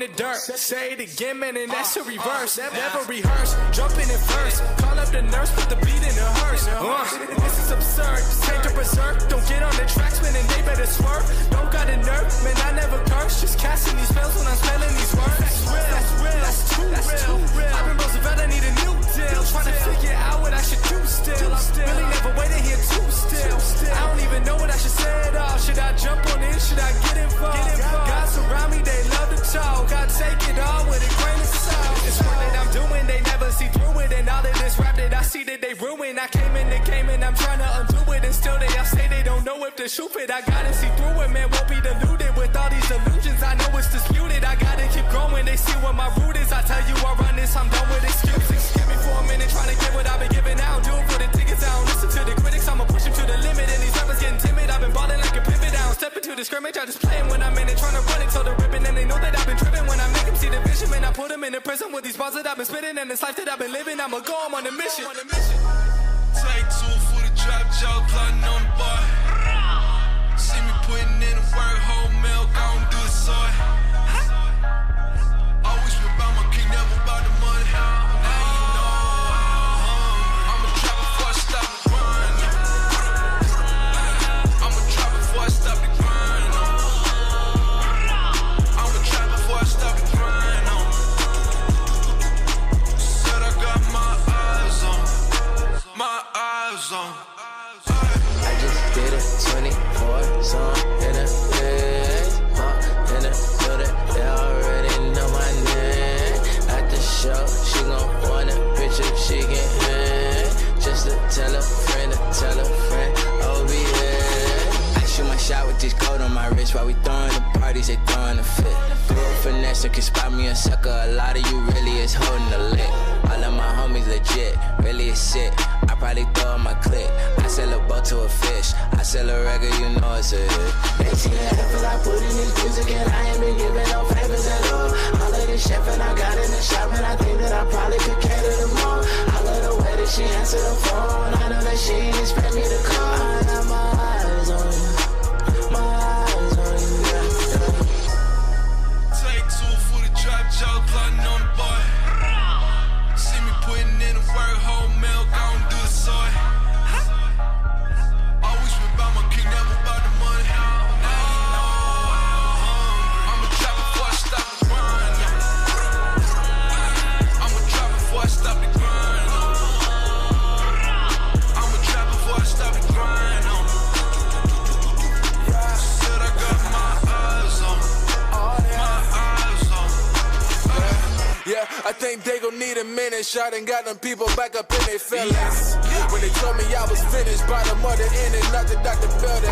the dirt. Say it again, man, and that's a reverse. Never rehearse, jumping in first. Call up the nurse, put the beat in the hearse. This is absurd, came to berserk. Don't get on the tracks, man, and they better swerve. Don't got a nerve, man, I never curse. Just casting these spells when I'm spelling these words. That's real, that's too real. I've been Roosevelt, I need a new deal. Trying to figure out what I should do still. I'm really never waiting here too still. I don't even know what I should say at all. Should I jump on in? Should I get involved? Guys around me, they love to talk. I take it all with a grain of salt. It's what that I'm doing, they never see through it. And all of this rap that I see that they ruin. I came in the game and I'm trying to undo it. And still they all say they don't know if to shoot it. I gotta see through it, man, won't be deluded with all these illusions. I know it's disputed, I gotta keep growing. They see what my root is. I tell you I run this, I'm done with excuses. Give me for a minute, trying to get what I've been giving out. Do it for the tickets, I don't listen to the critics. I'ma push them to the limit. And these rappers getting timid. I've been balling like a pivot. I don't step into the scrimmage. I just play 'em when I'm in it, trying to run it till the ribbon. And they know that I've been tripping. When I make them see the vision, man, I put them in the prison with these bars that I've been spitting. And this life that I've been living, I'ma go, I'm on a mission. Take two for the drop, jaw plotting on the bar. See me putting in the work, whole milk, I don't do it soy. Always been about my king, never about the money. Now you know I'm a trap before I stop the grind. I'm a trap before I stop the grind. I'm a trap before I stop the grind. Said I got my eyes on. My eyes on. I just did a 24 song in a bed, in a building, they already know my name. At the show, she gon' want a picture, she get in. Just to tell a friend, oh yeah. I shoot my shot with this gold on my wrist while we throwing the parties, they throwing the fit. Through a finesse, and can spot me a sucker, a lot of you really is holding the lick. All of my homies legit, really is sick. I probably throw on my clip. I sell a boat to a fish. I sell a record, you know it's a hit. They see the effort I put in this music, and I ain't been giving no favors at all. All of this chef and I got in the shop, and I think that I probably could cater them more. I love the way that she answered the phone. I know that she ain't expect me to call. I got my eyes on you, my eyes on you, yeah. Take two for the drop, jaw plotting on the bar. See me putting in the work, whole milk, I don't do it soy. Always been about my king, never about the money. Now you know I'm a trap before I stop the grind. I'm a trap before I stop the grind. I'm a trap before I stop the grind. Said I got my eyes on. My eyes on. Yeah, I think they gon' need a minute. Shot and got them people back up in their feelings. When they told me I was finished, by the mother in it, not the doctor building.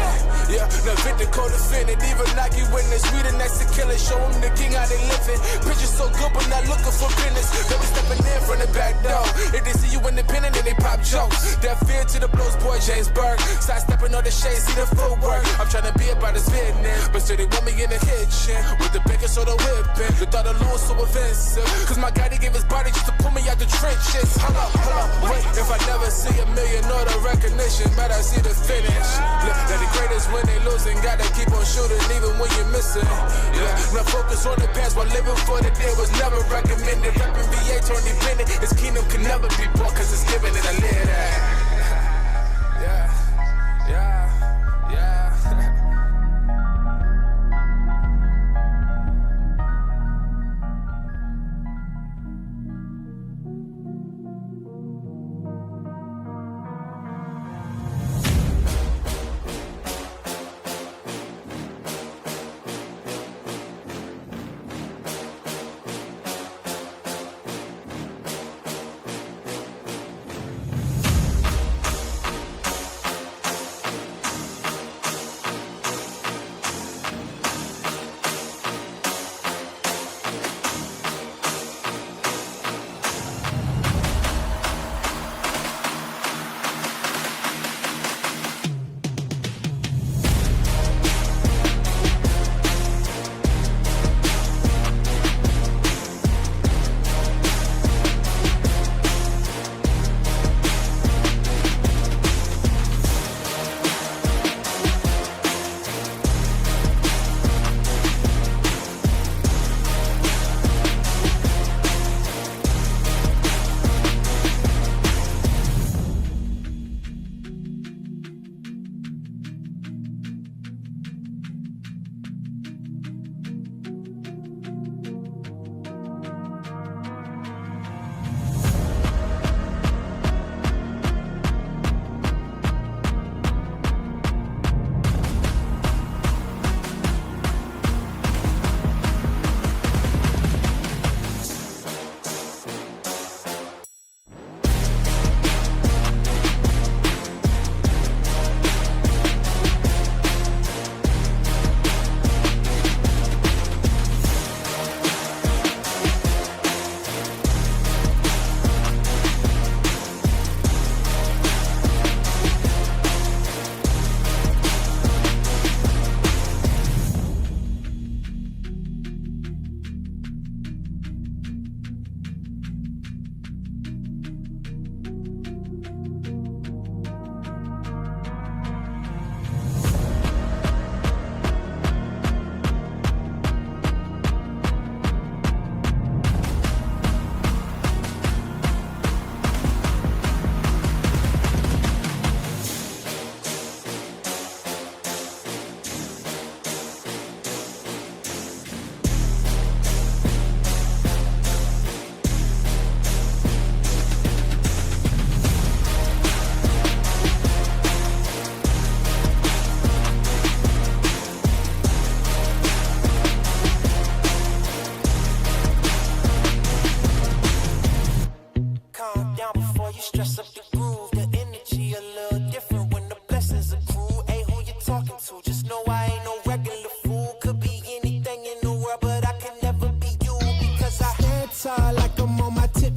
Yeah, now Victor co-defendant, even Nike witness. We the next to kill it, show them the king how they living. Pictures so good, but not looking for business. They be stepping in from the back door. If they see you independent, then they pop jokes. That fear to the blows, boy, James Burke. Side stepping on the shade, see the footwork. I'm trying to be about this business, but still they want me in the kitchen with the bacon soda whipping. The thought of Louis so offensive, cause my guy, he gave his body just to pull me out the trenches. Hold up, wait. If I never see a million or the recognition, but I see the finish. Look, they're the greatest when they losing. Gotta keep on shooting even when you're missing. Yeah, now focus on the past while living for the day was never recommended. Rapping VA turned dependent. This kingdom can never be bought cause it's given and I live that. Yeah.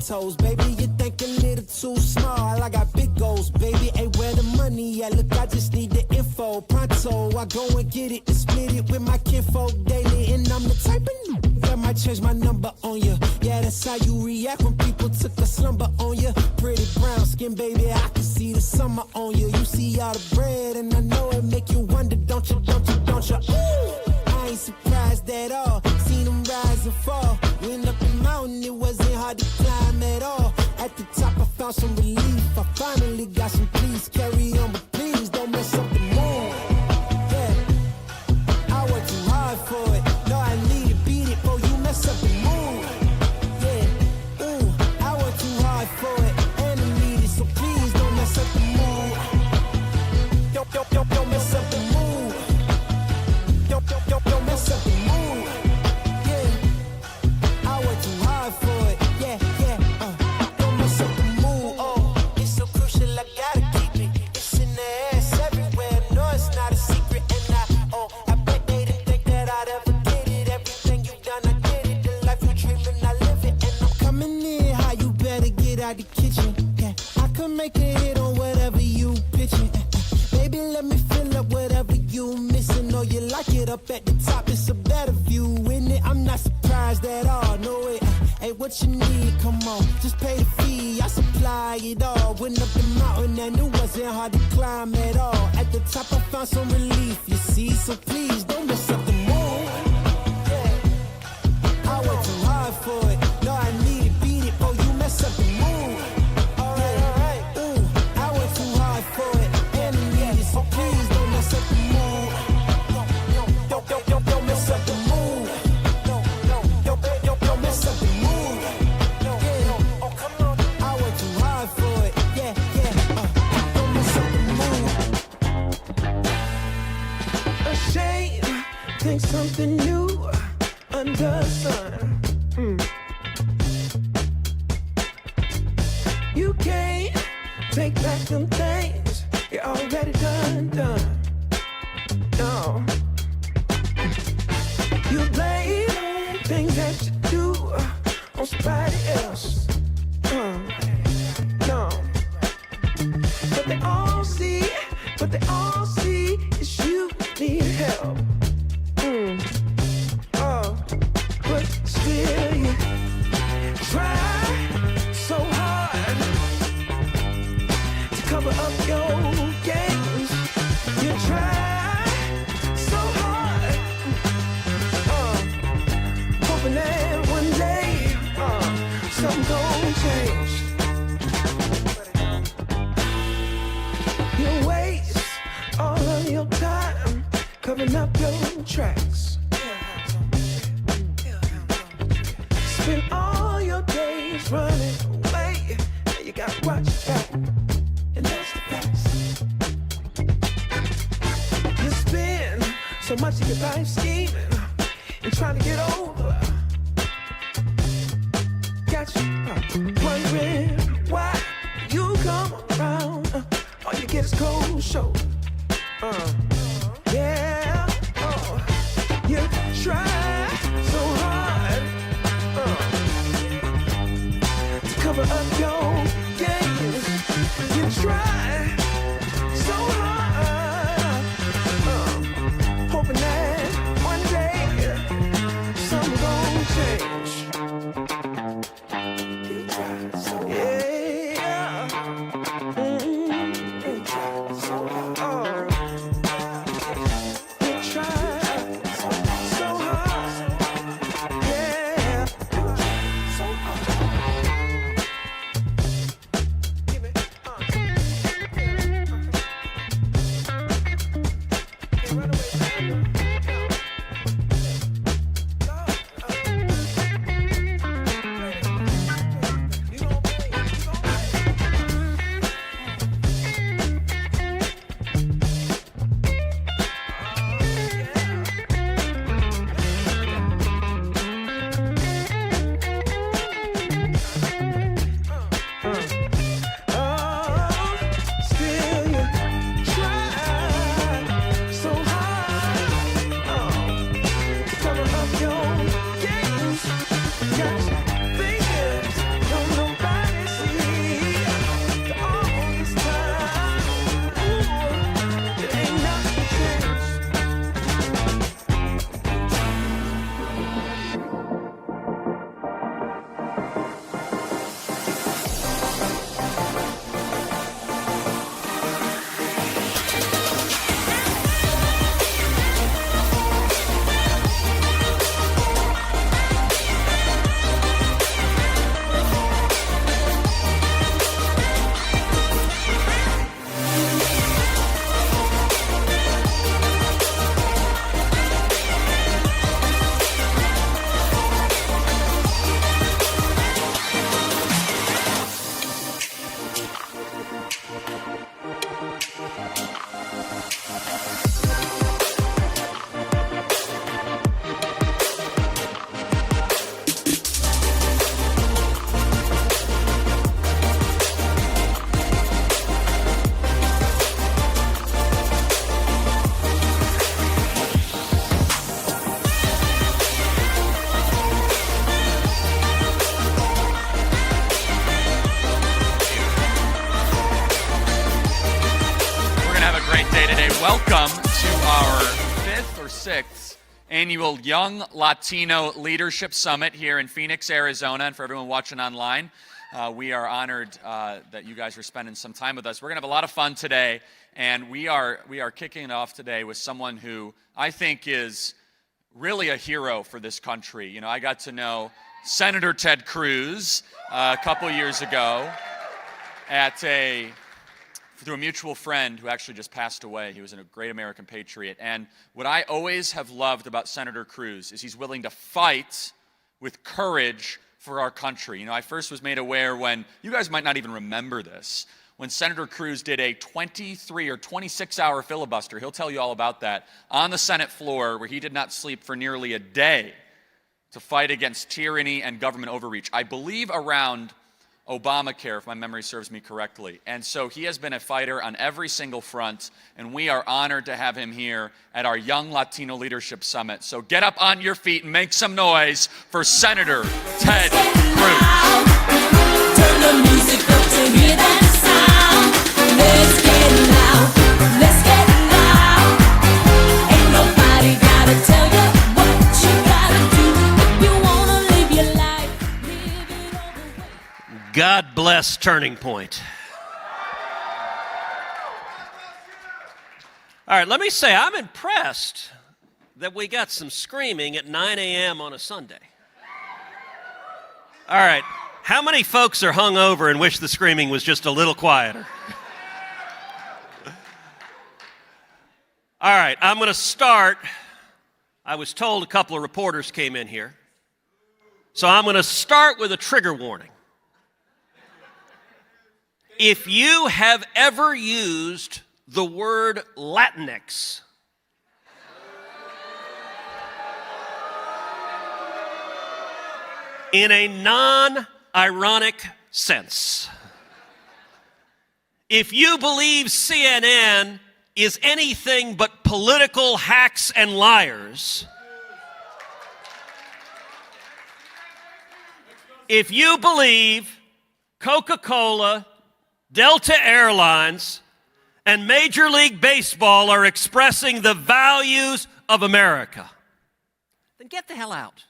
toes, baby. You think a little too small. I got big goals, baby. Hey, where the money at? Look, I just need the info. Pronto, I go and get it and split it with my kinfolk daily. And I'm the type of that might change my number on you. Yeah, that's how you react when people took a slumber on you. Pretty brown skin, baby, I can see the summer on you. You see all the bread, and I know it make you wonder, don't you, don't you, don't you? Ooh, I ain't surprised at all. Seen them rise and fall. Went up the mountain, it wasn't hard to climb at all. At the top, I found some relief. I finally got some peace. Carry on, but please don't mess up the mood. Yeah, I worked too hard for it. No, I need to beat it, before you mess up the mood. Yeah, ooh, I worked too hard for it, and I need it, so please don't mess up the mood. Don't mess up the mood. Don't mess up the mood. Yeah, I worked too hard for it. Yeah, don't mess up the mood. Oh, it's so crucial, I gotta keep it. It's in the ass everywhere. No, it's not a secret, and I bet they didn't think that I'd ever get it. Everything you've done, I did it. The life you're dreaming, I live it, and I'm coming in high. You better get out the kitchen. Yeah, I can make a hit on whatever you pitching. Baby, let me fill up whatever you missing. Or you like it up at the top, it's a better view, isn't it? I'm not surprised at all, no it ain't what you need, come on, just pay the fee, I supply it all. Went up the mountain and it wasn't hard to climb at all. At the top I found some relief, you see, so please don't mess up the mood. Yeah, I worked too hard for it, no I need to beat it, before you mess up the mood. Alright, ooh, I worked too hard for it, and I need it, so please don't mess up the mood. Don't mess up the mood. Don't mess up the mood. Yeah, oh come on, I worked too hard for it. Yeah, don't mess up the mood. Ashamed, think something new under the sun. You can't take back them things you already done. No. You blame things that you do on somebody else. No. But they all see is you need help. Oh, but still you try so hard to cover up your games. You try so hard, hoping that one day something gon' change. You waste all of your time covering up your tracks. Spend all your days running away. You gotta watch your back, and that's the facts. You spend so much of your life scheming and trying to get over. Got you wondering why you come around. All you get is cold shoulder. Yeah, you try so hard to cover up your games. You try so hard, hoping that one day something gon' change. You try so hard. Yeah. You try so hard. You try so hard. Yeah. So hard. Give it. Can't run away from it. You gon' pay. Still you try so hard. Welcome to our 5th or 6th annual Young Latino Leadership Summit here in Phoenix, Arizona. And for everyone watching online, we are honored that you guys are spending some time with us. We're going to have a lot of fun today, and we are kicking it off today with someone who I think is really a hero for this country. You know, I got to know Senator Ted Cruz a couple years ago through a mutual friend who actually just passed away. He was a great American patriot. And what I always have loved about Senator Cruz is he's willing to fight with courage for our country. You know, I first was made aware when, you guys might not even remember this, when Senator Cruz did a 23 or 26-hour filibuster, he'll tell you all about that, on the Senate floor where he did not sleep for nearly a day to fight against tyranny and government overreach. I believe around Obamacare, if my memory serves me correctly. And so he has been a fighter on every single front, and we are honored to have him here at our Young Latino Leadership Summit. So get up on your feet and make some noise for Senator Ted Cruz. Turn the music up to hear that sound. Let's get loud, let's get loud. Ain't nobody gotta tell you what you gotta do. If you wanna live your life, live it all the way. God bless Turning Point. All right, let me say, I'm impressed that we got some screaming at 9 a.m. on a Sunday. All right, how many folks are hungover and wish the screaming was just a little quieter? All right, I'm going to start. I was told a couple of reporters came in here. So I'm going to start with a trigger warning. If you have ever used the word Latinx, in a non-ironic sense, if you believe CNN is anything but political hacks and liars, if you believe Coca-Cola, Delta Airlines, and Major League Baseball are expressing the values of America, then get the hell out.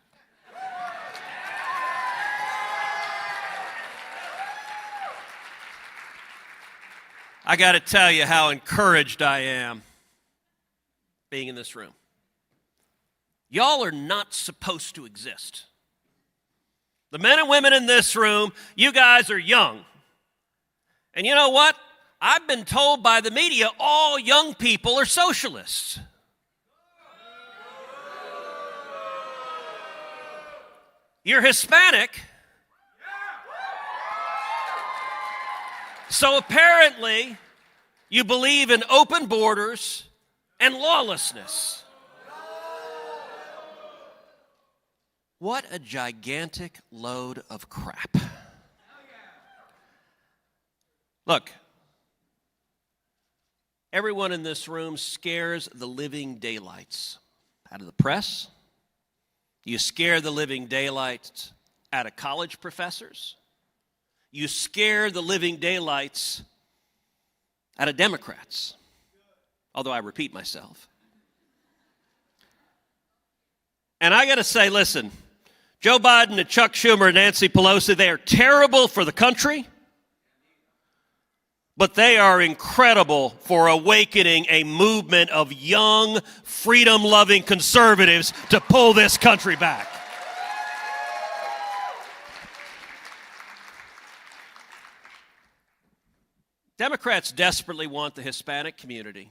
I got to tell you how encouraged I am being in this room. Y'all are not supposed to exist. The men and women in this room, you guys are young. And you know what? I've been told by the media all young people are socialists. You're Hispanic. So apparently, you believe in open borders and lawlessness. What a gigantic load of crap. Look, everyone in this room scares the living daylights out of the press. You scare the living daylights out of college professors. You scare the living daylights out of Democrats, although I repeat myself. And I got to say, listen, Joe Biden and Chuck Schumer and Nancy Pelosi, they are terrible for the country, but they are incredible for awakening a movement of young, freedom-loving conservatives to pull this country back. Democrats desperately want the Hispanic community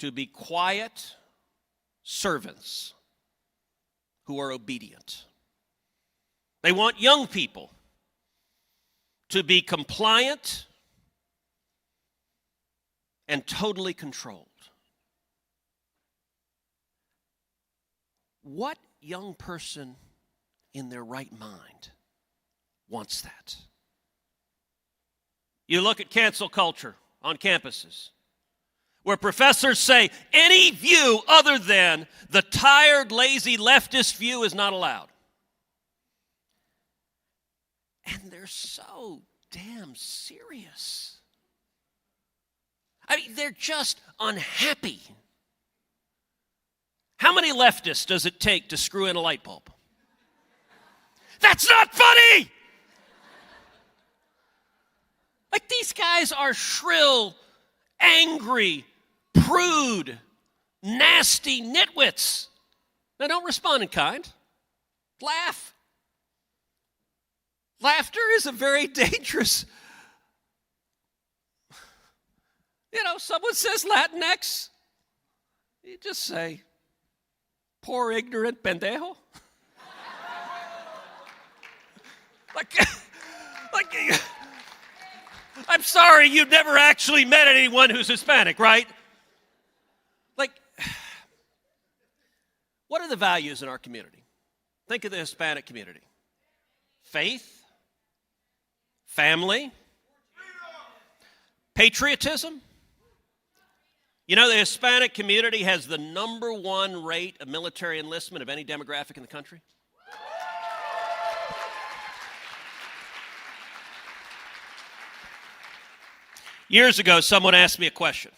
to be quiet servants who are obedient. They want young people to be compliant and totally controlled. What young person in their right mind wants that? You look at cancel culture on campuses, where professors say any view other than the tired, lazy leftist view is not allowed. And they're so damn serious. I mean, they're just unhappy. How many leftists does it take to screw in a light bulb? That's not funny! Like, these guys are shrill, angry, prude, nasty nitwits. Now, don't respond in kind. Laugh. Laughter is a very dangerous. You know, someone says Latinx, you just say, poor ignorant pendejo. like, I'm sorry, you've never actually met anyone who's Hispanic, right? Like, what are the values in our community? Think of the Hispanic community. Faith, family, patriotism. You know, the Hispanic community has the #1 rate of military enlistment of any demographic in the country. Years ago, someone asked me a question.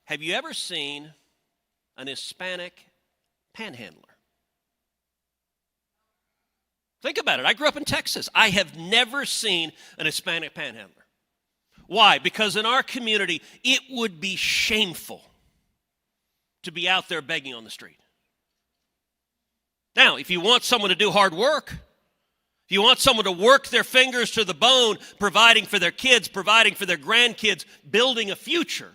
Have you ever seen an Hispanic panhandler? Think about it. I grew up in Texas. I have never seen an Hispanic panhandler. Why? Because in our community, it would be shameful to be out there begging on the street. Now, if you want someone to do hard work, if you want someone to work their fingers to the bone, providing for their kids, providing for their grandkids, building a future,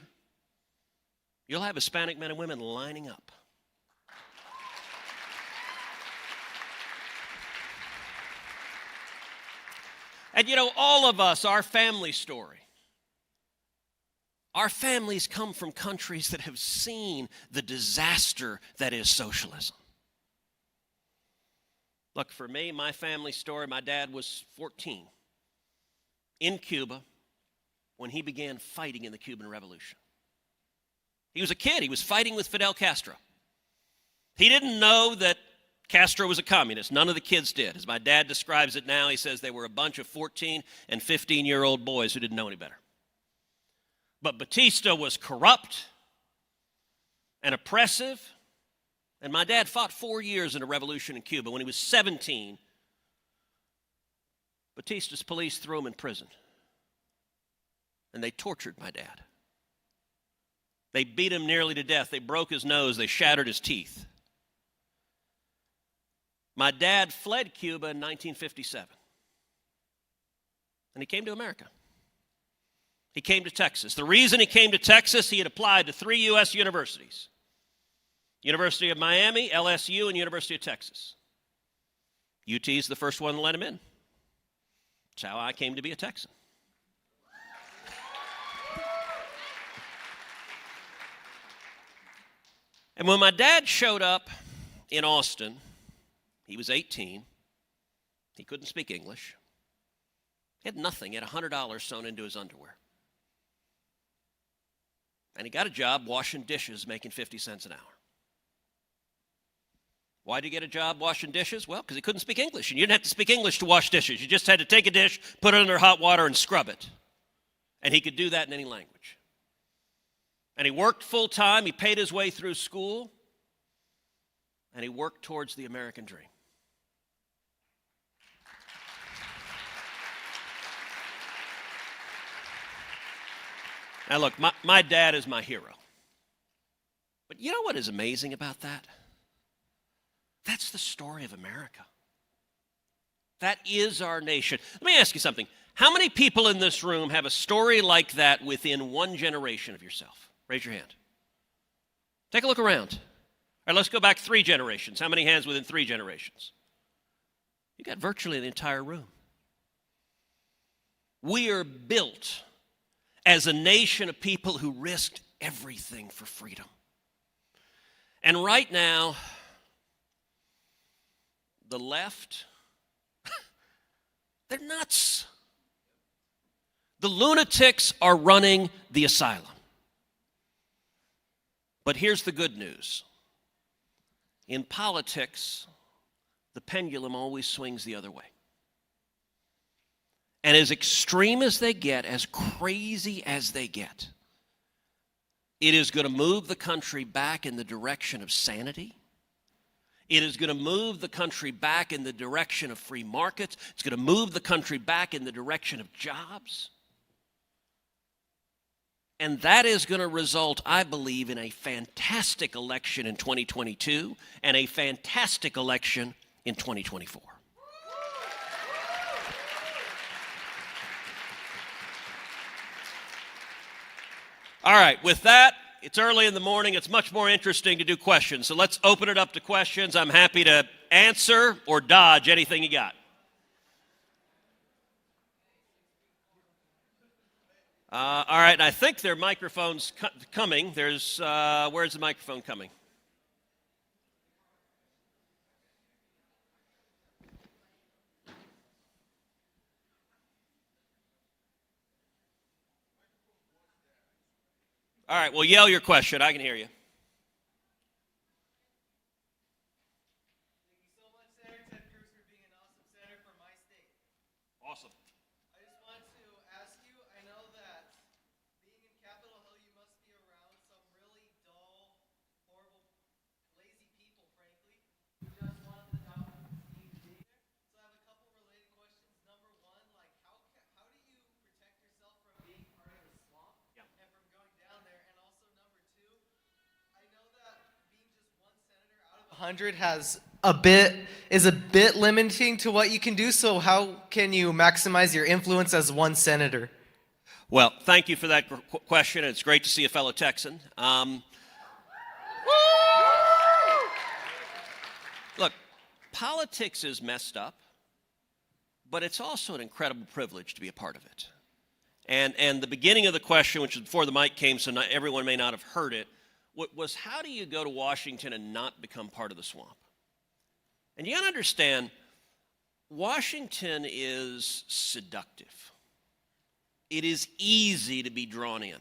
you'll have Hispanic men and women lining up. And you know, all of us, our family story, our families come from countries that have seen the disaster that is socialism. Look, for me, my family story, my dad was 14 in Cuba when he began fighting in the Cuban Revolution. He was a kid. He was fighting with Fidel Castro. He didn't know that Castro was a communist. None of the kids did. As my dad describes it now, he says they were a bunch of 14 and 15-year-old boys who didn't know any better. But Batista was corrupt and oppressive. And my dad fought 4 years in a revolution in Cuba. When he was 17, Batista's police threw him in prison. And they tortured my dad. They beat him nearly to death. They broke his nose. They shattered his teeth. My dad fled Cuba in 1957. And he came to America. He came to Texas. The reason he came to Texas, he had applied to 3 U.S. universities. University of Miami, LSU, and University of Texas. UT's the first one to let him in. That's how I came to be a Texan. And when my dad showed up in Austin, he was 18. He couldn't speak English. He had nothing. He had $100 sewn into his underwear. And he got a job washing dishes, making 50 cents an hour. Why did he get a job washing dishes? Well, because he couldn't speak English. And you didn't have to speak English to wash dishes. You just had to take a dish, put it under hot water, and scrub it. And he could do that in any language. And he worked full time. He paid his way through school. And he worked towards the American dream. Now look, my dad is my hero. But you know what is amazing about that? That's the story of America. That is our nation. Let me ask you something. How many people in this room have a story like that within one generation of yourself? Raise your hand. Take a look around. All right, let's go back 3 generations. How many hands within 3 generations? You got virtually the entire room. We are built as a nation of people who risked everything for freedom. And right now, the left, they're nuts. The lunatics are running the asylum. But here's the good news. In politics, the pendulum always swings the other way. And as extreme as they get, as crazy as they get, It is going to move the country back in the direction of sanity. It is going to move the country back in the direction of free markets. It's going to move the country back in the direction of jobs. And that is going to result, I believe, in a fantastic election in 2022 and a fantastic election in 2024. All right, with that, it's early in the morning. It's much more interesting to do questions. So let's open it up to questions. I'm happy to answer or dodge anything you got. All right, and I think there are microphones coming. Where's the microphone coming? All right, well, yell your question. I can hear you. Thank you so much, Senator Ted Cruz, for being an awesome senator for my state. Awesome. I just wanted to ask you, I know that being in Capitol Hill, you must be around some really dull, horrible, lazy people, frankly, who just want the job and need to be there. So I have a couple related questions. Number one, like how do you protect yourself from being part of the swamp and from going down there? And also number two, I know that being just one senator out of 100 is a bit limiting to what you can do. So how can you maximize your influence as one senator? Well, thank you for that question. It's great to see a fellow Texan. Look, politics is messed up, but it's also an incredible privilege to be a part of it. And the beginning of the question, which is before the mic came, so not everyone may not have heard it, was how do you go to Washington and not become part of the swamp? And you got to understand, Washington is seductive. It is easy to be drawn in.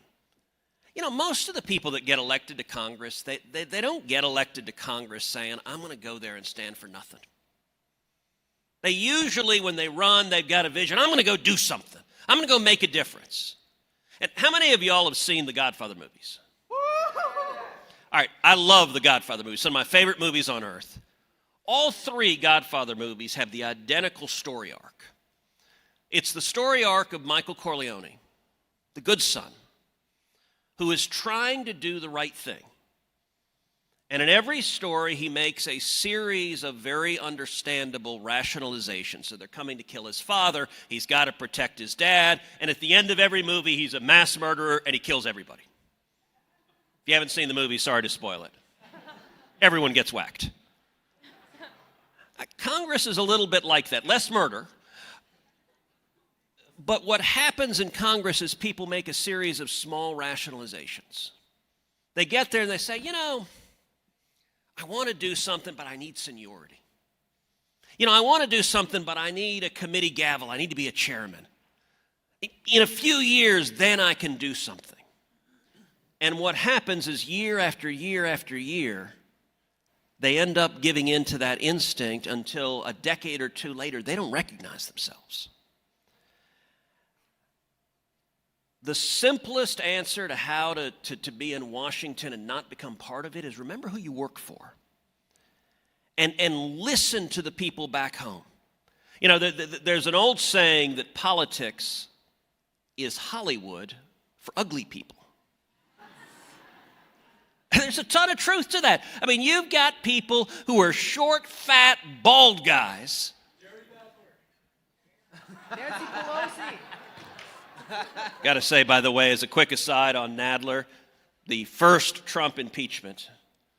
You know, most of the people that get elected to Congress, they don't get elected to Congress saying, I'm going to go there and stand for nothing. They usually, when they run, they've got a vision. I'm going to go do something. I'm going to go make a difference. And how many of y'all have seen the Godfather movies? All right, I love the Godfather movies. Some of my favorite movies on earth. All three Godfather movies have the identical story arc. It's the story arc of Michael Corleone, the good son, who is trying to do the right thing. And in every story, he makes a series of very understandable rationalizations. So they're coming to kill his father, he's got to protect his dad, and at the end of every movie, he's a mass murderer and he kills everybody. If you haven't seen the movie, sorry to spoil it. Everyone gets whacked. Congress is a little bit like that, less murder. But what happens in Congress is people make a series of small rationalizations. They get there and they say, you know, I want to do something, but I need seniority. You know, I want to do something, but I need a committee gavel. I need to be a chairman. In a few years, then I can do something. And what happens is year after year after year, they end up giving in to that instinct until a decade or two later, they don't recognize themselves. The simplest answer to how to be in Washington and not become part of it is remember who you work for. And listen to the people back home. You know, there's an old saying that politics is Hollywood for ugly people. There's a ton of truth to that. I mean, you've got people who are short, fat, bald guys. Nancy Pelosi. Got to say, by the way, as a quick aside on Nadler, the first Trump impeachment,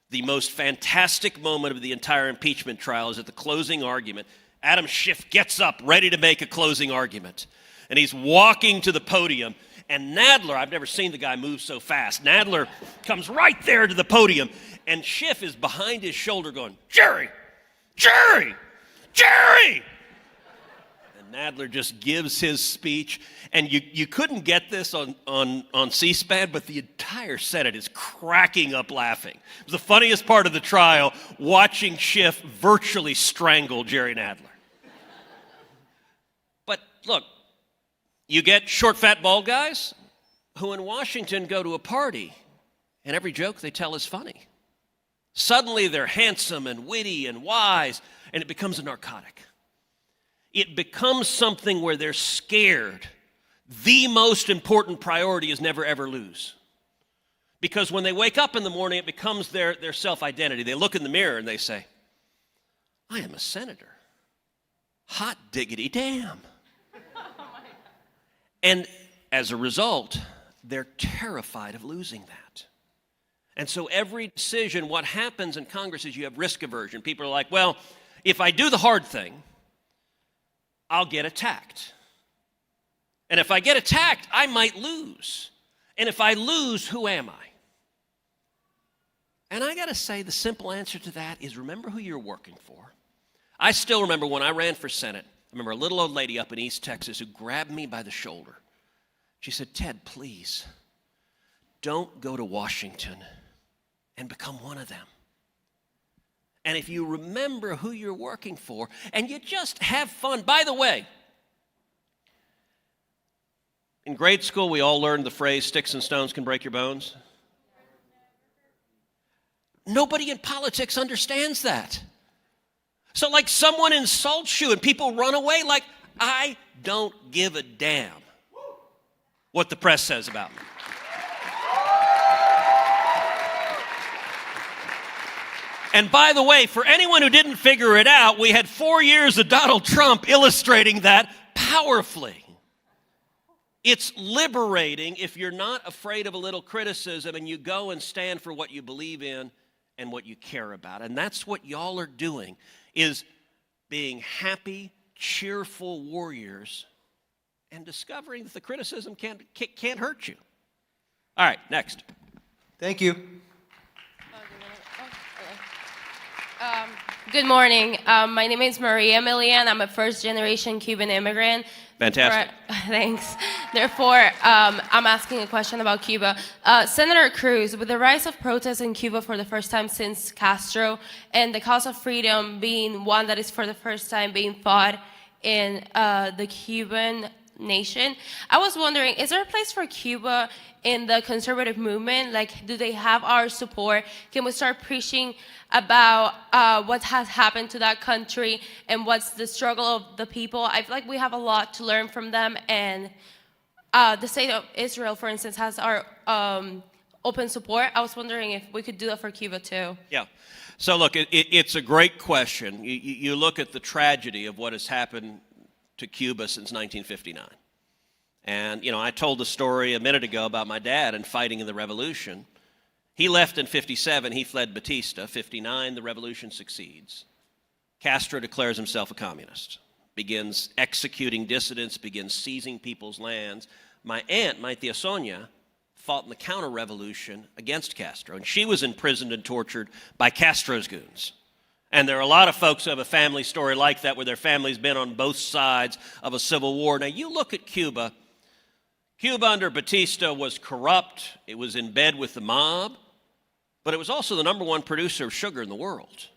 the most fantastic moment of the entire impeachment trial is at the closing argument. Adam Schiff gets up ready to make a closing argument, and he's walking to the podium. And Nadler, I've never seen the guy move so fast. Nadler comes right there to the podium, and Schiff is behind his shoulder going, Jerry, Jerry, Jerry! And Nadler just gives his speech, and you couldn't get this on C-SPAN, but the entire Senate is cracking up laughing. It was the funniest part of the trial, watching Schiff virtually strangle Jerry Nadler. But look, you get short, fat, bald guys who in Washington go to a party and every joke they tell is funny. Suddenly they're handsome and witty and wise, and it becomes a narcotic. It becomes something where they're scared. The most important priority is never, ever lose. Because when they wake up in the morning, it becomes their self-identity. They look in the mirror and they say, I am a senator. Hot diggity damn. And as a result, they're terrified of losing that. And so every decision, what happens in Congress is you have risk aversion. People are like, well, if I do the hard thing, I'll get attacked. And if I get attacked, I might lose. And if I lose, who am I? And I got to say, the simple answer to that is remember who you're working for. I still remember when I ran for Senate, I remember a little old lady up in East Texas who grabbed me by the shoulder. She said, Ted, please, don't go to Washington and become one of them. And if you remember who you're working for and you just have fun, by the way, in grade school we all learned the phrase, sticks and stones can break your bones. Nobody in politics understands that. So like someone insults you and people run away, like I don't give a damn what the press says about me. And by the way, for anyone who didn't figure it out, we had 4 years of Donald Trump illustrating that powerfully. It's liberating if you're not afraid of a little criticism and you go and stand for what you believe in and what you care about. And that's what y'all are doing, is being happy, cheerful warriors and discovering that the criticism can't hurt you. All right, next. Thank you. Good morning. My name is Maria Milian. I'm a first-generation Cuban immigrant. Fantastic. Thanks. Therefore, I'm asking a question about Cuba. Senator Cruz, with the rise of protests in Cuba for the first time since Castro, and the cause of freedom being one that is for the first time being fought in the Cuban nation, I was wondering, is there a place for Cuba in the conservative movement? Like, do they have our support? Can we start preaching about what has happened to that country and what's the struggle of the people? I feel like we have a lot to learn from them, and the state of Israel, for instance, has our open support. I was wondering if we could do that for Cuba too. Yeah. So look, it's a great question. You look at the tragedy of what has happened to Cuba since 1959. And, I told the story a minute ago about my dad and fighting in the revolution. He left in 57, he fled Batista. 59, the revolution succeeds. Castro declares himself a communist, begins executing dissidents, begins seizing people's lands. My aunt, my tia Sonia, fought in the counter-revolution against Castro, and she was imprisoned and tortured by Castro's goons. And there are a lot of folks who have a family story like that, where their family's been on both sides of a civil war. Now, you look at Cuba. Cuba under Batista was corrupt. It was in bed with the mob. But it was also the number one producer of sugar in the world.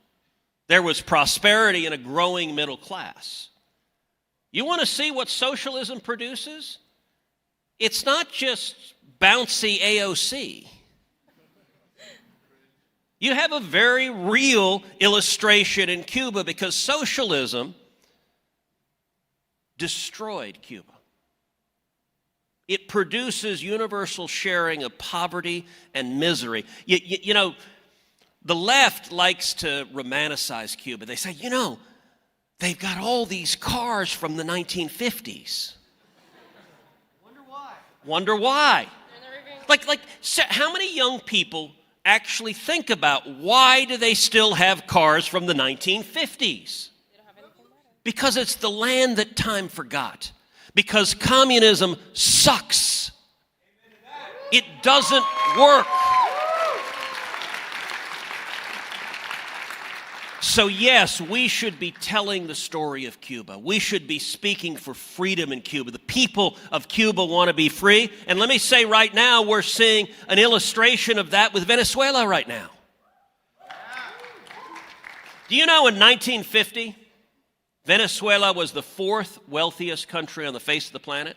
There was prosperity and a growing middle class. You want to see what socialism produces? It's not just bouncy AOC. You have a very real illustration in Cuba, because socialism destroyed Cuba. It produces universal sharing of poverty and misery. You know, the left likes to romanticize Cuba. They say, they've got all these cars from the 1950s. Wonder why? Like, how many young people actually think about why do they still have cars from the 1950s? Because it's the land that time forgot. Because communism sucks. It doesn't work. So yes, we should be telling the story of Cuba. We should be speaking for freedom in Cuba. The people of Cuba want to be free. And let me say right now, we're seeing an illustration of that with Venezuela right now. Do you know in 1950, Venezuela was the fourth wealthiest country on the face of the planet?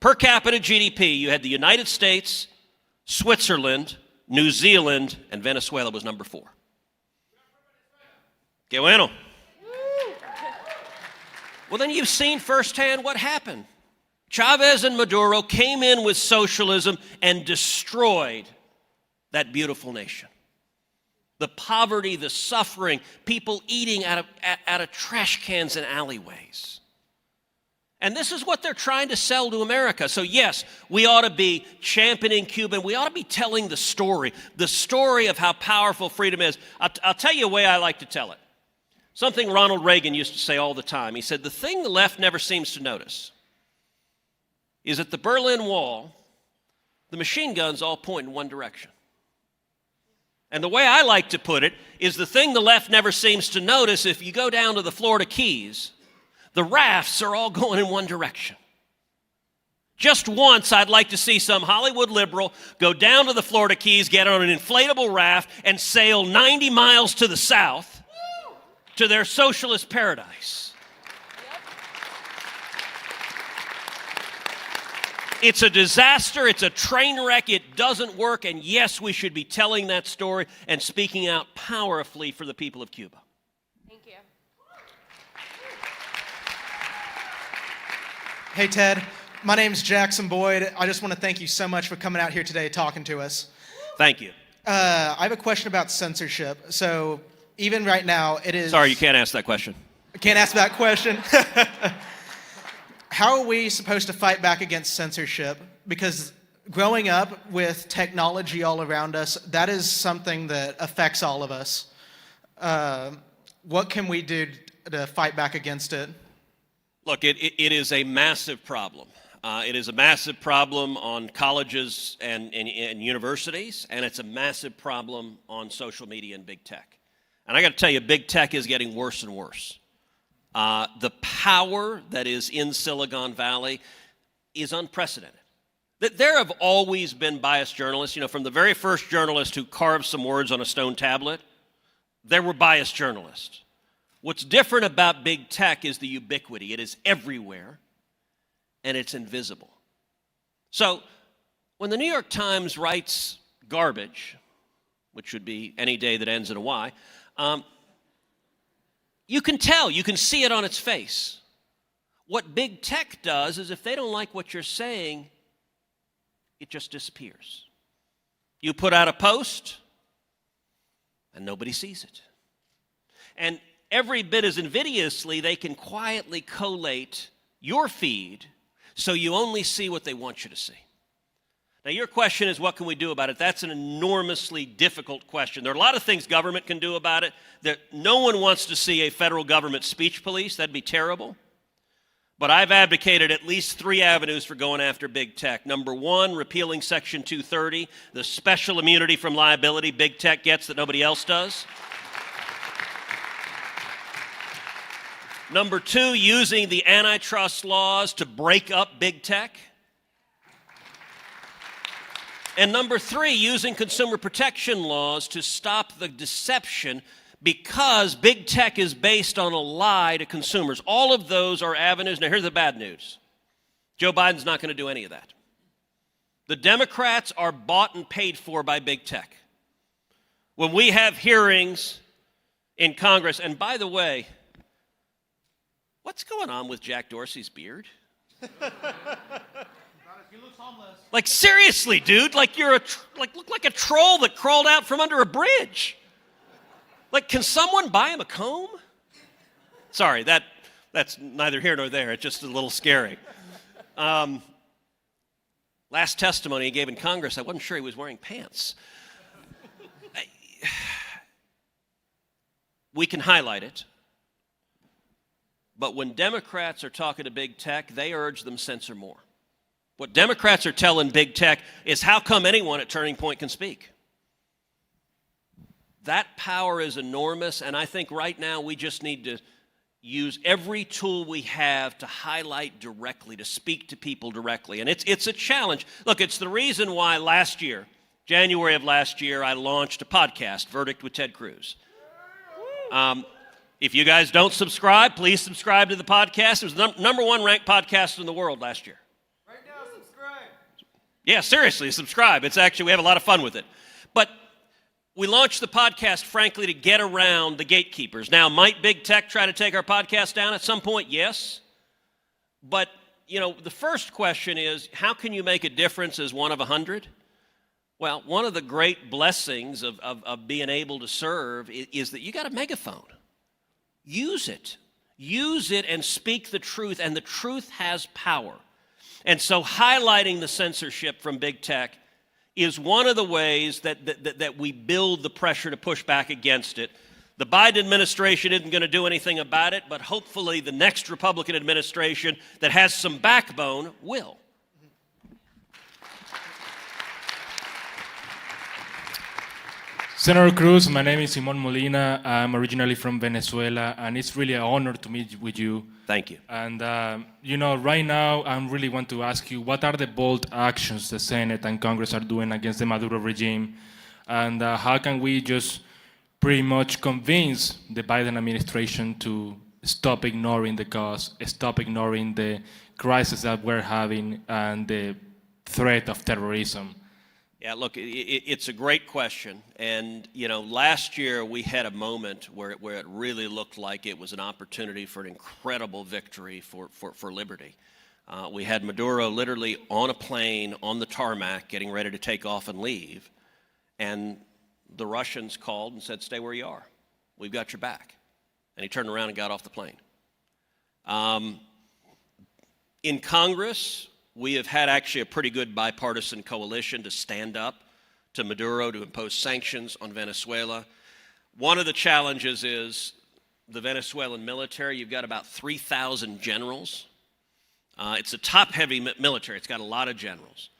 Per capita GDP, you had the United States, Switzerland, New Zealand, and Venezuela was number 4. Que bueno. Well, then you've seen firsthand what happened. Chavez and Maduro came in with socialism and destroyed that beautiful nation. The poverty, the suffering, people eating out of trash cans and alleyways. And this is what they're trying to sell to America. So yes, we ought to be championing Cuba, and we ought to be telling the story of how powerful freedom is. I'll tell you a way I like to tell it. Something Ronald Reagan used to say all the time. He said, the thing the left never seems to notice is at the Berlin Wall, the machine guns all point in one direction. And the way I like to put it is the thing the left never seems to notice, if you go down to the Florida Keys, the rafts are all going in one direction. Just once, I'd like to see some Hollywood liberal go down to the Florida Keys, get on an inflatable raft, and sail 90 miles to the south to their socialist paradise. It's a disaster. It's a train wreck. It doesn't work. And yes, we should be telling that story and speaking out powerfully for the people of Cuba. Thank you. Hey, Ted. My name's Jackson Boyd. I just want to thank you so much for coming out here today talking to us. Thank you. I have a question about censorship. So even right now, it is... Sorry, you can't ask that question. I can't ask that question. How are we supposed to fight back against censorship? Because growing up with technology all around us, that is something that affects all of us. What can we do to fight back against it? Look, it is a massive problem. It is a massive problem on colleges and universities, and it's a massive problem on social media and big tech. And I got to tell you, big tech is getting worse and worse. The power that is in Silicon Valley is unprecedented. There have always been biased journalists. You know, from the very first journalist who carved some words on a stone tablet, there were biased journalists. What's different about big tech is the ubiquity. It is everywhere, and it's invisible. So when the New York Times writes garbage, which should be any day that ends in a Y, you can tell, you can see it on its face. What big tech does is if they don't like what you're saying, it just disappears. You put out a post, and nobody sees it. And every bit as invidiously, they can quietly collate your feed so you only see what they want you to see. Now, your question is, what can we do about it? That's an enormously difficult question. There are a lot of things government can do about it. That no one wants to see a federal government speech police. That'd be terrible. But I've advocated at least 3 avenues for going after big tech. Number 1, repealing Section 230, the special immunity from liability big tech gets that nobody else does. Number 2, using the antitrust laws to break up big tech. And number 3, using consumer protection laws to stop the deception because big tech is based on a lie to consumers. All of those are avenues. Now, here's the bad news. Joe Biden's not going to do any of that. The Democrats are bought and paid for by big tech. When we have hearings in Congress, and by the way, what's going on with Jack Dorsey's beard? Like, seriously, dude, like you're look like a troll that crawled out from under a bridge. Like, can someone buy him a comb? Sorry, that's neither here nor there. It's just a little scary. Last testimony he gave in Congress, I wasn't sure he was wearing pants. We can highlight it. But when Democrats are talking to big tech, they urge them censor more. What Democrats are telling big tech is how come anyone at Turning Point can speak? That power is enormous, and I think right now we just need to use every tool we have to highlight directly, to speak to people directly. And it's a challenge. Look, it's the reason why last year, January of last year, I launched a podcast, Verdict with Ted Cruz. If you guys don't subscribe, please subscribe to the podcast. It was the number 1 ranked podcast in the world last year. Yeah, seriously, subscribe. It's actually, we have a lot of fun with it. But we launched the podcast, frankly, to get around the gatekeepers. Now, might big tech try to take our podcast down at some point? Yes. But, you know, the first question is, how can you make a difference as one of 100? Well, one of the great blessings of being able to serve is that you got a megaphone. Use it. Use it and speak the truth, and the truth has power. And so highlighting the censorship from big tech is one of the ways that we build the pressure to push back against it. The Biden administration isn't going to do anything about it, but hopefully the next Republican administration that has some backbone will. Senator Cruz, my name is Simon Molina. I'm originally from Venezuela, and it's really an honor to meet with you. Thank you. And, you know, right now, I really want to ask you, what are the bold actions the Senate and Congress are doing against the Maduro regime? And how can we just pretty much convince the Biden administration to stop ignoring the cause, stop ignoring the crisis that we're having and the threat of terrorism? Yeah, look, it's a great question. And, you know, last year we had a moment where it really looked like it was an opportunity for an incredible victory for liberty. We had Maduro literally on a plane on the tarmac getting ready to take off and leave. And the Russians called and said, stay where you are. We've got your back. And he turned around and got off the plane. In Congress, we have had actually a pretty good bipartisan coalition to stand up to Maduro, to impose sanctions on Venezuela. One of the challenges is the Venezuelan military. You've got about 3,000 generals. It's a top-heavy military. It's got a lot of generals.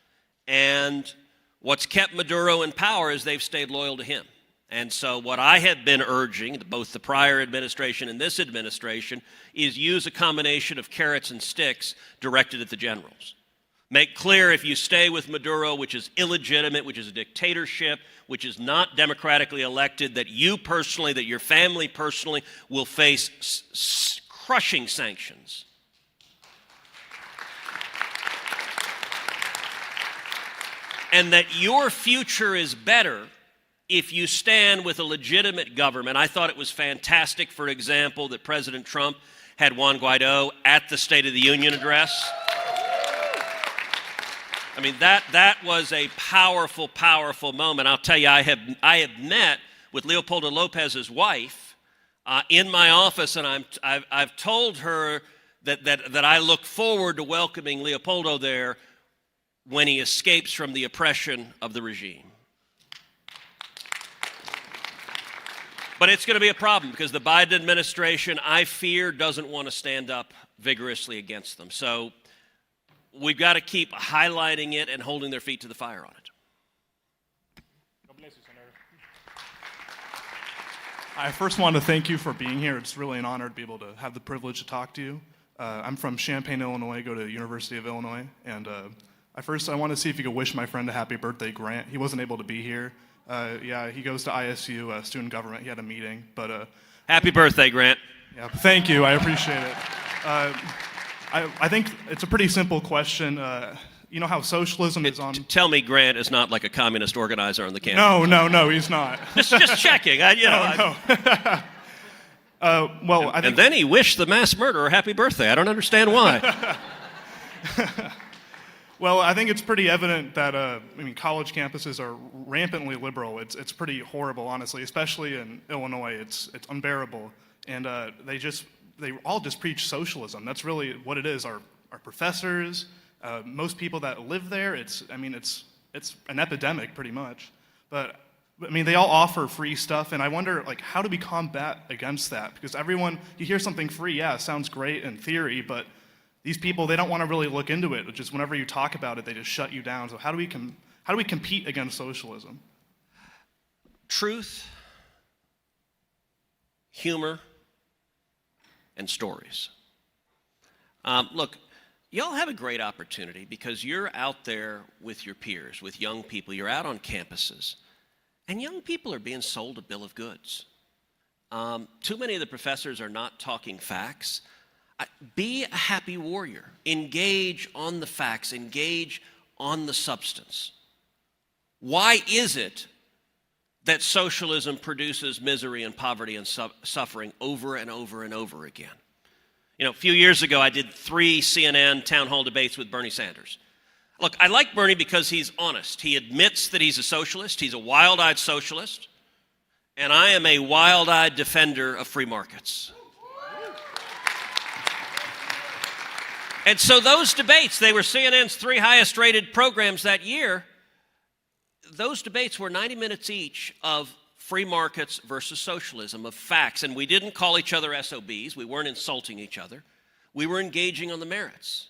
And what's kept Maduro in power is they've stayed loyal to him. And so what I have been urging, both the prior administration and this administration, is use a combination of carrots and sticks directed at the generals. Make clear if you stay with Maduro, which is illegitimate, which is a dictatorship, which is not democratically elected, that you personally, that your family personally will face crushing sanctions. And that your future is better if you stand with a legitimate government. I thought it was fantastic, for example, that President Trump had Juan Guaido at the State of the Union address. I mean, that was a powerful, powerful moment. I'll tell you, I have met with Leopoldo Lopez's wife in my office, and I've told her that I look forward to welcoming Leopoldo there when he escapes from the oppression of the regime. But it's going to be a problem because the Biden administration, I fear, doesn't want to stand up vigorously against them. So we've got to keep highlighting it and holding their feet to the fire on it. God bless you, Senator. I first want to thank you for being here. It's really an honor to be able to have the privilege to talk to you. I'm from Champaign, Illinois, go to the University of Illinois, and I want to see if you could wish my friend a happy birthday, Grant. He wasn't able to be here. Yeah, he goes to ISU, student government. He had a meeting, but... Happy birthday, Grant. Yeah, thank you. I appreciate it. I think it's a pretty simple question. You know how socialism is on... Tell me Grant is not like a communist organizer on the campus. No, he's not. just checking. No. Well, I think... And then he wished the mass murderer happy birthday. I don't understand why. Well, I think it's pretty evident that college campuses are rampantly liberal. It's pretty horrible, honestly, especially in Illinois. It's unbearable, and they all just preach socialism. That's really what it is. Our professors, most people that live there. It's an epidemic, pretty much. But they all offer free stuff, and I wonder, how do we combat against that? Because you hear something free, yeah, it sounds great in theory, but these people, they don't want to really look into it. Just whenever you talk about it, they just shut you down. So how do we compete against socialism? Truth, humor, and stories. Look, y'all have a great opportunity because you're out there with your peers, with young people. You're out on campuses, and young people are being sold a bill of goods. Too many of the professors are not talking facts. Be a happy warrior. Engage on the facts. Engage on the substance. Why is it that socialism produces misery and poverty and suffering over and over and over again? You know, a few years ago, I did 3 CNN town hall debates with Bernie Sanders. Look, I like Bernie because he's honest. He admits that he's a socialist. He's a wild-eyed socialist. And I am a wild-eyed defender of free markets. And so those debates, they were CNN's 3 highest-rated programs that year. Those debates were 90 minutes each of free markets versus socialism, of facts. And we didn't call each other SOBs. We weren't insulting each other. We were engaging on the merits.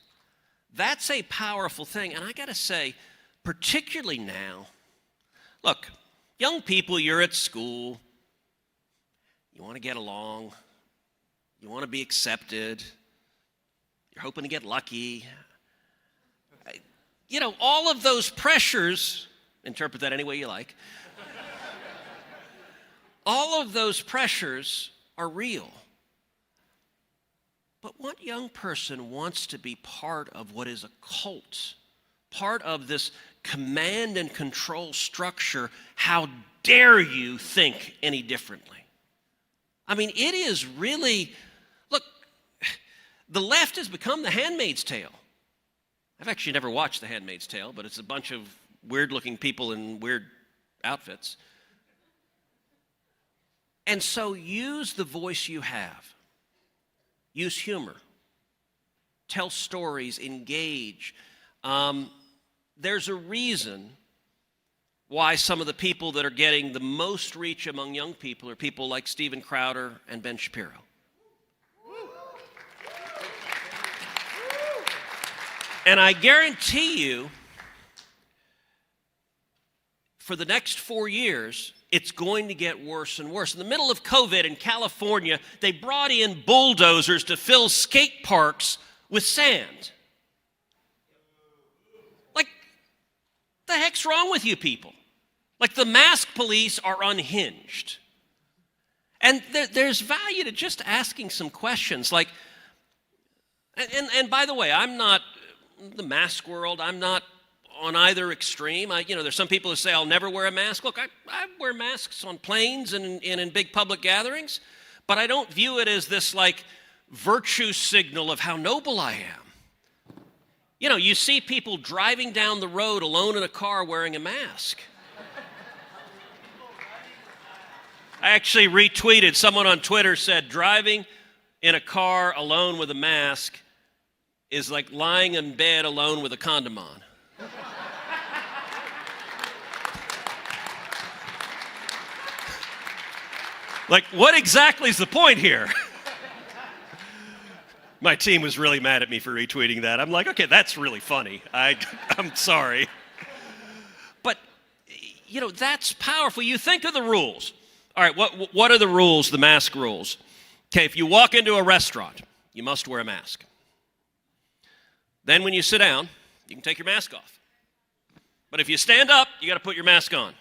That's a powerful thing. And I got to say, particularly now, look, young people, you're at school. You want to get along. You want to be accepted. You're hoping to get lucky. You know, all of those pressures, interpret that any way you like, all of those pressures are real. But what young person wants to be part of what is a cult, part of this command and control structure? How dare you think any differently? I mean, it is really, look, the left has become the Handmaid's Tale. I've actually never watched The Handmaid's Tale, but it's a bunch of weird-looking people in weird outfits. And so use the voice you have. Use humor. Tell stories. Engage. There's a reason why some of the people that are getting the most reach among young people are people like Steven Crowder and Ben Shapiro. And I guarantee you, for the next 4 years, it's going to get worse and worse. In the middle of COVID in California, they brought in bulldozers to fill skate parks with sand. Like, the heck's wrong with you people? Like, the mask police are unhinged. And there's value to just asking some questions. Like, and by the way, I'm not the mask world. I'm not on either extreme. There's some people who say, I'll never wear a mask. Look, I wear masks on planes and in big public gatherings, but I don't view it as this, like, virtue signal of how noble I am. You know, you see people driving down the road alone in a car wearing a mask. I actually retweeted, someone on Twitter said, driving in a car alone with a mask is like lying in bed alone with a condom on. Like, what exactly is the point here? My team was really mad at me for retweeting that. I'm like, okay, that's really funny. I'm sorry. But, you know, that's powerful. You think of the rules. All right, what are the rules, the mask rules? Okay, if you walk into a restaurant, you must wear a mask. Then when you sit down, you can take your mask off. But if you stand up, you got to put your mask on.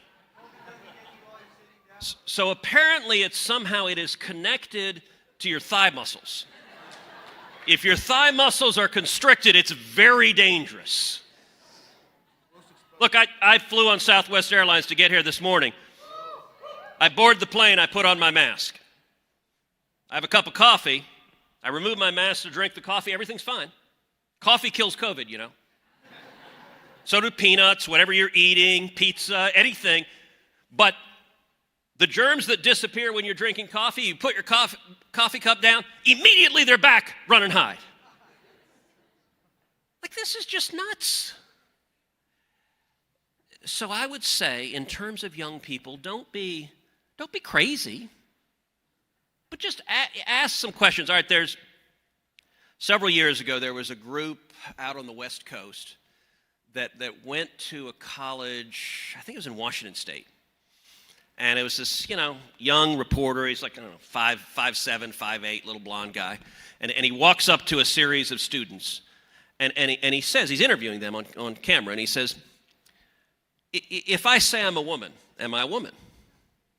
So apparently it is connected to your thigh muscles. If your thigh muscles are constricted, it's very dangerous. Look, I flew on Southwest Airlines to get here this morning. I board the plane, I put on my mask. I have a cup of coffee. I remove my mask to drink the coffee. Everything's fine. Coffee kills COVID, you know. So do peanuts, whatever you're eating, pizza, anything. But the germs that disappear when you're drinking coffee, you put your coffee cup down, immediately they're back, run and hide. Like, this is just nuts. So I would say, in terms of young people, don't be crazy, but just ask some questions. All right, several years ago, there was a group out on the West Coast that went to a college, I think it was in Washington State. And it was this, young reporter. He's like, 5'7", 5'8", little blonde guy. And he walks up to a series of students. And he says, he's interviewing them on camera. And he says, if I say I'm a woman, am I a woman?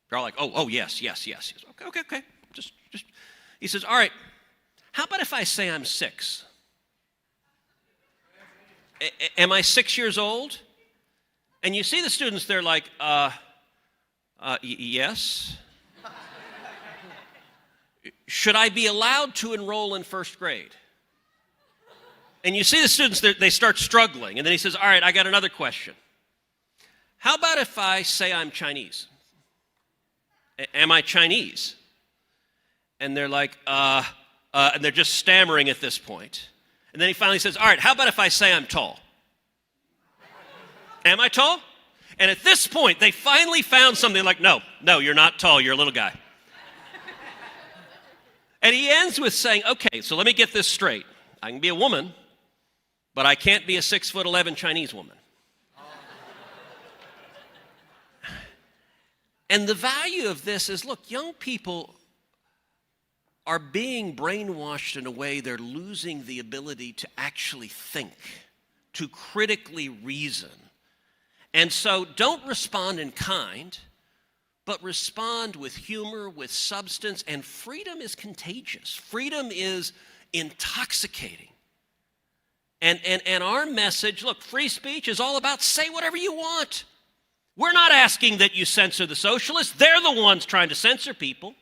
They're all like, oh, yes. He says, okay. Just. He says, all right, how about if I say I'm 6? Am I 6 years old? And you see the students, they're like, yes. Should I be allowed to enroll in first grade? And you see the students, they start struggling. And then he says, all right, I got another question. How about if I say I'm Chinese? Am I Chinese? And they're like, and they're just stammering at this point. And then he finally says, all right, how about if I say I'm tall? Am I tall? And at this point, they finally found something like, no, you're not tall, you're a little guy. And he ends with saying, okay, so let me get this straight. I can be a woman, but I can't be a 6'11" Chinese woman. And the value of this is, look, young people are being brainwashed in a way they're losing the ability to actually think, to critically reason. And so don't respond in kind, but respond with humor, with substance, and freedom is contagious. Freedom is intoxicating. And our message, look, free speech is all about say whatever you want. We're not asking that you censor the socialists. They're the ones trying to censor people.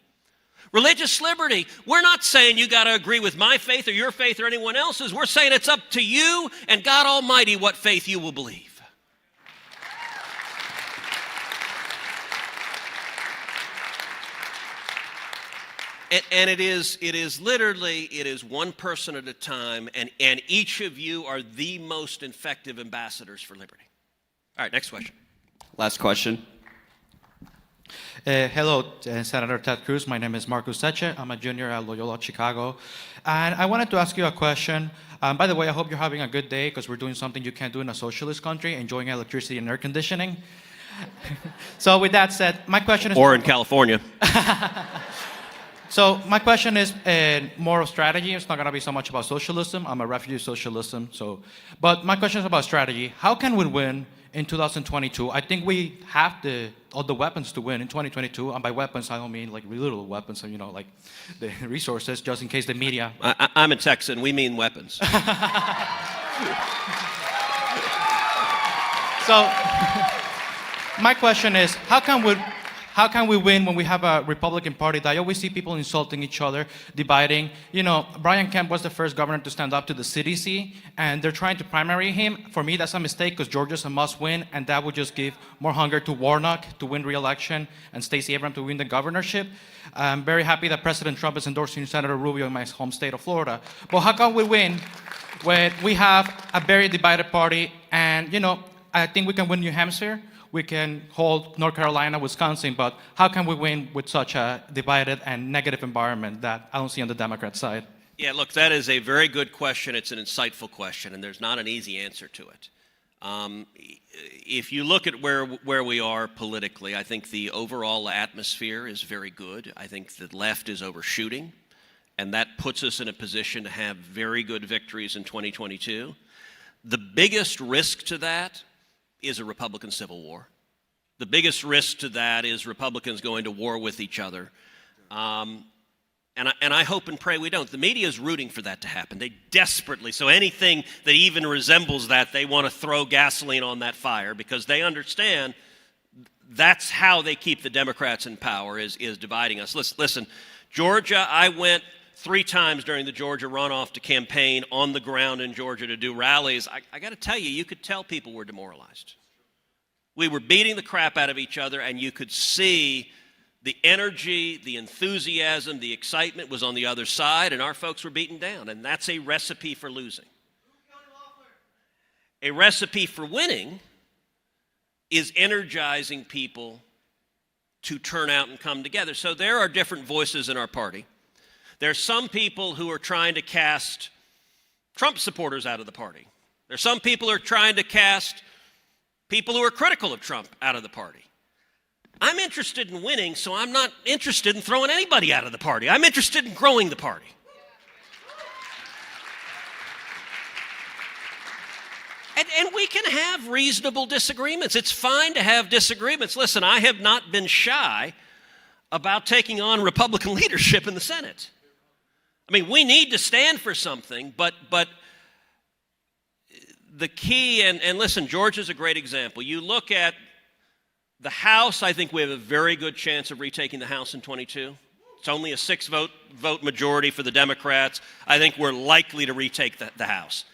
Religious liberty, we're not saying you got to agree with my faith or your faith or anyone else's. We're saying it's up to you and God Almighty what faith you will believe. And it is literally one person at a time, and each of you are the most effective ambassadors for liberty. All right, next question. Last question. Hello, Senator Ted Cruz. My name is Marcus Seche. I'm a junior at Loyola Chicago. And I wanted to ask you a question. By the way, I hope you're having a good day because we're doing something you can't do in a socialist country, enjoying electricity and air conditioning. So with that said, my question is... Or in California. So my question is more of strategy. It's not going to be so much about socialism. I'm a refugee socialism. But my question is about strategy. How can we win in 2022? I think we have all the weapons to win in 2022. And by weapons, I don't mean like little weapons, like the resources, just in case the media. I'm a Texan. We mean weapons. So my question is, how can we win when we have a Republican Party that I always see people insulting each other, dividing? Brian Kemp was the first governor to stand up to the CDC, and they're trying to primary him. For me, that's a mistake because Georgia's a must-win, and that would just give more hunger to Warnock to win re-election and Stacey Abrams to win the governorship. I'm very happy that President Trump is endorsing Senator Rubio in my home state of Florida. But how can we win when we have a very divided party? And, I think we can win New Hampshire. We can hold North Carolina, Wisconsin, but how can we win with such a divided and negative environment that I don't see on the Democrat side? Yeah, look, that is a very good question. It's an insightful question, and there's not an easy answer to it. If you look at where we are politically, I think the overall atmosphere is very good. I think the left is overshooting, and that puts us in a position to have very good victories in 2022. The biggest risk to that is a Republican civil war. The biggest risk to that is Republicans going to war with each other. And I hope and pray we don't. The media is rooting for that to happen. They desperately, so anything that even resembles that, they want to throw gasoline on that fire because they understand that's how they keep the Democrats in power, is dividing us. Listen, Georgia, I went 3 times during the Georgia runoff to campaign on the ground in Georgia to do rallies. I got to tell you, you could tell people were demoralized. We were beating the crap out of each other, and you could see the energy, the enthusiasm, the excitement was on the other side, and our folks were beaten down, and that's a recipe for losing. A recipe for winning is energizing people to turn out and come together. So there are different voices in our party. There's some people who are trying to cast Trump supporters out of the party. There's some people who are trying to cast people who are critical of Trump out of the party. I'm interested in winning, so I'm not interested in throwing anybody out of the party. I'm interested in growing the party. And we can have reasonable disagreements. It's fine to have disagreements. Listen, I have not been shy about taking on Republican leadership in the Senate. I mean, we need to stand for something, but the key, and listen, Georgia's a great example. You look at the House, I think we have a very good chance of retaking the House in 22. It's only a 6-vote majority for the Democrats. I think we're likely to retake the House.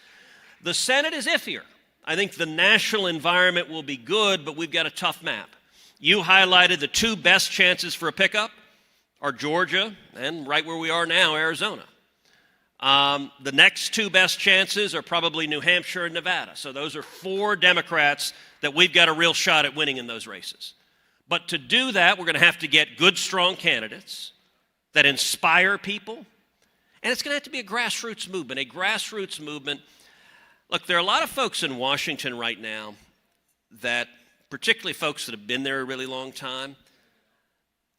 The Senate is iffier. I think the national environment will be good, but we've got a tough map. You highlighted the two best chances for a pickup are Georgia and right where we are now, Arizona. The next two best chances are probably New Hampshire and Nevada. So those are 4 Democrats that we've got a real shot at winning in those races. But to do that, we're going to have to get good, strong candidates that inspire people. And it's going to have to be a grassroots movement. Look, there are a lot of folks in Washington right now that, particularly folks that have been there a really long time,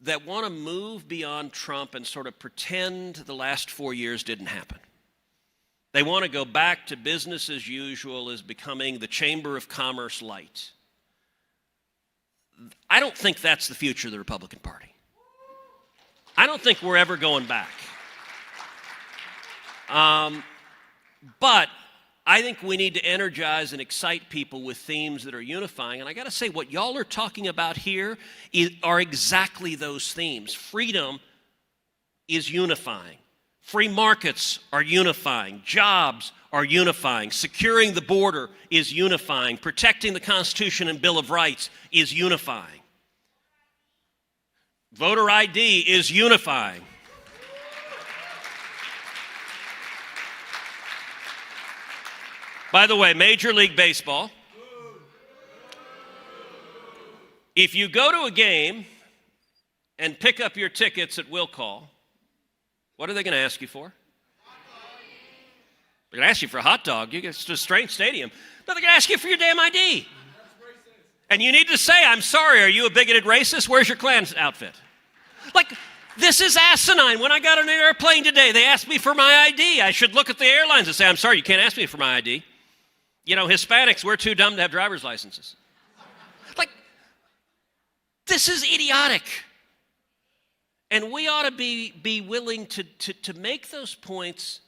that want to move beyond Trump and sort of pretend the last 4 years didn't happen. They want to go back to business as usual as becoming the Chamber of Commerce light. I don't think that's the future of the Republican Party. I don't think we're ever going back. But I think we need to energize and excite people with themes that are unifying. And I got to say, what y'all are talking about here are exactly those themes. Freedom is unifying. Free markets are unifying. Jobs are unifying. Securing the border is unifying. Protecting the Constitution and Bill of Rights is unifying. Voter ID is unifying. By the way, Major League Baseball, if you go to a game and pick up your tickets at will call, what are they going to ask you for? They're going to ask you for a hot dog. It's a strange stadium. But they're going to ask you for your damn ID. And you need to say, I'm sorry, are you a bigoted racist? Where's your Klan outfit? Like, this is asinine. When I got on an airplane today, they asked me for my ID. I should look at the airlines and say, I'm sorry, you can't ask me for my ID. You know, Hispanics, we're too dumb to have driver's licenses. Like, this is idiotic. And we ought to be willing to make those points,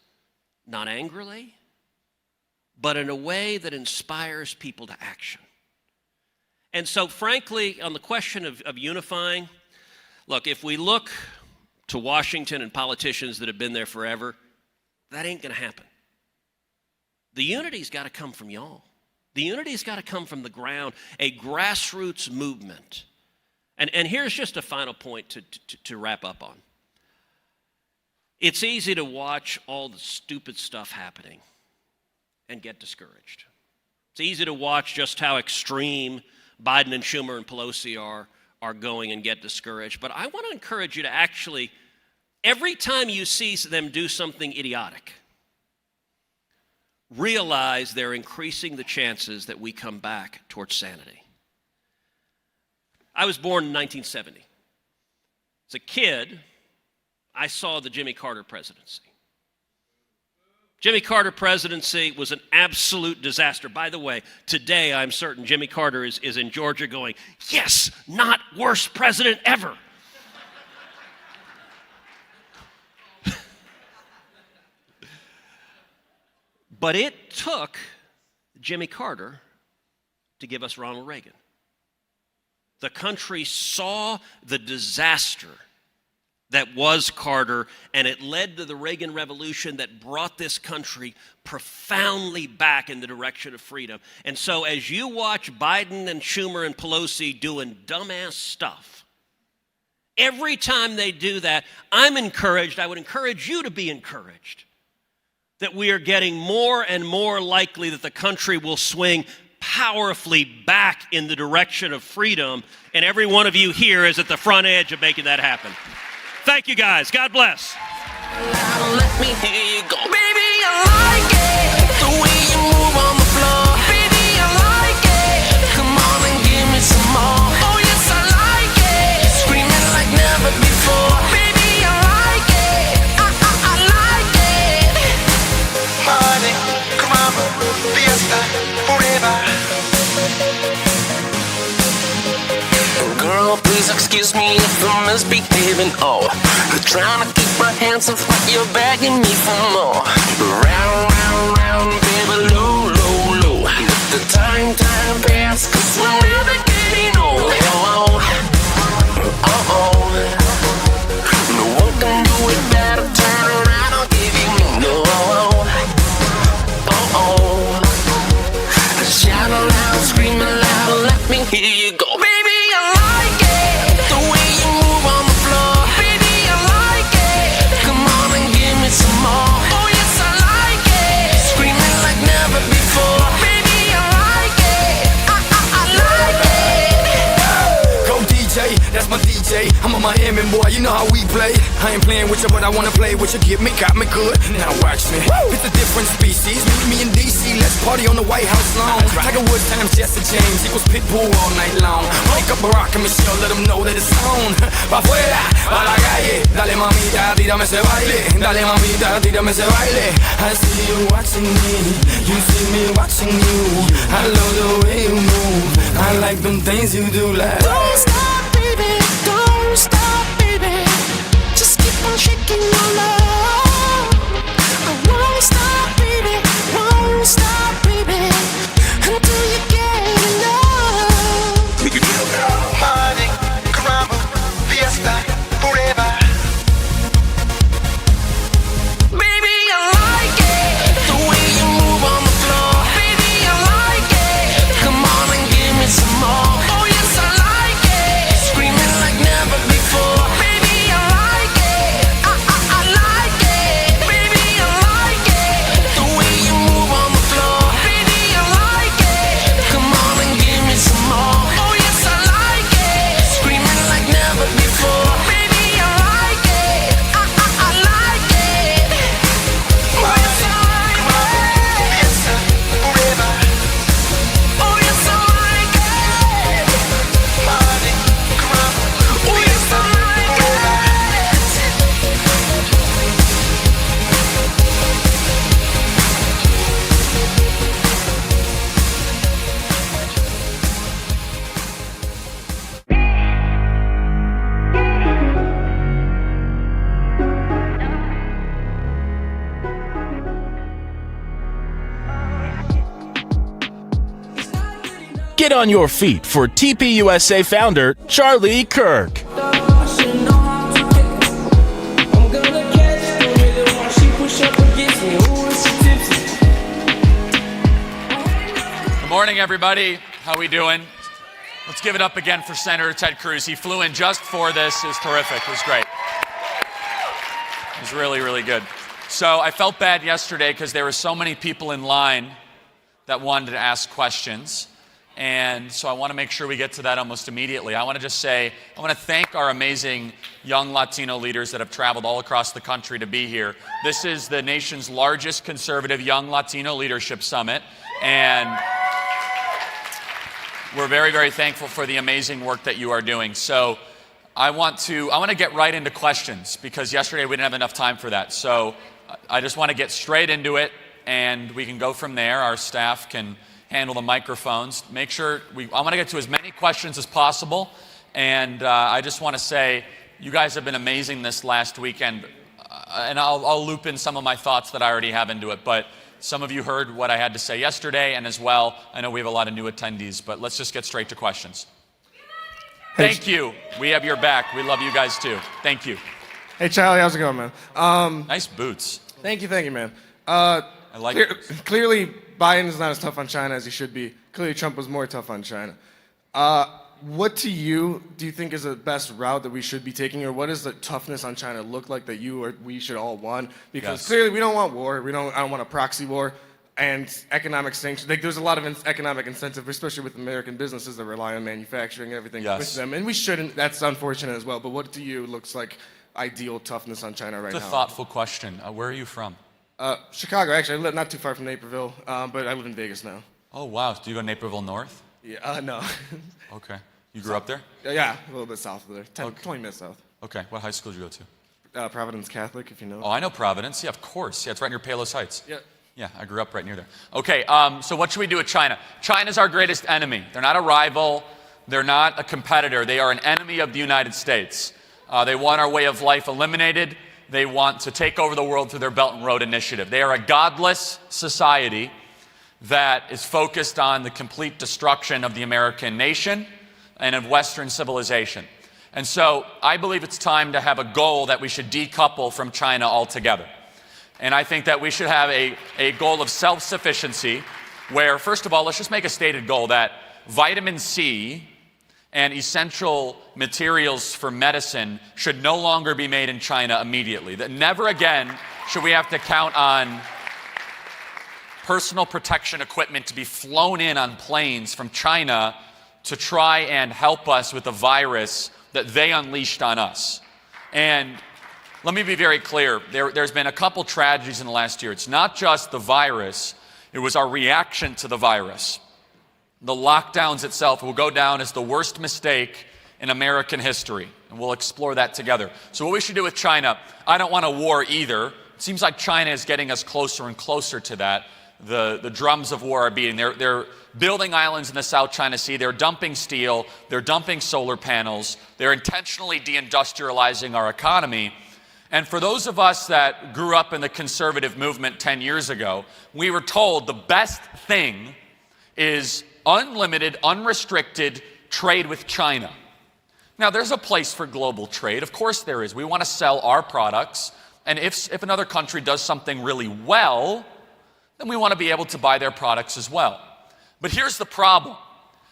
not angrily, but in a way that inspires people to action. And so, frankly, on the question of unifying, look, if we look to Washington and politicians that have been there forever, that ain't going to happen. The unity's got to come from y'all. The unity's got to come from the ground, a grassroots movement. And here's just a final point to wrap up on. It's easy to watch all the stupid stuff happening and get discouraged. It's easy to watch just how extreme Biden and Schumer and Pelosi are going and get discouraged. But I want to encourage you to actually, every time you see them do something idiotic, realize they're increasing the chances that we come back towards sanity. I was born in 1970. As a kid, I saw the Jimmy Carter presidency. Jimmy Carter presidency was an absolute disaster. By the way, today I'm certain Jimmy Carter is in Georgia going, yes, not worst president ever. But it took Jimmy Carter to give us Ronald Reagan. The country saw the disaster that was Carter, and it led to the Reagan Revolution that brought this country profoundly back in the direction of freedom. And so as you watch Biden and Schumer and Pelosi doing dumbass stuff, every time they do that, I'm encouraged, I would encourage you to be encouraged, that we are getting more and more likely that the country will swing powerfully back in the direction of freedom, and every one of you here is at the front edge of making that happen. Thank you, guys. God bless. Let me hear you go. Baby, I like it, the way you move on the floor. Baby, I like it, come on and give me some more. Oh yes, I like it, screaming like never before. Baby, I like it, I like it. Party, come on, fiesta, forever. Girl, please excuse me if I'm misbehaving. Oh, I'm trying to keep my hands off, but you're begging me for more. Round, round, round, baby, low, low, low. the time pass, 'cause we're never getting old. No one can do it better. Turn around, I'll give you no. Shout aloud, scream aloud, let me hear you go. Baby, I like it, the way you move on the floor. Baby, I like it, come on and give me some more. Oh yes, I like it, screaming like never before. Baby, I like it, I like it. Go DJ, that's my DJ. I'm a Miami boy, you know how we play. I ain't playing with you, but I wanna play with you. Get me, got me good. Now watch me. It's a different species. Meet me in DC, let's party on the White House lawn. Tiger Woods times Jesse James equals Pitbull all night long. Wake up Barack and Michelle, let them know that it's on. Pa' afuera, pa' la calle. Dale mamita, tírame ese baile. Dale mamita, tírame ese baile. I see you watching me, you see me watching you. I love the way you move. I like them things you do like. Don't stop, baby, don't stop, baby. Just keep on shaking your love. I won't stop, baby, won't stop, baby, until you get enough. Party, caramba, fiesta, forever. Baby, I like it, the way you move on the floor. Baby, I like it, come on and give me some more. Oh yes, I like it, screaming like never before. Baby, I like it, I like it. Baby, I like it, the way you move on the floor. Baby, I like it, come on and give me some more. Oh yes, I like it, screaming like never before. Baby, I like it, I like it. Oh yes, I like it, yes, forever. Oh yes, I like it, party, caramba. Oh yes, I like it. Get on your feet for TPUSA founder Charlie Kirk. Good morning, everybody. How we doing? Let's give it up again for Senator Ted Cruz. He flew in just for this. It was terrific. It was great. It was really, really good. So I felt bad yesterday because there were so many people in line that wanted to ask questions. And so I want to make sure we get to that almost immediately. I want to just say, I want to thank our amazing young Latino leaders that have traveled all across the country to be here. This is the nation's largest conservative young Latino leadership summit. And we're very, very thankful for the amazing work that you are doing. So I want to get right into questions because yesterday we didn't have enough time for that. So I just want to get straight into it and we can go from there. Our staff can handle the microphones. Make sure I want to get to as many questions as possible. And I just want to say, you guys have been amazing this last weekend. And I'll loop in some of my thoughts that I already have into it. But some of you heard what I had to say yesterday, and as well, I know we have a lot of new attendees, but let's just get straight to questions. Thank you. We have your back. We love you guys too. Thank you. Hey, Charlie, how's it going, man? Nice boots. Thank you, man. I like Clearly, Biden's not as tough on China as he should be. Clearly, Trump was more tough on China. What to you do you think is the best route that we should be taking, or what does the toughness on China look like that you or we should all want? Because clearly we don't want war. I don't want a proxy war and economic sanctions. Like, there's a lot of economic incentive, especially with American businesses that rely on manufacturing and everything with them. And we shouldn't. That's unfortunate as well. But what to you looks like ideal toughness on China right now? It's a thoughtful question. Where are you from? Chicago, actually. I live not too far from Naperville, but I live in Vegas now. Oh, wow. Do you go to Naperville North? Yeah, no. Okay. You grew up there? Yeah, a little bit south of there. 20 minutes south. Okay. What high school did you go to? Providence Catholic, if you know. Oh, I know Providence. Yeah, of course. Yeah, it's right near Palos Heights. Yeah. Yeah, I grew up right near there. Okay, so what should we do with China? China's our greatest enemy. They're not a rival. They're not a competitor. They are an enemy of the United States. They want our way of life eliminated. They want to take over the world through their Belt and Road Initiative. They are a godless society, that is focused on the complete destruction of the American nation and of Western civilization. And so I believe it's time to have a goal that we should decouple from China altogether. And I think that we should have a goal of self-sufficiency where, first of all, let's just make a stated goal that vitamin C and essential materials for medicine should no longer be made in China immediately. That never again should we have to count on personal protection equipment to be flown in on planes from China to try and help us with the virus that they unleashed on us. And let me be very clear, there's been a couple tragedies in the last year. It's not just the virus, it was our reaction to the virus. The lockdowns itself will go down as the worst mistake in American history, and we'll explore that together. So what we should do with China, I don't want a war either. It seems like China is getting us closer and closer to that. The drums of war are beating. They're building islands in the South China Sea. They're dumping steel. They're dumping solar panels. They're intentionally deindustrializing our economy. And for those of us that grew up in the conservative movement 10 years ago, we were told the best thing is unlimited, unrestricted trade with China. Now, there's a place for global trade. Of course there is. We want to sell our products. And if another country does something really well, then we want to be able to buy their products as well. But here's the problem.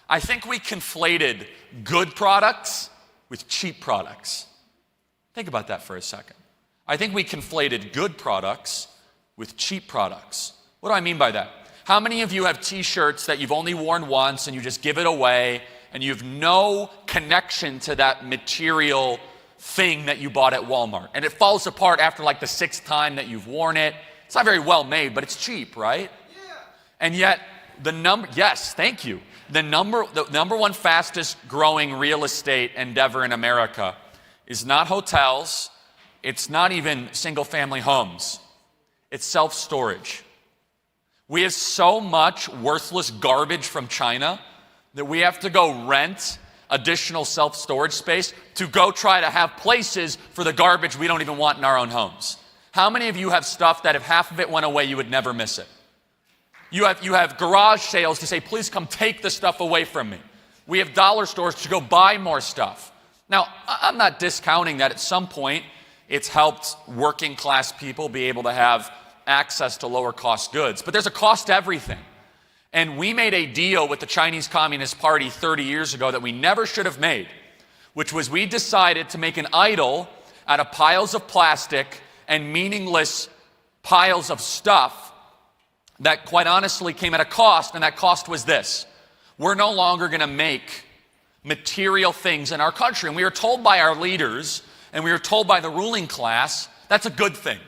I think we conflated good products with cheap products. Think about that for a second. I think we conflated good products with cheap products. What do I mean by that? How many of you have t-shirts that you've only worn once and you just give it away and you have no connection to that material thing that you bought at Walmart? And it falls apart after like the 6th time that you've worn it. It's not very well made, but it's cheap, right? Yeah. And yet, yes, thank you. The number one fastest growing real estate endeavor in America is not hotels. It's not even single family homes. It's self-storage. We have so much worthless garbage from China that we have to go rent additional self-storage space to go try to have places for the garbage we don't even want in our own homes. How many of you have stuff that if half of it went away, you would never miss it? You have garage sales to say, please come take the stuff away from me. We have dollar stores to go buy more stuff. Now, I'm not discounting that at some point it's helped working class people be able to have access to lower cost goods, but there's a cost to everything. And we made a deal with the Chinese Communist Party 30 years ago that we never should have made, which was we decided to make an idol out of piles of plastic and meaningless piles of stuff that quite honestly came at a cost, and that cost was this. We're no longer going to make material things in our country. And we were told by our leaders, and we were told by the ruling class, that's a good thing.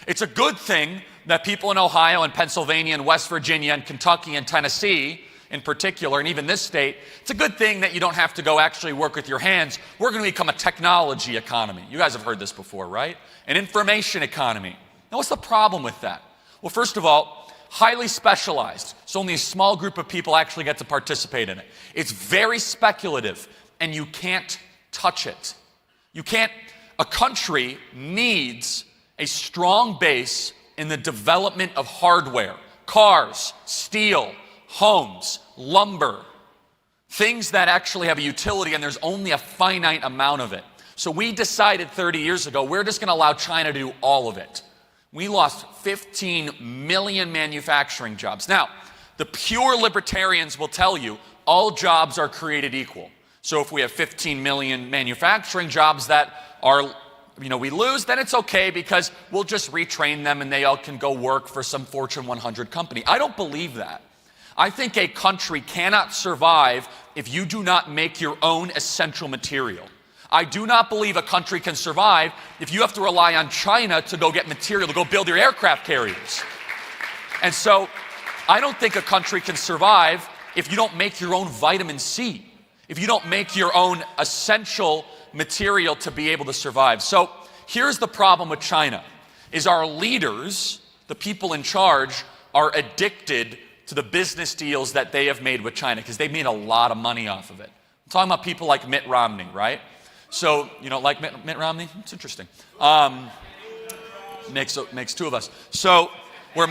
It's a good thing that people in Ohio and Pennsylvania and West Virginia and Kentucky and Tennessee in particular, and even this state, it's a good thing that you don't have to go actually work with your hands. We're going to become a technology economy. You guys have heard this before, right? An information economy. Now, what's the problem with that? Well, first of all, highly specialized. So only a small group of people actually get to participate in it. It's very speculative, and you can't touch it. A country needs a strong base in the development of hardware, cars, steel, homes, lumber, things that actually have a utility, and there's only a finite amount of it. So we decided 30 years ago, we're just going to allow China to do all of it. We lost 15 million manufacturing jobs. Now, the pure libertarians will tell you all jobs are created equal. So if we have 15 million manufacturing jobs that are, we lose, then it's okay because we'll just retrain them and they all can go work for some Fortune 100 company. I don't believe that. I think a country cannot survive if you do not make your own essential material. I do not believe a country can survive if you have to rely on China to go get material, to go build your aircraft carriers. And so I don't think a country can survive if you don't make your own vitamin C, if you don't make your own essential material to be able to survive. So here's the problem with China, is our leaders, the people in charge, are addicted to the business deals that they have made with China because they've made a lot of money off of it. I'm talking about people like Mitt Romney, right? So, like Mitt Romney? It's interesting. Makes two of us. So, where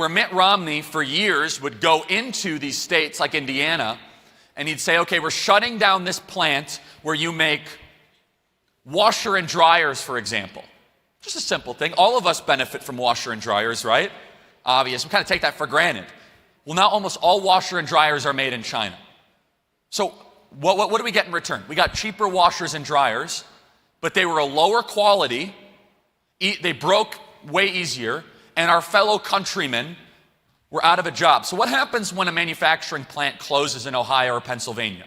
Mitt Romney for years would go into these states like Indiana and he'd say, okay, we're shutting down this plant where you make washer and dryers, for example. Just a simple thing. All of us benefit from washer and dryers, right? Obvious. We kind of take that for granted. Well, now almost all washer and dryers are made in China. So what do we get in return? We got cheaper washers and dryers, but they were a lower quality. They broke way easier, and our fellow countrymen were out of a job. So what happens when a manufacturing plant closes in Ohio or Pennsylvania?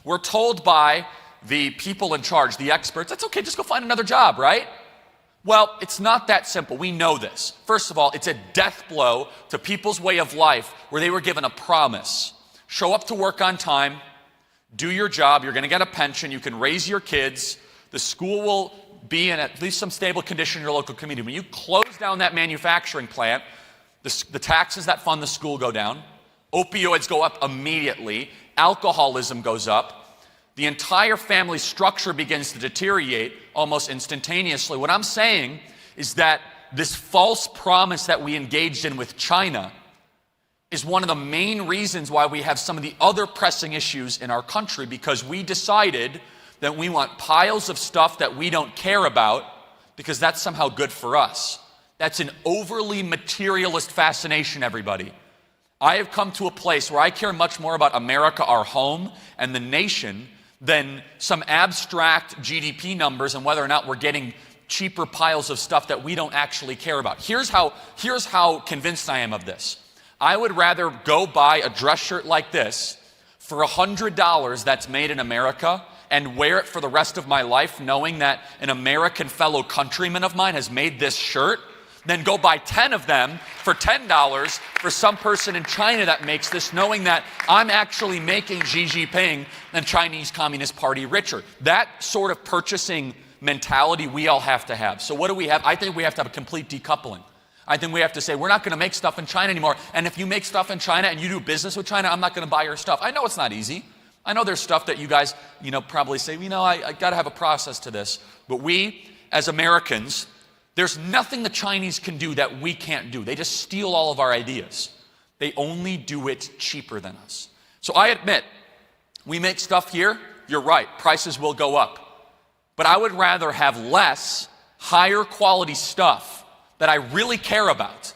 We're told by the people in charge, the experts, that's okay, just go find another job, right? Well, it's not that simple. We know this. First of all, it's a death blow to people's way of life where they were given a promise. Show up to work on time, do your job, you're going to get a pension, you can raise your kids, the school will be in at least some stable condition in your local community. When you close down that manufacturing plant, the taxes that fund the school go down, opioids go up immediately, alcoholism goes up, the entire family structure begins to deteriorate almost instantaneously. What I'm saying is that this false promise that we engaged in with China is one of the main reasons why we have some of the other pressing issues in our country, because we decided that we want piles of stuff that we don't care about because that's somehow good for us. That's an overly materialist fascination, everybody. I have come to a place where I care much more about America, our home, and the nation than some abstract GDP numbers and whether or not we're getting cheaper piles of stuff that we don't actually care about. Here's how convinced I am of this. I would rather go buy a dress shirt like this for $100 that's made in America and wear it for the rest of my life knowing that an American fellow countryman of mine has made this shirt, then go buy 10 of them for $10 for some person in China that makes this, knowing that I'm actually making Xi Jinping and Chinese Communist Party richer. That sort of purchasing mentality we all have to have. So what do we have? I think we have to have a complete decoupling. I think we have to say, we're not going to make stuff in China anymore. And if you make stuff in China and you do business with China, I'm not going to buy your stuff. I know it's not easy. I know there's stuff that you guys, probably say, I got to have a process to this. But we, as Americans, there's nothing the Chinese can do that we can't do. They just steal all of our ideas. They only do it cheaper than us. So I admit, we make stuff here, you're right, prices will go up. But I would rather have less, higher quality stuff that I really care about.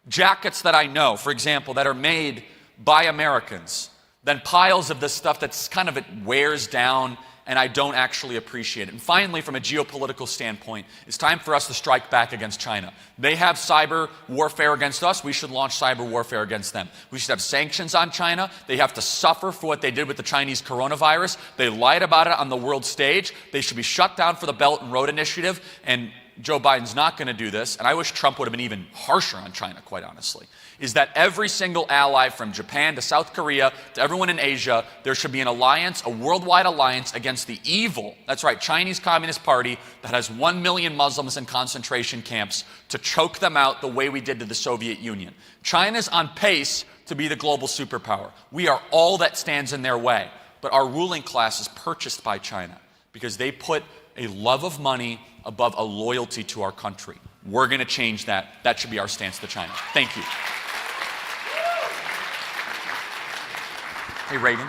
Jackets that I know, for example, that are made by Americans, than piles of this stuff that's it wears down and I don't actually appreciate it. And finally, from a geopolitical standpoint, it's time for us to strike back against China. They have cyber warfare against us. We should launch cyber warfare against them. We should have sanctions on China. They have to suffer for what they did with the Chinese coronavirus. They lied about it on the world stage. They should be shut down for the Belt and Road Initiative. And Joe Biden's not going to do this. And I wish Trump would have been even harsher on China, quite honestly. Is that every single ally from Japan to South Korea to everyone in Asia, there should be an alliance, a worldwide alliance against the evil, that's right, Chinese Communist Party that has 1 million Muslims in concentration camps to choke them out the way we did to the Soviet Union. China's on pace to be the global superpower. We are all that stands in their way. But our ruling class is purchased by China because they put a love of money above a loyalty to our country. We're going to change that. That should be our stance to China. Thank you. Hey, Reagan.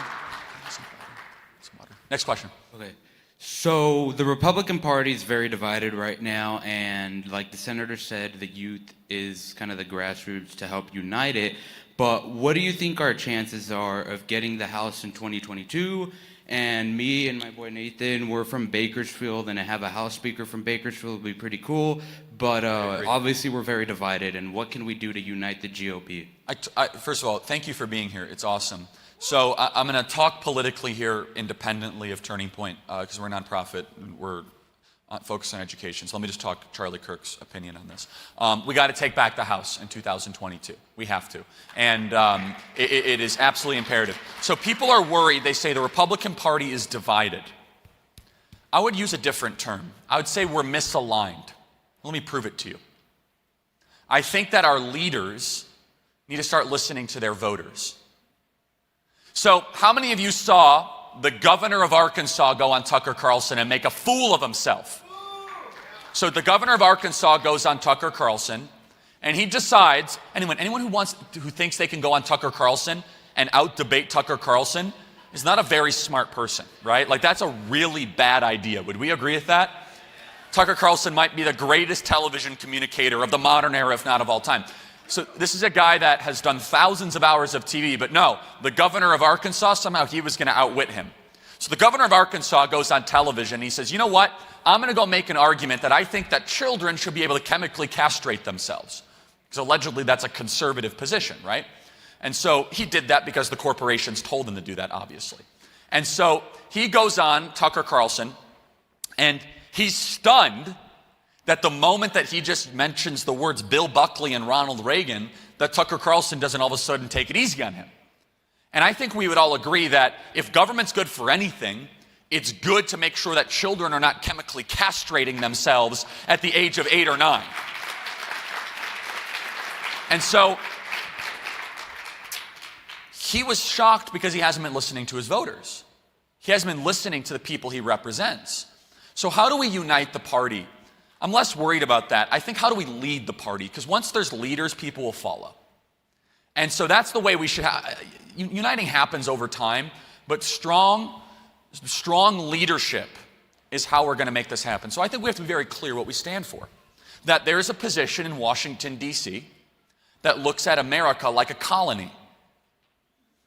Next question. Okay. So the Republican Party is very divided right now, and like the senator said, the youth is kind of the grassroots to help unite it. But what do you think our chances are of getting the House in 2022? And me and my boy Nathan, we're from Bakersfield, and to have a House Speaker from Bakersfield would be pretty cool. But obviously we're very divided, and what can we do to unite the GOP? First of all, thank you for being here. It's awesome. So I'm going to talk politically here independently of Turning Point because we're a nonprofit and we're focused on education. So let me just talk Charlie Kirk's opinion on this. We got to take back the House in 2022. We have to. And it is absolutely imperative. So people are worried. They say the Republican Party is divided. I would use a different term. I would say we're misaligned. Let me prove it to you. I think that our leaders need to start listening to their voters. So how many of you saw the governor of Arkansas go on Tucker Carlson and make a fool of himself? So the governor of Arkansas goes on Tucker Carlson And he decides, anyone who thinks they can go on Tucker Carlson and out-debate Tucker Carlson is not a very smart person, right? Like, that's a really bad idea. Would we agree with that? Tucker Carlson might be the greatest television communicator of the modern era, if not of all time. So this is a guy that has done thousands of hours of TV, but no, the governor of Arkansas, somehow he was going to outwit him. So the governor of Arkansas goes on television, and he says, you know what? I'm going to go make an argument that I think that children should be able to chemically castrate themselves. Because allegedly that's a conservative position, right? And so he did that because the corporations told him to do that, obviously. And so he goes on Tucker Carlson, and he's stunned that the moment that he just mentions the words Bill Buckley and Ronald Reagan, that Tucker Carlson doesn't all of a sudden take it easy on him. And I think we would all agree that if government's good for anything, it's good to make sure that children are not chemically castrating themselves at the age of 8 or 9. And so he was shocked because he hasn't been listening to his voters. He hasn't been listening to the people he represents. So how do we unite the party? I'm less worried about that. I think, how do we lead the party? Because once there's leaders, people will follow. And so that's the way we should uniting happens over time, but strong leadership is how we're going to make this happen. So I think we have to be very clear what we stand for. That there is a position in Washington, D.C. that looks at America like a colony.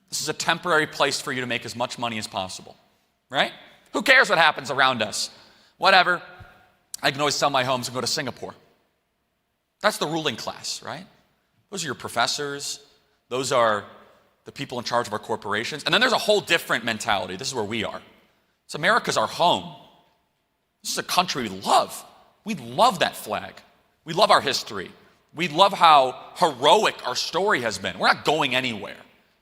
This is a temporary place for you to make as much money as possible, right? Who cares what happens around us? Whatever. I can always sell my homes and go to Singapore. That's the ruling class, right? Those are your professors. Those are the people in charge of our corporations. And then there's a whole different mentality. This is where we are. So America's our home. This is a country we love. We love that flag. We love our history. We love how heroic our story has been. We're not going anywhere.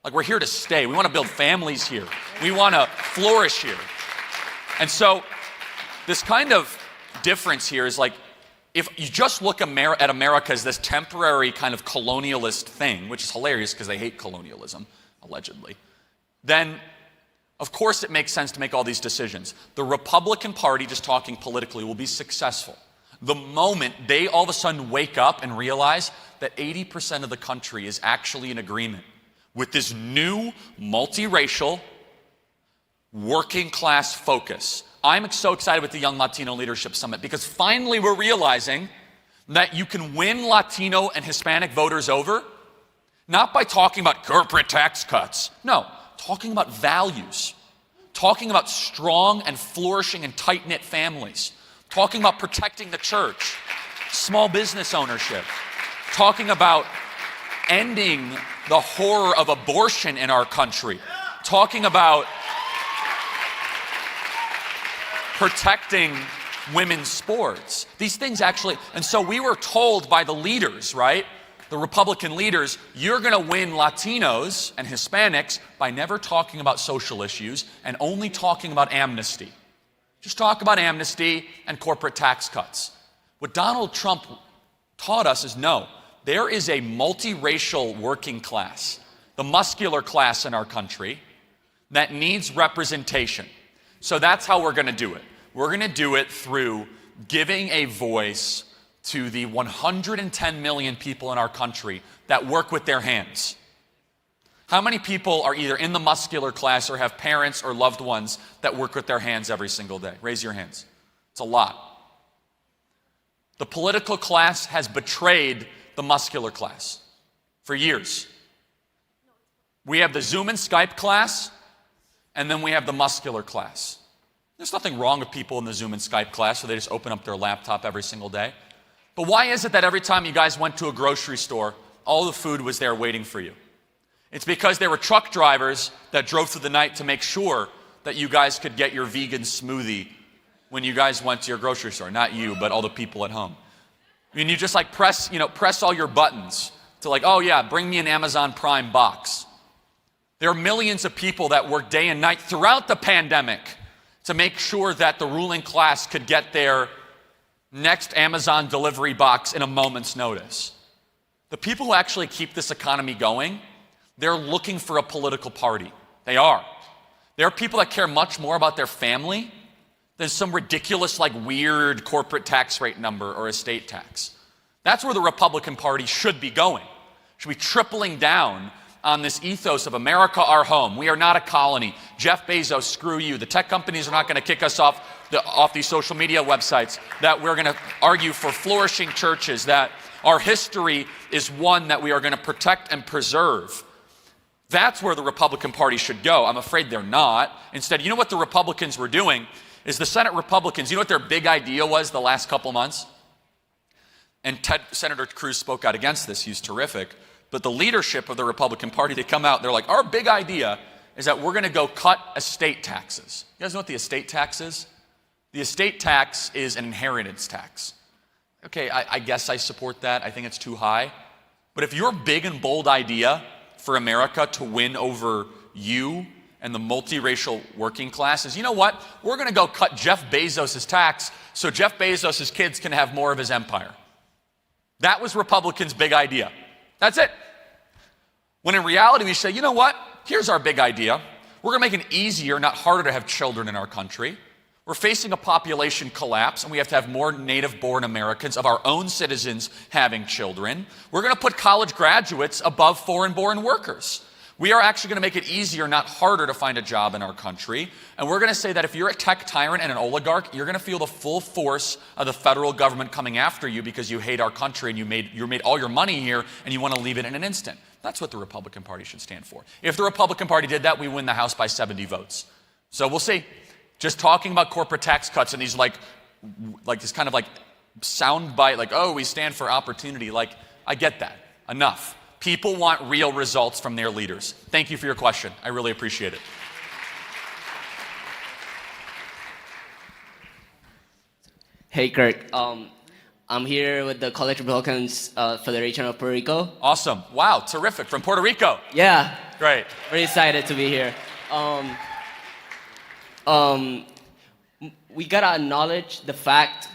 Like, we're here to stay. We want to build families here. We want to flourish here. And so this kind of difference here is like, if you just look at America as this temporary kind of colonialist thing, which is hilarious because they hate colonialism, allegedly, then of course it makes sense to make all these decisions. The Republican Party, just talking politically, will be successful the moment they all of a sudden wake up and realize that 80% of the country is actually in agreement with this new multiracial working class focus. I'm so excited with the Young Latino Leadership Summit because finally we're realizing that you can win Latino and Hispanic voters over, not by talking about corporate tax cuts. No, talking about values, talking about strong and flourishing and tight-knit families, talking about protecting the church, small business ownership, talking about ending the horror of abortion in our country, talking about protecting women's sports. These things actually, and so we were told by the leaders, right? The Republican leaders, you're going to win Latinos and Hispanics by never talking about social issues and only talking about amnesty. Just talk about amnesty and corporate tax cuts. What Donald Trump taught us is no, there is a multiracial working class, the muscular class in our country, that needs representation. So that's how we're going to do it. We're going to do it through giving a voice to the 110 million people in our country that work with their hands. How many people are either in the muscular class or have parents or loved ones that work with their hands every single day? Raise your hands. It's a lot. The political class has betrayed the muscular class for years. We have the Zoom and Skype class, and then we have the muscular class. There's nothing wrong with people in the Zoom and Skype class where they just open up their laptop every single day. But why is it that every time you guys went to a grocery store, all the food was there waiting for you? It's because there were truck drivers that drove through the night to make sure that you guys could get your vegan smoothie when you guys went to your grocery store. Not you, but all the people at home. I mean, you just like press all your buttons to like, oh yeah, bring me an Amazon Prime box. There are millions of people that work day and night throughout the pandemic to make sure that the ruling class could get their next Amazon delivery box in a moment's notice. The people who actually keep this economy going, they're looking for a political party. They are. There are people that care much more about their family than some ridiculous, like, weird corporate tax rate number or estate tax. That's where the Republican Party should be going. Should be tripling down on this ethos of America, our home. We are not a colony. Jeff Bezos, screw you. The tech companies are not going to kick us off these social media websites. That we're going to argue for flourishing churches. That our history is one that we are going to protect and preserve. That's where the Republican Party should go. I'm afraid they're not. Instead, you know what the Republicans were doing? Is the Senate Republicans, you know what their big idea was the last couple months? And Senator Cruz spoke out against this. He's terrific. But the leadership of the Republican Party, they come out, they're like, our big idea is that we're going to go cut estate taxes. You guys know what the estate tax is? The estate tax is an inheritance tax. Okay, I guess I support that. I think it's too high. But if your big and bold idea for America to win over you and the multiracial working class is, you know what? We're going to go cut Jeff Bezos' tax so Jeff Bezos' kids can have more of his empire. That was Republicans' big idea. That's it. When in reality, we say, you know what? Here's our big idea. We're going to make it easier, not harder, to have children in our country. We're facing a population collapse, and we have to have more native-born Americans of our own citizens having children. We're going to put college graduates above foreign-born workers. We are actually going to make it easier, not harder, to find a job in our country. And we're going to say that if you're a tech tyrant and an oligarch, you're going to feel the full force of the federal government coming after you because you hate our country and you made all your money here and you want to leave it in an instant. That's what the Republican Party should stand for. If the Republican Party did that, we win the House by 70 votes. So we'll see. Just talking about corporate tax cuts and these like this kind of like soundbite, like, oh, we stand for opportunity. Like, I get that. Enough. People want real results from their leaders. Thank you for your question. I really appreciate it. Hey, Kirk. I'm here with the College Republicans Federation of Puerto Rico. Awesome. Wow, terrific. From Puerto Rico. Yeah. Great. Very excited to be here. We gotta acknowledge the fact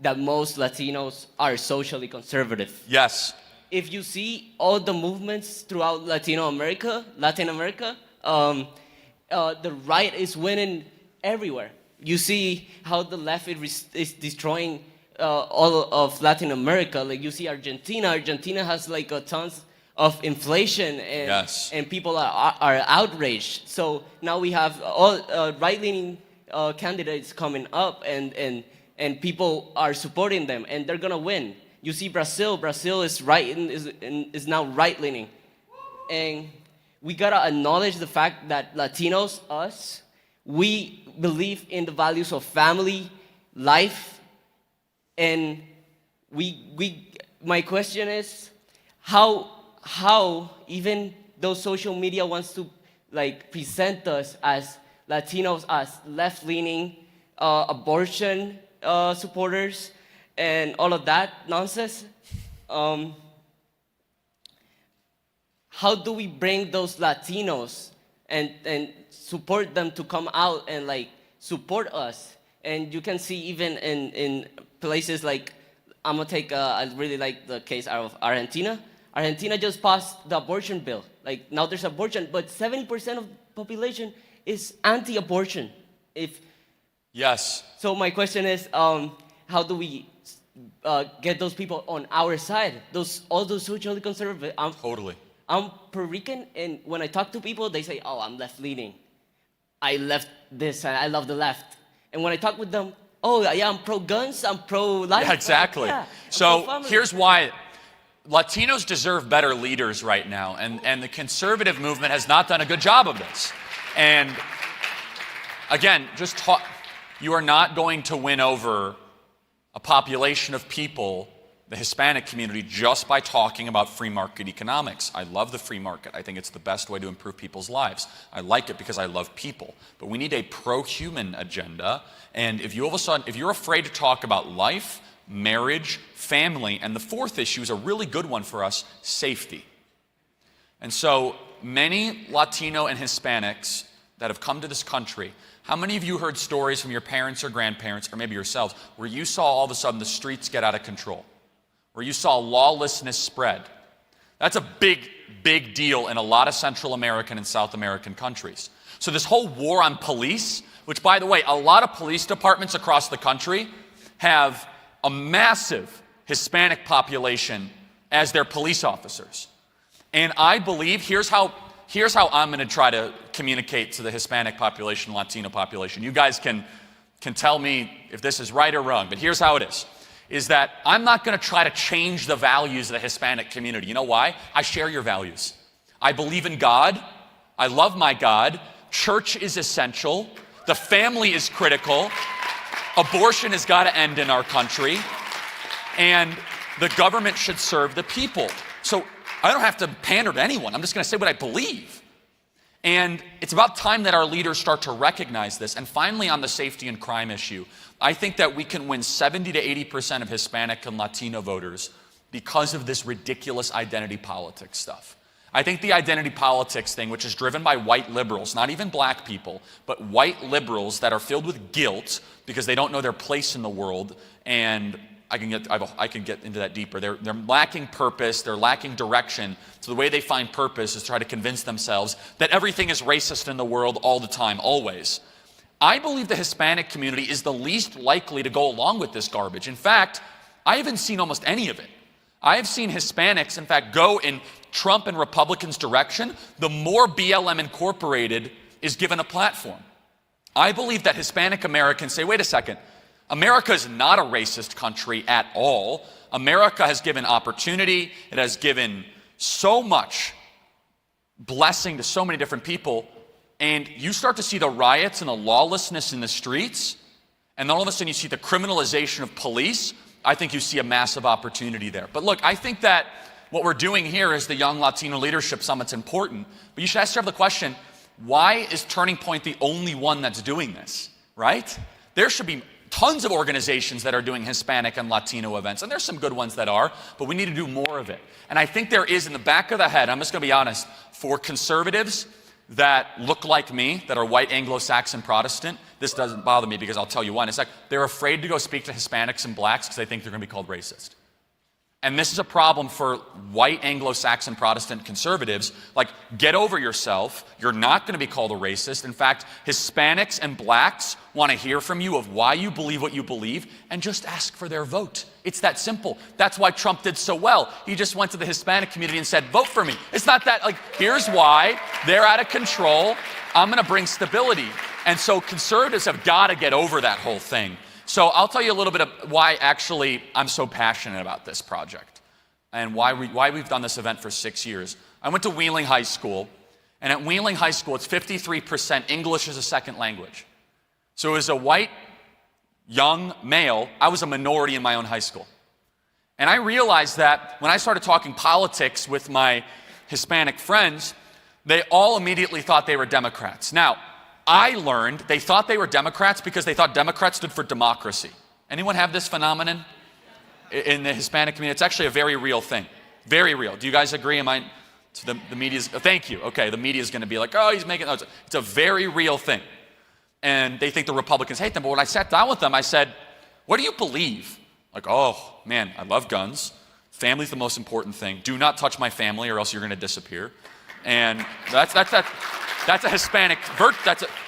that most Latinos are socially conservative. Yes. If you see all the movements throughout Latin America, the right is winning everywhere. You see how the left is destroying all of Latin America. Like you see Argentina. Argentina has like tons of inflation, and yes. And people are outraged. So now we have all right-leaning candidates coming up, and people are supporting them, and they're gonna win. You see Brazil. Brazil is is now right-leaning, and we gotta acknowledge the fact that Latinos, us, we believe in the values of family, life, and my question is, how even though social media wants to like present us as Latinos as left-leaning, abortion supporters, and all of that nonsense, how do we bring those Latinos and support them to come out and like support us? And you can see even in places like, I'm gonna take I really like the case out of Argentina. Argentina just passed the abortion bill. Like now there's abortion, but 70% of the population is anti-abortion. Yes. So my question is, how do we get those people on our side? All those socially conservative. Totally. I'm Puerto Rican, and when I talk to people, they say, "Oh, I'm left-leaning. I left this, and I love the left." And when I talk with them, "Oh, yeah, I'm pro-guns. I'm pro-life." Yeah, exactly. Yeah, so here's why. Latinos deserve better leaders right now, and the conservative movement has not done a good job of this. And again, you are not going to win over a population of people, the Hispanic community, just by talking about free market economics. I love the free market. I think it's the best way to improve people's lives. I like it because I love people. But we need a pro-human agenda. And if you're afraid to talk about life, marriage, family, and the fourth issue is a really good one for us, safety. And so many Latino and Hispanics that have come to this country, how many of you heard stories from your parents or grandparents, or maybe yourselves, where you saw all of a sudden the streets get out of control, where you saw lawlessness spread? That's a big, big deal in a lot of Central American and South American countries. So this whole war on police, which by the way, a lot of police departments across the country have a massive Hispanic population as their police officers. And I believe, here's how I'm going to try to communicate to the Hispanic population, Latino population. You guys can tell me if this is right or wrong, but here's how it is that I'm not going to try to change the values of the Hispanic community. You know why? I share your values. I believe in God. I love my God. Church is essential. The family is critical. Abortion has got to end in our country. And the government should serve the people. So I don't have to pander to anyone. I'm just going to say what I believe. And it's about time that our leaders start to recognize this. And finally, on the safety and crime issue, I think that we can win 70 to 80% of Hispanic and Latino voters because of this ridiculous identity politics stuff. I think the identity politics thing, which is driven by white liberals, not even black people, but white liberals that are filled with guilt because they don't know their place in the world, and I can get into that deeper. They're lacking purpose, they're lacking direction. So the way they find purpose is to try to convince themselves that everything is racist in the world all the time, always. I believe the Hispanic community is the least likely to go along with this garbage. In fact, I haven't seen almost any of it. I have seen Hispanics, in fact, go in Trump and Republicans' direction the more BLM Incorporated is given a platform. I believe that Hispanic Americans say, wait a second, America is not a racist country at all. America has given opportunity. It has given so much blessing to so many different people. And you start to see the riots and the lawlessness in the streets, and then all of a sudden you see the criminalization of police. I think you see a massive opportunity there. But look, I think that what we're doing here is the Young Latino Leadership Summit's important. But you should ask yourself the question, why is Turning Point the only one that's doing this, right? There should be tons of organizations that are doing Hispanic and Latino events, and there's some good ones that are, but we need to do more of it. And I think there is in the back of the head, I'm just going to be honest, for conservatives that look like me, that are white Anglo-Saxon Protestant, this doesn't bother me because I'll tell you one. It's like they're afraid to go speak to Hispanics and blacks because they think they're going to be called racist. And this is a problem for white Anglo-Saxon Protestant conservatives. Like, get over yourself. You're not going to be called a racist. In fact, Hispanics and blacks want to hear from you of why you believe what you believe, and just ask for their vote. It's that simple. That's why Trump did so well. He just went to the Hispanic community and said, vote for me. It's not that, like, here's why. They're out of control. I'm going to bring stability. And so conservatives have got to get over that whole thing. So I'll tell you a little bit of why actually I'm so passionate about this project and why we've done this event for 6 years. I went to Wheeling High School, and at Wheeling High School, it's 53% English as a second language. So as a white, young male, I was a minority in my own high school. And I realized that when I started talking politics with my Hispanic friends, they all immediately thought they were Democrats. Now, I learned they thought they were Democrats because they thought Democrats stood for democracy. Anyone have this phenomenon in the Hispanic community? It's actually a very real thing. Very real. Do you guys agree? So the media's, thank you. Okay, the media's going to be like, oh, he's making, no, it's a very real thing. And they think the Republicans hate them. But when I sat down with them, I said, what do you believe? Like, oh, man, I love guns. Family's the most important thing. Do not touch my family or else you're going to disappear. And that's a Hispanic,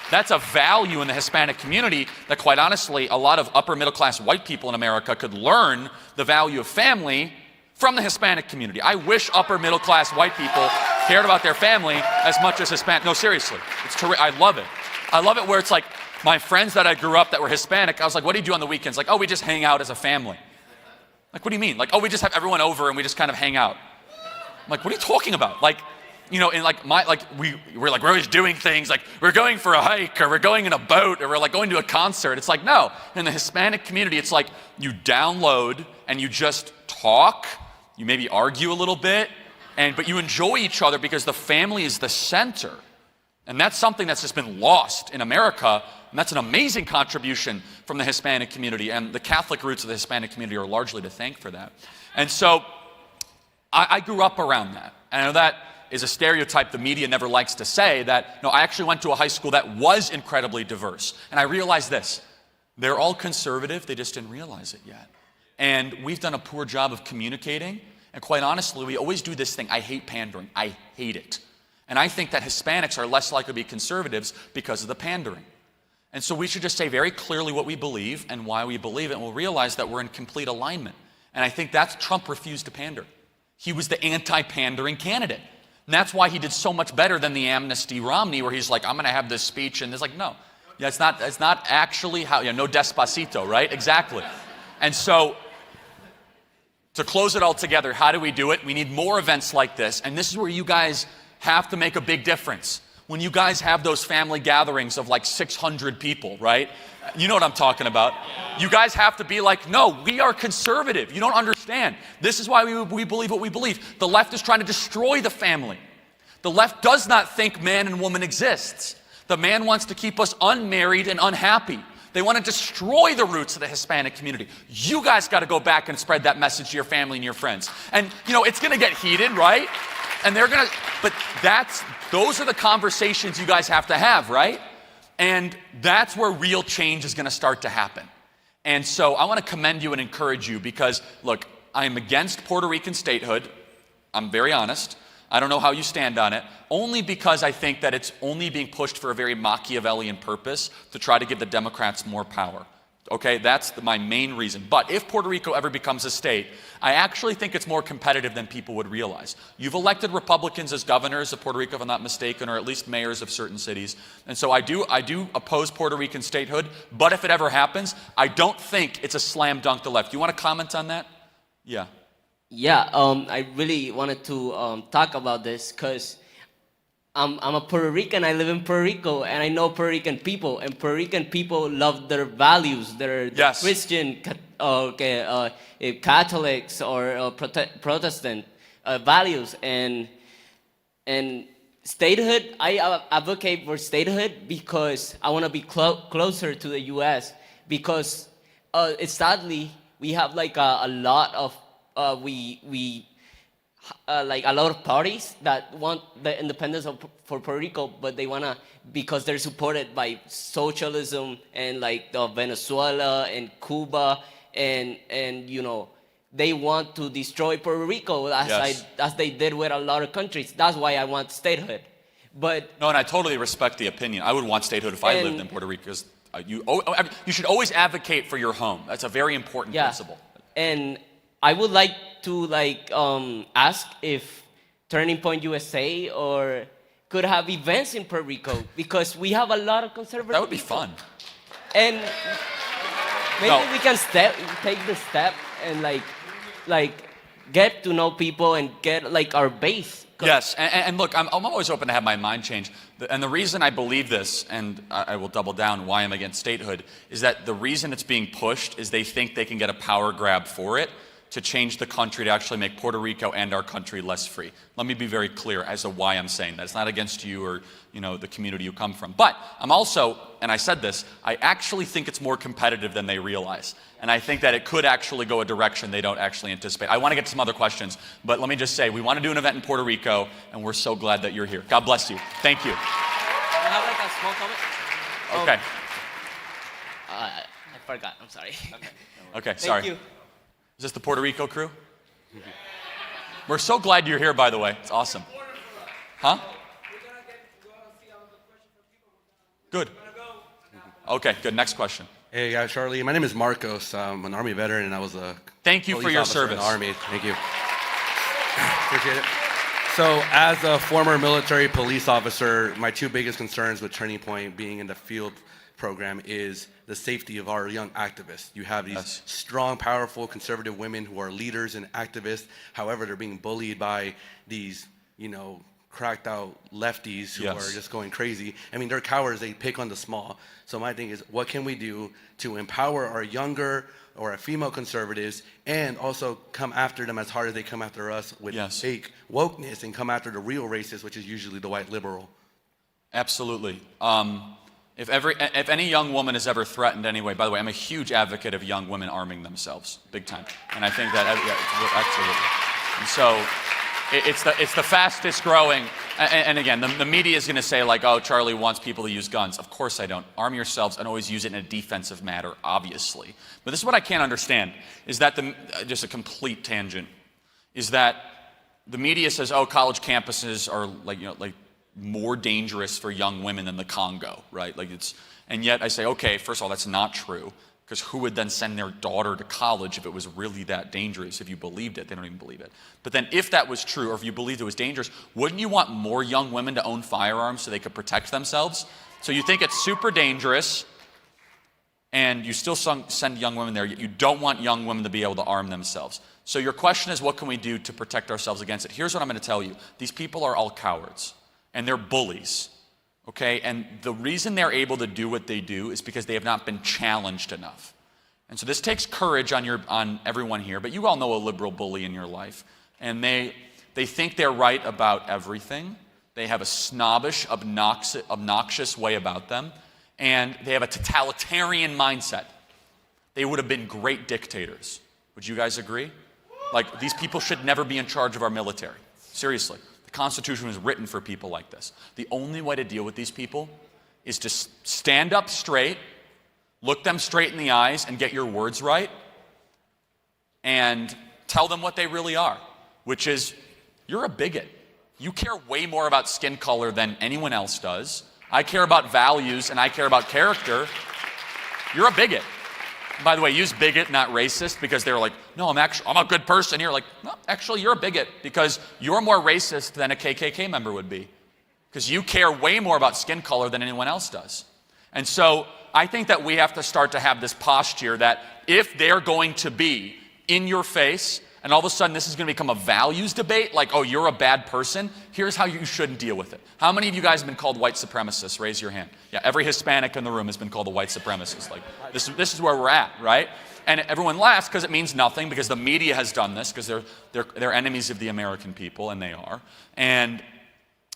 that's a value in the Hispanic community that, quite honestly, a lot of upper middle class white people in America could learn the value of family from the Hispanic community. I wish upper middle class white people cared about their family as much as Hispanic. No, seriously, it's terrific. I love it. I love it where it's like my friends that I grew up that were Hispanic, I was like, what do you do on the weekends? Like, oh, we just hang out as a family. Like, what do you mean? Like, oh, we just have everyone over and we just kind of hang out. I'm like, what are you talking about? Like, you know, in like we're always doing things like we're going for a hike or we're going in a boat or we're like going to a concert. It's like, no, in the Hispanic community, it's like you download and you just talk, you maybe argue a little bit, but you enjoy each other because the family is the center. And that's something that's just been lost in America, and that's an amazing contribution from the Hispanic community, and the Catholic roots of the Hispanic community are largely to thank for that. And so I grew up around that. And I know that is a stereotype the media never likes to say, that, no, I actually went to a high school that was incredibly diverse. And I realized this, they're all conservative, they just didn't realize it yet. And we've done a poor job of communicating, and quite honestly, we always do this thing, I hate pandering, I hate it. And I think that Hispanics are less likely to be conservatives because of the pandering. And so we should just say very clearly what we believe and why we believe it, and we'll realize that we're in complete alignment. And I think that's Trump refused to pander. He was the anti-pandering candidate. And that's why he did so much better than the amnesty Romney, where he's like, I'm going to have this speech, and it's like, no. Yeah, it's not actually how, no despacito, right? Exactly. And so, to close it all together, how do we do it? We need more events like this, and this is where you guys have to make a big difference. When you guys have those family gatherings of like 600 people, right? You know what I'm talking about. You guys have to be like, no, we are conservative. You don't understand. This is why we believe what we believe. The left is trying to destroy the family. The left does not think man and woman exists. The man wants to keep us unmarried and unhappy. They want to destroy the roots of the Hispanic community. You guys got to go back and spread that message to your family and your friends. And, it's going to get heated, right? And they're going to, but those are the conversations you guys have to have, right? And that's where real change is going to start to happen. And so I want to commend you and encourage you because, look, I am against Puerto Rican statehood. I'm very honest. I don't know how you stand on it, only because I think that it's only being pushed for a very Machiavellian purpose to try to give the Democrats more power. Okay, that's my main reason. But if Puerto Rico ever becomes a state, I actually think it's more competitive than people would realize. You've elected Republicans as governors of Puerto Rico, if I'm not mistaken, or at least mayors of certain cities. And so I do oppose Puerto Rican statehood, but if it ever happens, I don't think it's a slam dunk to left. You want to comment on that? Yeah. Yeah, I really wanted to talk about this because I'm a Puerto Rican. I live in Puerto Rico, and I know Puerto Rican people. And Puerto Rican people love their values. They're Christian, Catholics, or Protestant values. And statehood, I advocate for statehood because I want to be closer to the U.S. Because sadly we have like a lot of like a lot of parties that want the independence for Puerto Rico, but they wanna, because they're supported by socialism and like Venezuela and Cuba, and they want to destroy Puerto Rico as they did with a lot of countries. That's why I want statehood. But no, and I totally respect the opinion. I would want statehood if I lived in Puerto Rico. Because you should always advocate for your home. That's a very important principle. And I would like to ask if Turning Point USA or could have events in Puerto Rico, because we have a lot of conservative That would be people. fun. And maybe we can take the step and get to know people and get like our base. Yes, and look, I'm always open to have my mind changed. And the reason I believe this, and I will double down why I'm against statehood, is that the reason it's being pushed is they think they can get a power grab for it to change the country, to actually make Puerto Rico and our country less free. Let me be very clear as to why I'm saying that. It's not against you or the community you come from. But I'm also, and I said this, I actually think it's more competitive than they realize. And I think that it could actually go a direction they don't actually anticipate. I want to get to some other questions, but let me just say, we want to do an event in Puerto Rico, and we're so glad that you're here. God bless you. Thank you. I have like a small comment. Okay. I forgot. I'm sorry. Okay, sorry. Thank you. Is this the Puerto Rico crew? We're so glad you're here, by the way. It's awesome. Huh? Good. Okay, good. Next question. Hey, guys, Charlie. My name is Marcos. I'm an Army veteran, and I was a Thank you for your service. In the Army. Thank you. Appreciate it. So, as a former military police officer, my two biggest concerns with Turning Point being in the field program is the safety of our young activists. You have these strong, powerful, conservative women who are leaders and activists. However, they're being bullied by these, cracked out lefties who are just going crazy. I mean, they're cowards. They pick on the small. So my thing is, what can we do to empower our younger or our female conservatives and also come after them as hard as they come after us with fake wokeness and come after the real racists, which is usually the white liberal? Absolutely. If any young woman is ever threatened anyway, by the way, I'm a huge advocate of young women arming themselves, big time. And I think that, absolutely. And so it's the fastest growing, and again, the media is going to say like, oh, Charlie wants people to use guns. Of course I don't. Arm yourselves and always use it in a defensive manner, obviously. But this is what I can't understand, is that just a complete tangent, is that the media says, oh, college campuses are like more dangerous for young women than the Congo, right? And yet I say, okay, first of all, that's not true. Because who would then send their daughter to college if it was really that dangerous? If you believed it, they don't even believe it. But then if that was true, or if you believed it was dangerous, wouldn't you want more young women to own firearms so they could protect themselves? So you think it's super dangerous, and you still send young women there, yet you don't want young women to be able to arm themselves. So your question is, what can we do to protect ourselves against it? Here's what I'm going to tell you. These people are all cowards, and they're bullies. Okay, and the reason they're able to do what they do is because they have not been challenged enough. And so this takes courage on everyone here, but you all know a liberal bully in your life. And they think they're right about everything. They have a snobbish, obnoxious way about them. And they have a totalitarian mindset. They would have been great dictators. Would you guys agree? Like, these people should never be in charge of our military. Seriously. The Constitution was written for people like this. The only way to deal with these people is to stand up straight, look them straight in the eyes, and get your words right, and tell them what they really are, which is, you're a bigot. You care way more about skin color than anyone else does. I care about values, and I care about character. You're a bigot. By the way, use bigot, not racist, because they're like, no, I'm a good person. You're like, no, actually, you're a bigot, because you're more racist than a KKK member would be, because you care way more about skin color than anyone else does. And so I think that we have to start to have this posture that if they're going to be in your face, and all of a sudden this is going to become a values debate, like, oh, you're a bad person, here's how you shouldn't deal with it. How many of you guys have been called white supremacists? Raise your hand. Yeah, every Hispanic in the room has been called a white supremacist. Like, this is where we're at, right? And everyone laughs because it means nothing, because the media has done this, because they're enemies of the American people, and they are. And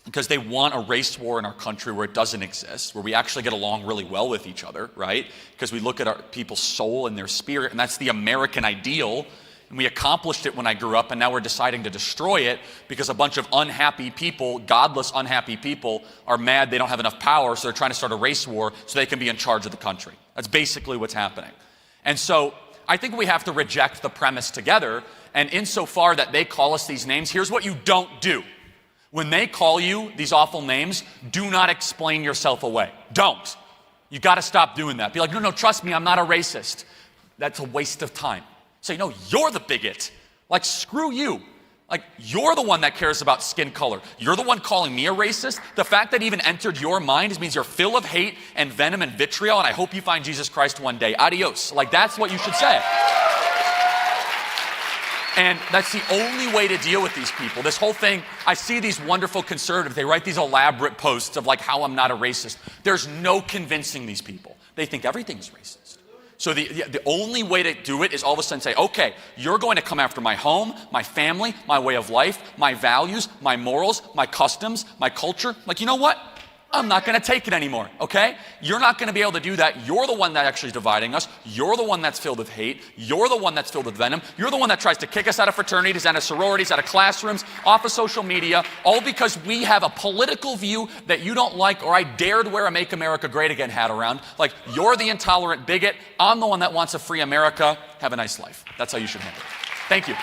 because they want a race war in our country where it doesn't exist, where we actually get along really well with each other, right? Because we look at our people's soul and their spirit, and that's the American ideal. And we accomplished it when I grew up, and now we're deciding to destroy it because a bunch of unhappy people, godless, unhappy people, are mad they don't have enough power, so they're trying to start a race war so they can be in charge of the country. That's basically what's happening. And so I think we have to reject the premise together, and insofar that they call us these names, here's what you don't do. When they call you these awful names, do not explain yourself away. Don't. You got to stop doing that. Be like, no, trust me, I'm not a racist. That's a waste of time. Say, no, you're the bigot. Like, screw you. Like, you're the one that cares about skin color. You're the one calling me a racist. The fact that even entered your mind means you're full of hate and venom and vitriol, and I hope you find Jesus Christ one day. Adios. Like, that's what you should say. And that's the only way to deal with these people. This whole thing, I see these wonderful conservatives, they write these elaborate posts of like how I'm not a racist. There's no convincing these people. They think everything's racist. So the only way to do it is all of a sudden say, okay, you're going to come after my home, my family, my way of life, my values, my morals, my customs, my culture. Like, you know what? I'm not going to take it anymore, okay? You're not going to be able to do that. You're the one that actually is dividing us. You're the one that's filled with hate. You're the one that's filled with venom. You're the one that tries to kick us out of fraternities, out of sororities, out of classrooms, off of social media, all because we have a political view that you don't like, or I dare to wear a Make America Great Again hat around. Like, you're the intolerant bigot. I'm the one that wants a free America. Have a nice life. That's how you should handle it. Thank you.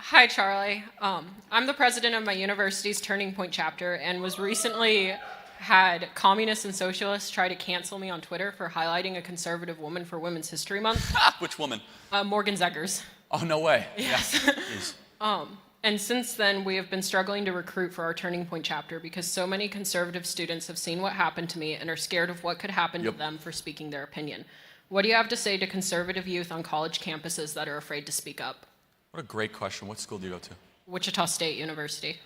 Hi, Charlie. I'm the president of my university's Turning Point chapter and was recently had communists and socialists try to cancel me on Twitter for highlighting a conservative woman for Women's History Month. Which woman? Morgan Zeggers. Oh, no way. Yes. And since then, we have been struggling to recruit for our Turning Point chapter because so many conservative students have seen what happened to me and are scared of what could happen to them for speaking their opinion. What do you have to say to conservative youth on college campuses that are afraid to speak up? What a great question. What school do you go to? Wichita State University.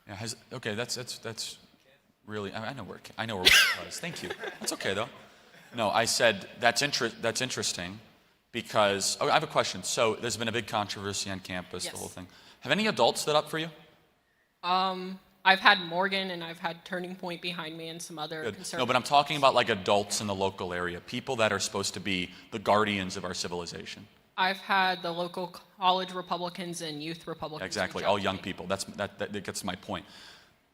Yeah, okay, that's really, I know where Wichita is. Thank you. That's okay though. No, I said that's interesting because, I have a question. So there's been a big controversy on campus, Yes. The whole thing. Have any adults stood up for you? I've had Morgan and I've had Turning Point behind me and some other conservative. No, but I'm talking about like adults in the local area, people that are supposed to be the guardians of our civilization. I've had the local college Republicans and youth Republicans. Exactly, all young people. That gets to my point.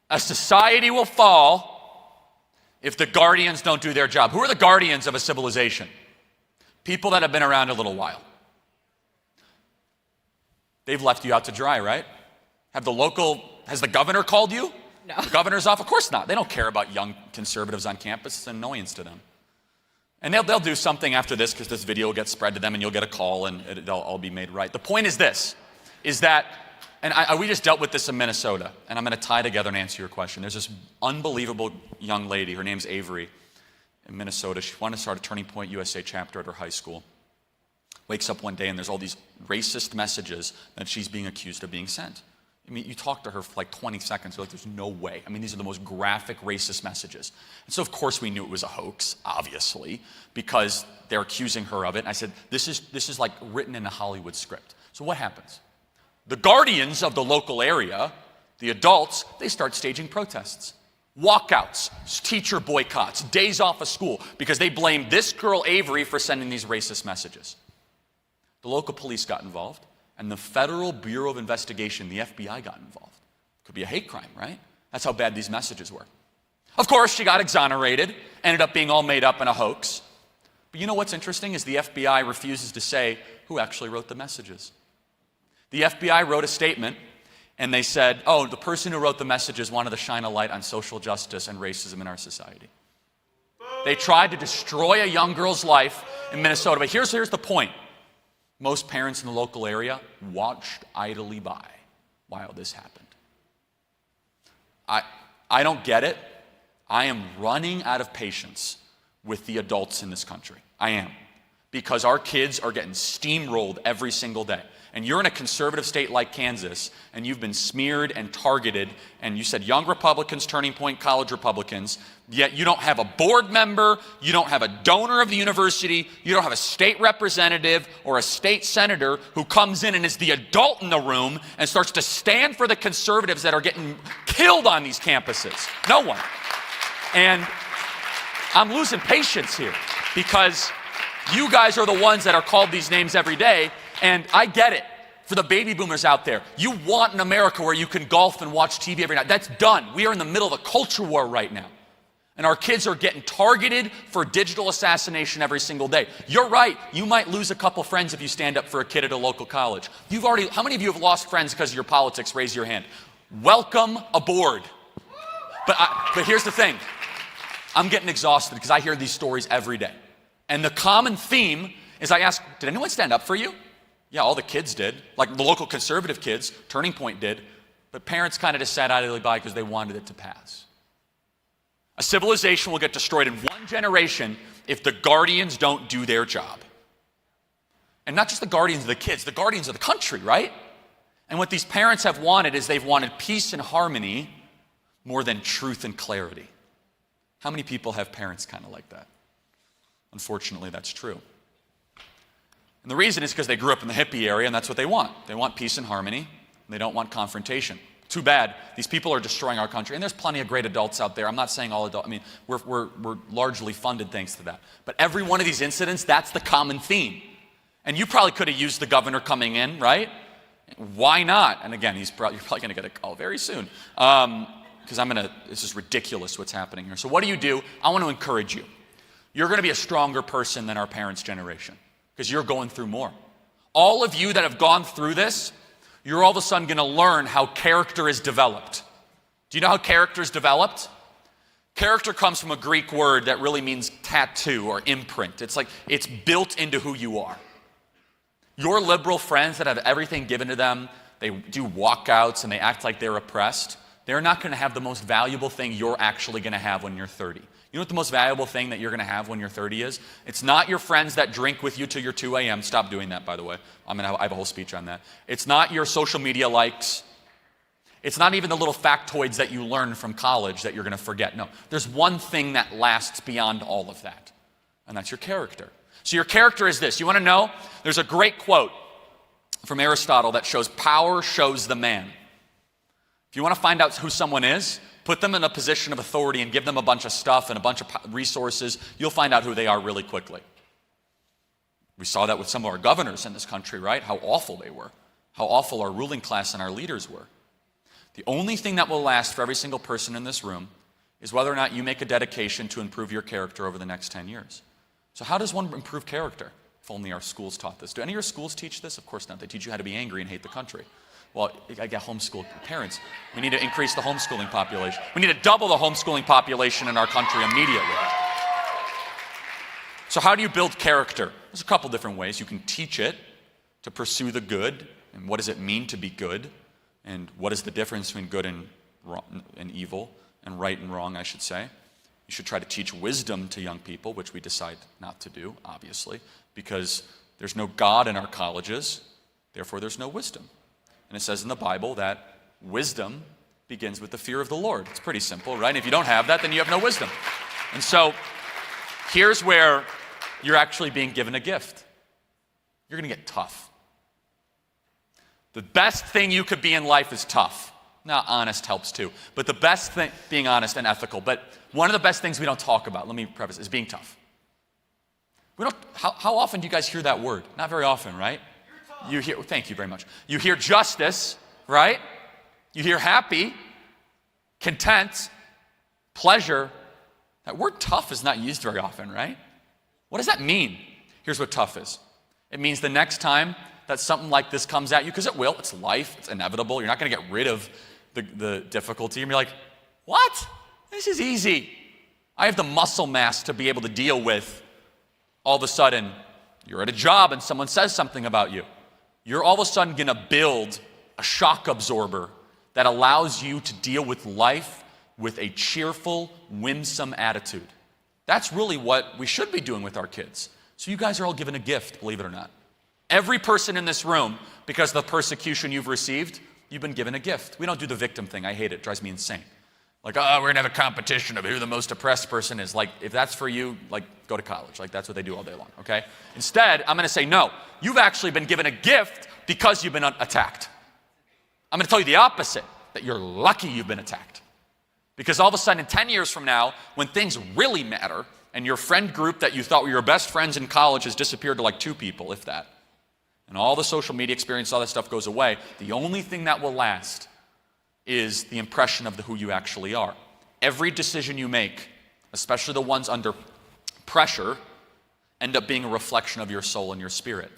A society will fall if the guardians don't do their job. Who are the guardians of a civilization? People that have been around a little while. They've left you out to dry, right? Has the governor called you? No. The governor's off? Of course not. They don't care about young conservatives on campus. It's an annoyance to them. And they'll do something after this because this video will get spread to them and you'll get a call and it'll all be made right. The point is this, is that, and we just dealt with this in Minnesota, and I'm going to tie together and answer your question. There's this unbelievable young lady, her name's Avery, in Minnesota. She wanted to start a Turning Point USA chapter at her high school. Wakes up one day and there's all these racist messages that she's being accused of being sent. I mean, you talk to her for like 20 seconds, you're like, there's no way. I mean, these are the most graphic racist messages. And so, of course, we knew it was a hoax, obviously, because they're accusing her of it. And I said, this is like written in a Hollywood script. So what happens? The guardians of the local area, the adults, they start staging protests. Walkouts, teacher boycotts, days off of school, because they blame this girl, Avery, for sending these racist messages. The local police got involved. And the Federal Bureau of Investigation, the FBI, got involved. Could be a hate crime, right? That's how bad these messages were. Of course, she got exonerated, ended up being all made up in a hoax. But you know what's interesting is the FBI refuses to say who actually wrote the messages. The FBI wrote a statement, and they said, oh, the person who wrote the messages wanted to shine a light on social justice and racism in our society. They tried to destroy a young girl's life in Minnesota. But here's the point. Most parents in the local area watched idly by while this happened. I don't get it. I am running out of patience with the adults in this country. I am. Because our kids are getting steamrolled every single day. And you're in a conservative state like Kansas, and you've been smeared and targeted, and you said young Republicans, Turning Point college Republicans, yet you don't have a board member, you don't have a donor of the university, you don't have a state representative or a state senator who comes in and is the adult in the room and starts to stand for the conservatives that are getting killed on these campuses. No one. And I'm losing patience here because you guys are the ones that are called these names every day. And I get it. For the baby boomers out there, you want an America where you can golf and watch TV every night. That's done. We are in the middle of a culture war right now. And our kids are getting targeted for digital assassination every single day. You're right. You might lose a couple friends if you stand up for a kid at a local college. How many of you have lost friends because of your politics? Raise your hand. Welcome aboard. But here's the thing. I'm getting exhausted because I hear these stories every day. And the common theme is I ask, did anyone stand up for you? Yeah, all the kids did. Like the local conservative kids, Turning Point did. But parents kind of just sat idly by because they wanted it to pass. A civilization will get destroyed in one generation if the guardians don't do their job. And not just the guardians of the kids, the guardians of the country, right? And what these parents have wanted is they've wanted peace and harmony more than truth and clarity. How many people have parents kind of like that? Unfortunately, that's true. And the reason is because they grew up in the hippie area and that's what they want. They want peace and harmony. And they don't want confrontation. Too bad. These people are destroying our country. And there's plenty of great adults out there. I'm not saying all adults. I mean, we're largely funded thanks to that. But every one of these incidents, that's the common theme. And you probably could have used the governor coming in, right? Why not? And again, you're probably going to get a call very soon. Because this is ridiculous what's happening here. So what do? I want to encourage you. You're going to be a stronger person than our parents' generation. Because you're going through more. All of you that have gone through this, you're all of a sudden going to learn how character is developed. Do you know how character is developed? Character comes from a Greek word that really means tattoo or imprint. It's like it's built into who you are. Your liberal friends that have everything given to them, they do walkouts and they act like they're oppressed, they're not going to have the most valuable thing you're actually going to have when you're 30. You know what the most valuable thing that you're going to have when you're 30 is? It's not your friends that drink with you till you're 2 a.m. Stop doing that, by the way. I have a whole speech on that. It's not your social media likes. It's not even the little factoids that you learned from college that you're going to forget. No, there's one thing that lasts beyond all of that, and that's your character. So your character is this. You want to know? There's a great quote from Aristotle that shows power shows the man. If you want to find out who someone is, put them in a position of authority and give them a bunch of stuff and a bunch of resources. You'll find out who they are really quickly. We saw that with some of our governors in this country, right? How awful they were. How awful our ruling class and our leaders were. The only thing that will last for every single person in this room is whether or not you make a dedication to improve your character over the next 10 years. So how does one improve character? If only our schools taught this. Do any of your schools teach this? Of course not. They teach you how to be angry and hate the country. Well, I get homeschooled parents. We need to increase the homeschooling population. We need to double the homeschooling population in our country immediately. So how do you build character? There's a couple different ways. You can teach it to pursue the good, and what does it mean to be good, and what is the difference between good and wrong, and evil, and right and wrong, I should say. You should try to teach wisdom to young people, which we decide not to do, obviously, because there's no God in our colleges, therefore there's no wisdom. And it says in the Bible that wisdom begins with the fear of the Lord. It's pretty simple, right? And if you don't have that, then you have no wisdom. And so here's where you're actually being given a gift. You're going to get tough. The best thing you could be in life is tough. Now, honest helps too. But the best thing, being honest and ethical. But one of the best things we don't talk about, let me preface, is being tough. We don't. How often do you guys hear that word? Not very often, right? You hear, thank you very much. You hear justice, right? You hear happy, content, pleasure. That word tough is not used very often, right? What does that mean? Here's what tough is. It means the next time that something like this comes at you, because it will, it's life, it's inevitable. You're not going to get rid of the difficulty. You're like, what? This is easy. I have the muscle mass to be able to deal with. All of a sudden, you're at a job and someone says something about you. You're all of a sudden going to build a shock absorber that allows you to deal with life with a cheerful, winsome attitude. That's really what we should be doing with our kids. So you guys are all given a gift, believe it or not. Every person in this room, because of the persecution you've received, you've been given a gift. We don't do the victim thing. I hate it. It drives me insane. Like, oh, we're going to have a competition of who the most oppressed person is. Like, if that's for you, like, go to college. Like, that's what they do all day long, okay? Instead, I'm going to say, no, you've actually been given a gift because you've been attacked. I'm going to tell you the opposite, that you're lucky you've been attacked. Because all of a sudden, 10 years from now, when things really matter, and your friend group that you thought were your best friends in college has disappeared to like 2 people, if that, and all the social media experience, all that stuff goes away, the only thing that will last is the impression of who you actually are. Every decision you make, especially the ones under pressure, end up being a reflection of your soul and your spirit.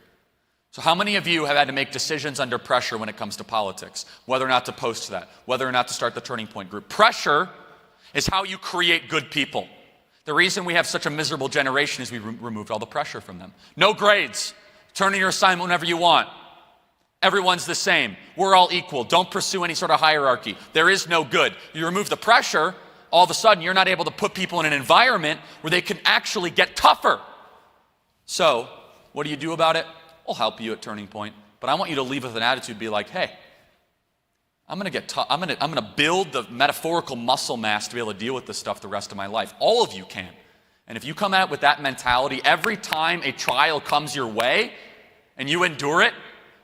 So how many of you have had to make decisions under pressure when it comes to politics? Whether or not to post that, whether or not to start the Turning Point group. Pressure is how you create good people. The reason we have such a miserable generation is we removed all the pressure from them. No grades. Turn in your assignment whenever you want. Everyone's the same. We're all equal. Don't pursue any sort of hierarchy. There is no good. You remove the pressure, all of a sudden you're not able to put people in an environment where they can actually get tougher. So, what do you do about it? I'll help you at Turning Point, but I want you to leave with an attitude, be like, hey, I'm going to get tough. I'm going to build the metaphorical muscle mass to be able to deal with this stuff the rest of my life. All of you can. And if you come out with that mentality, every time a trial comes your way and you endure it,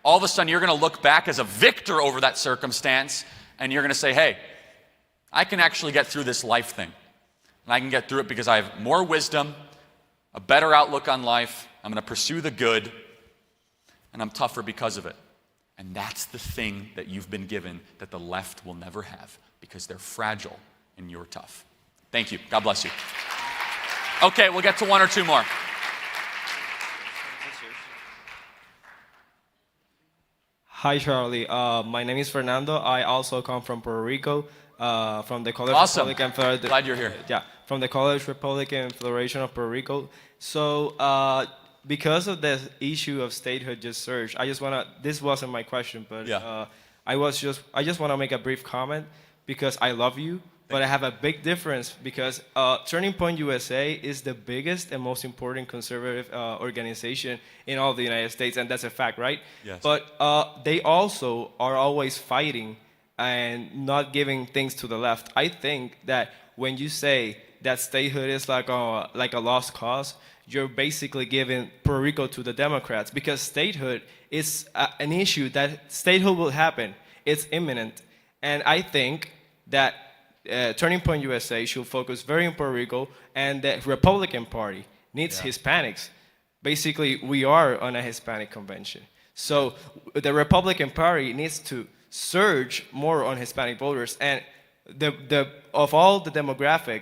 all of a sudden you're going to look back as a victor over that circumstance, and you're going to say, hey, I can actually get through this life thing. And I can get through it because I have more wisdom, a better outlook on life. I'm going to pursue the good, and I'm tougher because of it. And that's the thing that you've been given that the left will never have, because they're fragile and you're tough. Thank you. God bless you. Okay, we'll get to 1 or 2 more. Hi, Charlie. My name is Fernando. I also come from Puerto Rico, from the College Awesome. Republican Glad you're here. Yeah, from the College Republican Federation of Puerto Rico. So, because of the issue of statehood just surged, I just wanna. This wasn't my question, but Yeah. I just want to make a brief comment because I love you. But I have a big difference because Turning Point USA is the biggest and most important conservative organization in all of the United States, and that's a fact, right? Yes. But they also are always fighting and not giving things to the left. I think that when you say that statehood is like a lost cause, you're basically giving Puerto Rico to the Democrats, because statehood is an issue that statehood will happen. It's imminent, and I think that Turning Point USA should focus very on Puerto Rico, and the Republican Party needs Hispanics. Basically, we are on a Hispanic convention. So the Republican Party needs to surge more on Hispanic voters. And of all the demographic,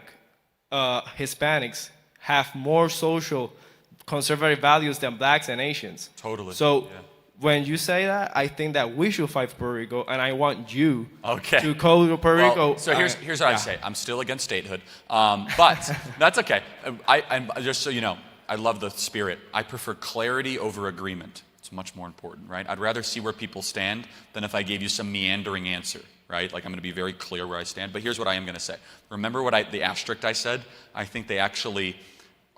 Hispanics have more social conservative values than blacks and Asians. Totally. So when you say that, I think that we should fight for Puerto Rico, and I want you Okay. to call Puerto Rico. So here's what I say. I'm still against statehood, but that's okay. I'm just so you know, I love the spirit. I prefer clarity over agreement. It's much more important, right? I'd rather see where people stand than if I gave you some meandering answer, right? Like I'm going to be very clear where I stand. But here's what I am going to say. Remember the asterisk I said? I think they actually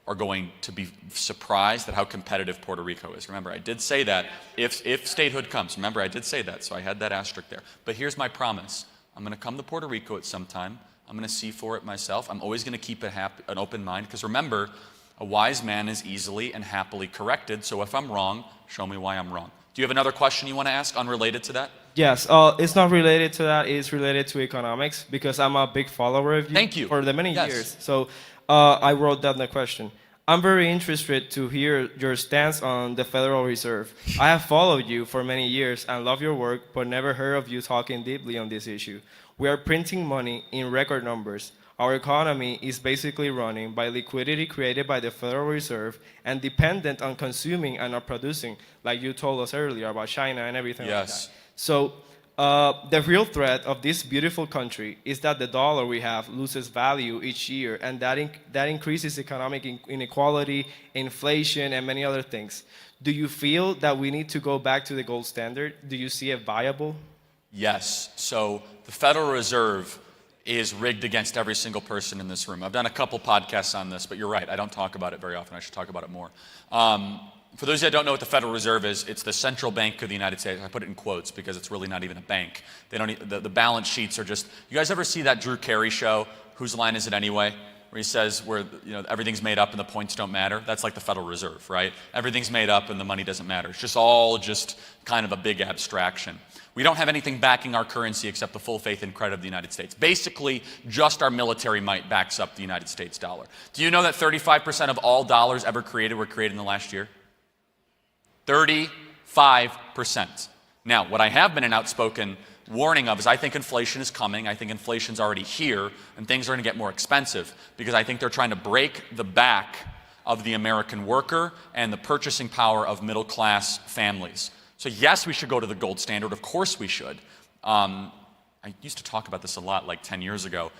are going to be surprised at how competitive Puerto Rico is. Remember, I did say that if statehood comes. Remember, I did say that, so I had that asterisk there. But here's my promise. I'm going to come to Puerto Rico at some time. I'm going to see for it myself. I'm always going to keep an open mind, because remember, a wise man is easily and happily corrected, so if I'm wrong, show me why I'm wrong. Do you have another question you want to ask unrelated to that? Yes, it's not related to that. It's related to economics, because I'm a big follower of you. Thank you. For the many Yes. years. So I wrote down the question. I'm very interested to hear your stance on the Federal Reserve. I have followed you for many years and love your work, but never heard of you talking deeply on this issue. We are printing money in record numbers. Our economy is basically running by liquidity created by the Federal Reserve and dependent on consuming and not producing, like you told us earlier about China and everything like that. So the real threat of this beautiful country is that the dollar we have loses value each year, and that increases economic inequality, inflation, and many other things. Do you feel that we need to go back to the gold standard? Do you see it viable? Yes. So the Federal Reserve is rigged against every single person in this room. I've done a couple podcasts on this, but you're right. I don't talk about it very often. I should talk about it more. For those that don't know what the Federal Reserve is, it's the central bank of the United States. I put it in quotes because it's really not even a bank. They don't. The balance sheets are just. You guys ever see that Drew Carey show? Whose line is it anyway? Where he says everything's made up and the points don't matter. That's like the Federal Reserve, right? Everything's made up and the money doesn't matter. It's just all just kind of a big abstraction. We don't have anything backing our currency except the full faith and credit of the United States. Basically, just our military might backs up the United States dollar. Do you know that 35% of all dollars ever created were created in the last year? 35%. Now, what I have been an outspoken warning of is I think inflation is coming. I think inflation's already here, and things are going to get more expensive because I think they're trying to break the back of the American worker and the purchasing power of middle-class families. So yes, we should go to the gold standard. Of course we should. I used to talk about this a lot like 10 years ago,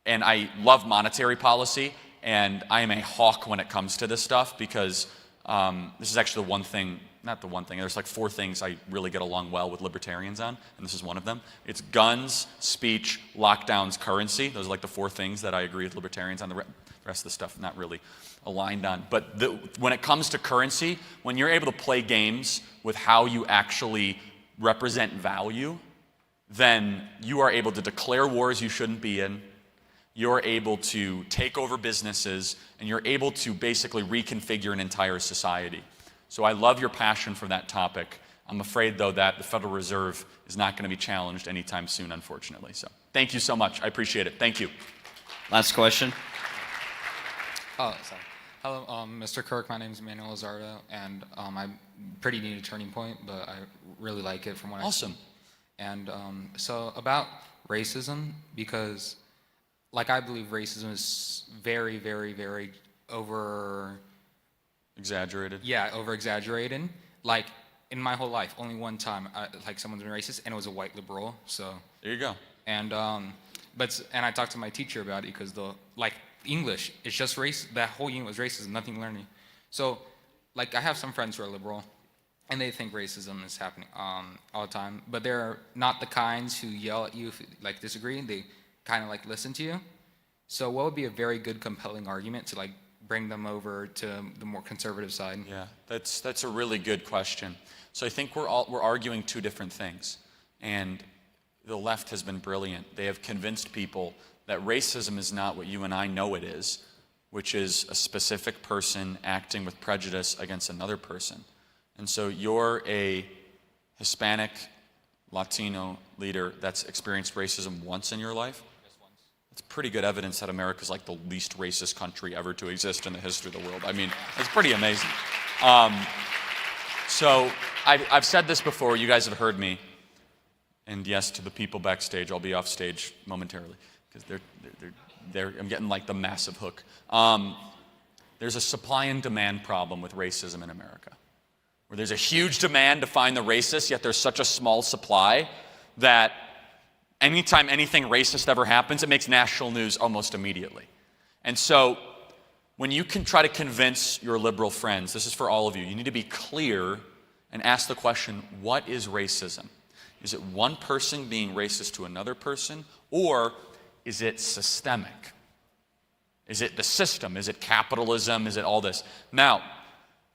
and I love monetary policy, and I am a hawk when it comes to this stuff because this is actually the one thing, not the one thing, there's like 4 things I really get along well with libertarians on, and this is one of them. It's guns, speech, lockdowns, currency. Those are like the 4 things that I agree with libertarians on. The rest of the stuff not really aligned on. But when it comes to currency, when you're able to play games with how you actually represent value, then you are able to declare wars you shouldn't be in. You're able to take over businesses, and you're able to basically reconfigure an entire society. So I love your passion for that topic. I'm afraid, though, that the Federal Reserve is not going to be challenged anytime soon, unfortunately. So thank you so much. I appreciate it. Thank you. Last question. Oh, sorry. Hello, Mr. Kirk. My name is Manuel Lizardo, and I'm pretty new to Turning Point, but I really like it from what I've seen. And so about racism, because like I believe racism is very, very, very exaggerated. Yeah, over-exaggerated. Like in my whole life, only one time like someone's been racist, and it was a white liberal. So there you go. And and I talked to my teacher about it because English, it's just race. That whole unit was racism, nothing learning. So, like, I have some friends who are liberal, and they think racism is happening all the time. But they're not the kinds who yell at you if you disagree. They kind of listen to you. So, what would be a very good, compelling argument to bring them over to the more conservative side? Yeah, that's a really good question. So I think we're arguing 2 different things, and the left has been brilliant. They have convinced people that racism is not what you and I know it is, which is a specific person acting with prejudice against another person. And so you're a Hispanic, Latino leader that's experienced racism once in your life. It's pretty good evidence that America's like the least racist country ever to exist in the history of the world. I mean, it's pretty amazing. So I've said this before, you guys have heard me, and yes, to the people backstage, I'll be off stage momentarily, because I'm getting like the massive hook. There's a supply and demand problem with racism in America. where there's a huge demand to find the racist, yet there's such a small supply that anytime anything racist ever happens, it makes national news almost immediately. And so when you can try to convince your liberal friends, this is for all of you, you need to be clear and ask the question, what is racism? Is it one person being racist to another person, or is it systemic? Is it the system? Is it capitalism? Is it all this? Now,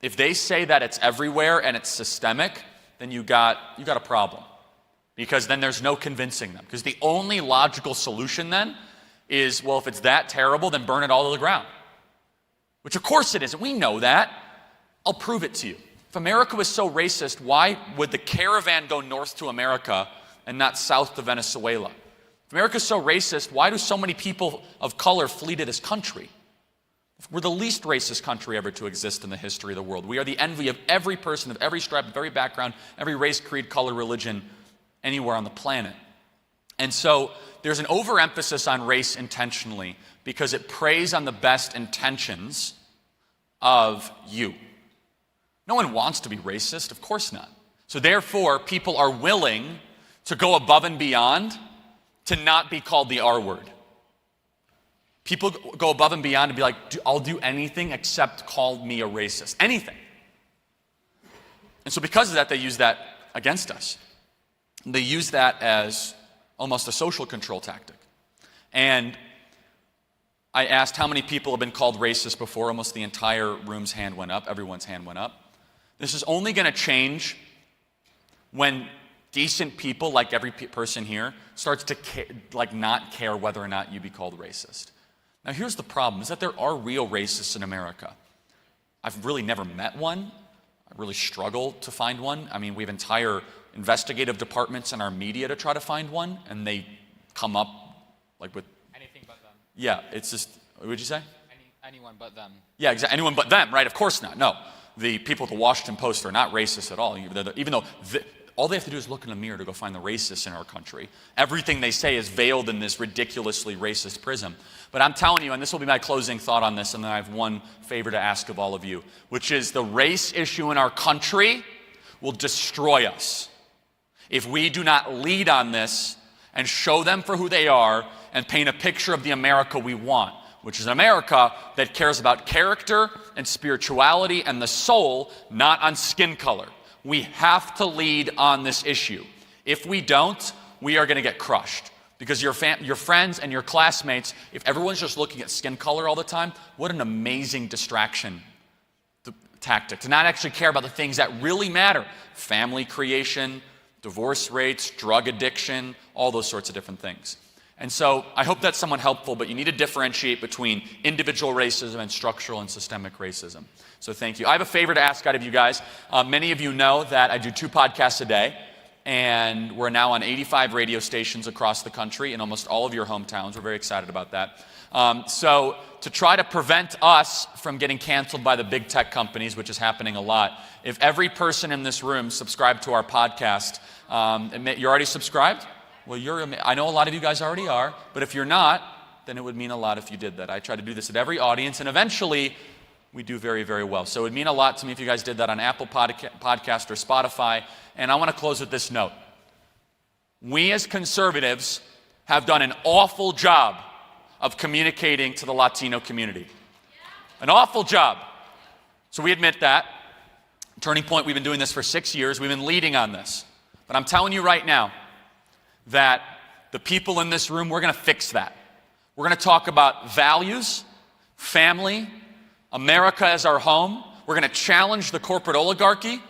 if they say that it's everywhere and it's systemic, then you got a problem. Because then there's no convincing them. Because the only logical solution then is, well, if it's that terrible, then burn it all to the ground. Which of course it isn't. We know that. I'll prove it to you. If America was so racist, why would the caravan go north to America and not south to Venezuela? If America's so racist, why do so many people of color flee to this country? We're the least racist country ever to exist in the history of the world. We are the envy of every person, of every stripe, of every background, every race, creed, color, religion, anywhere on the planet. And so there's an overemphasis on race intentionally because it preys on the best intentions of you. No one wants to be racist, of course not. So therefore, people are willing to go above and beyond to not be called the R word. People go above and beyond to be like, I'll do anything except call me a racist. Anything. And so because of that, they use that against us. They use that as almost a social control tactic. And I asked how many people have been called racist before. Almost the entire room's hand went up. Everyone's hand went up. This is only going to change when decent people, like every person here, starts to not care whether or not you be called racist. Now here's the problem, is that there are real racists in America. I've really never met one. I really struggle to find one. I mean, we have entire investigative departments in our media to try to find one, and they come up like with... Anything but them. Yeah, it's just... What would you say? Anyone but them. Yeah, exactly. Anyone but them, right? Of course not. No. The people at the Washington Post are not racist at all, even though all they have to do is look in the mirror to go find the racists in our country. Everything they say is veiled in this ridiculously racist prism. But I'm telling you, and this will be my closing thought on this, and then I have one favor to ask of all of you, which is the race issue in our country will destroy us if we do not lead on this and show them for who they are and paint a picture of the America we want, which is an America that cares about character and spirituality and the soul, not on skin color. We have to lead on this issue. If we don't, we are going to get crushed. Because your friends and your classmates, if everyone's just looking at skin color all the time, what an amazing distraction tactic. To not actually care about the things that really matter. Family creation, divorce rates, drug addiction, all those sorts of different things. And so I hope that's somewhat helpful, but you need to differentiate between individual racism and structural and systemic racism. So thank you. I have a favor to ask out of you guys. Many of you know that I do 2 podcasts a day, and we're now on 85 radio stations across the country in almost all of your hometowns. We're very excited about that. So to try to prevent us from getting canceled by the big tech companies, which is happening a lot, if every person in this room subscribed to our podcast, you're already subscribed? Well, I know a lot of you guys already are, but if you're not, then it would mean a lot if you did that. I try to do this at every audience, and eventually we do very, very well. So it would mean a lot to me if you guys did that on Apple Podcast or Spotify. And I want to close with this note. We as conservatives have done an awful job of communicating to the Latino community. An awful job. So we admit that. Turning Point, we've been doing this for 6 years. We've been leading on this. But I'm telling you right now that the people in this room, we're going to fix that. We're going to talk about values, family, America as our home. We're going to challenge the corporate oligarchy,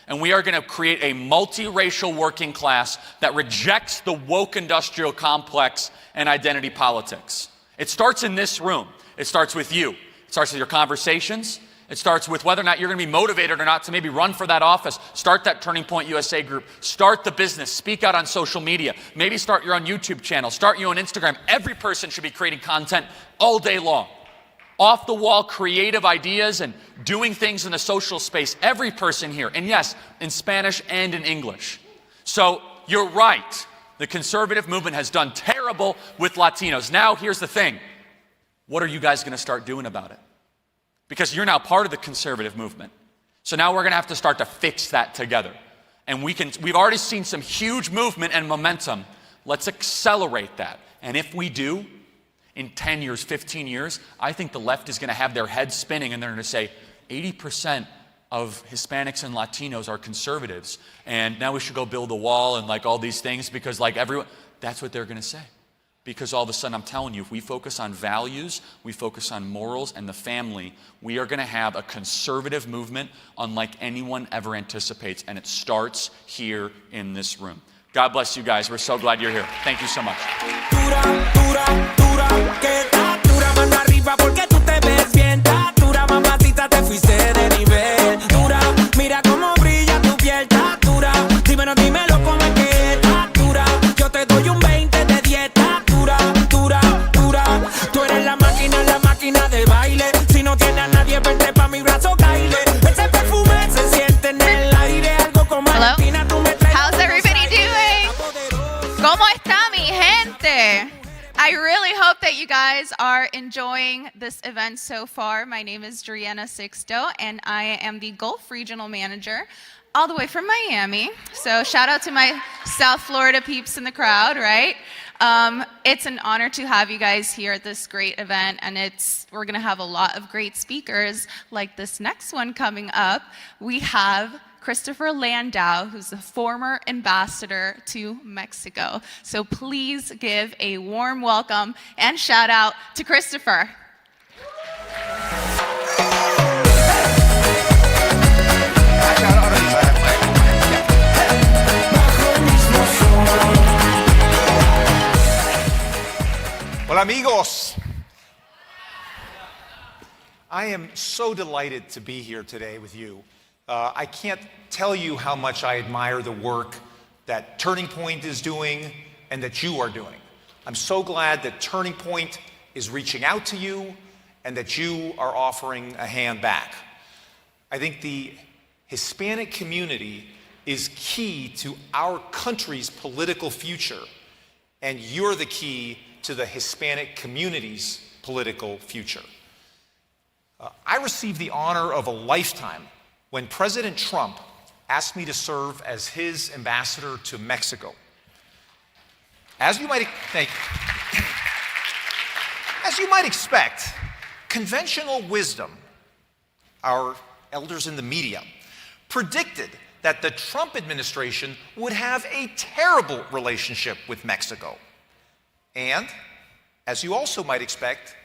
and we are going to create a multiracial working class that rejects the woke industrial complex and identity politics. It starts in this room. It starts with you. It starts with your conversations. It starts with whether or not you're going to be motivated or not to maybe run for that office. Start that Turning Point USA group. Start the business. Speak out on social media. Maybe start your own YouTube channel. Start your own Instagram. Every person should be creating content all day long. Off-the-wall creative ideas and doing things in the social space. Every person here. And yes, in Spanish and in English. So you're right. The conservative movement has done terrible with Latinos. Now here's the thing. What are you guys going to start doing about it? Because you're now part of the conservative movement. So now we're going to have to start to fix that together. And we've already seen some huge movement and momentum. Let's accelerate that. And if we do, in 10 years, 15 years, I think the left is going to have their heads spinning and they're going to say 80% of Hispanics and Latinos are conservatives. And now we should go build a wall and like all these things because like everyone, that's what they're going to say. Because all of a sudden, I'm telling you, if we focus on values, we focus on morals and the family, we are going to have a conservative movement unlike anyone ever anticipates. And it starts here in this room. God bless you guys. We're so glad you're here. Thank you so much. How's everybody doing? ¿Cómo está mi gente? I really hope that you guys are enjoying this event so far. My name is Driana Sixto, and I am the Gulf Regional Manager all the way from Miami. So shout out to my South Florida peeps in the crowd, right? It's an honor to have you guys here at this great event, and we're going to have a lot of great speakers like this next one coming up. We have Christopher Landau, who's the former ambassador to Mexico. So please give a warm welcome and shout out to Christopher. Hola amigos. I am so delighted to be here today with you. I can't tell you how much I admire the work that Turning Point is doing and that you are doing. I'm so glad that Turning Point is reaching out to you and that you are offering a hand back. I think the Hispanic community is key to our country's political future, and you're the key to the Hispanic community's political future. I received the honor of a lifetime when President Trump asked me to serve as his ambassador to Mexico. As you might expect, conventional wisdom, our elders in the media, predicted that the Trump administration would have a terrible relationship with Mexico. And, as you also might expect,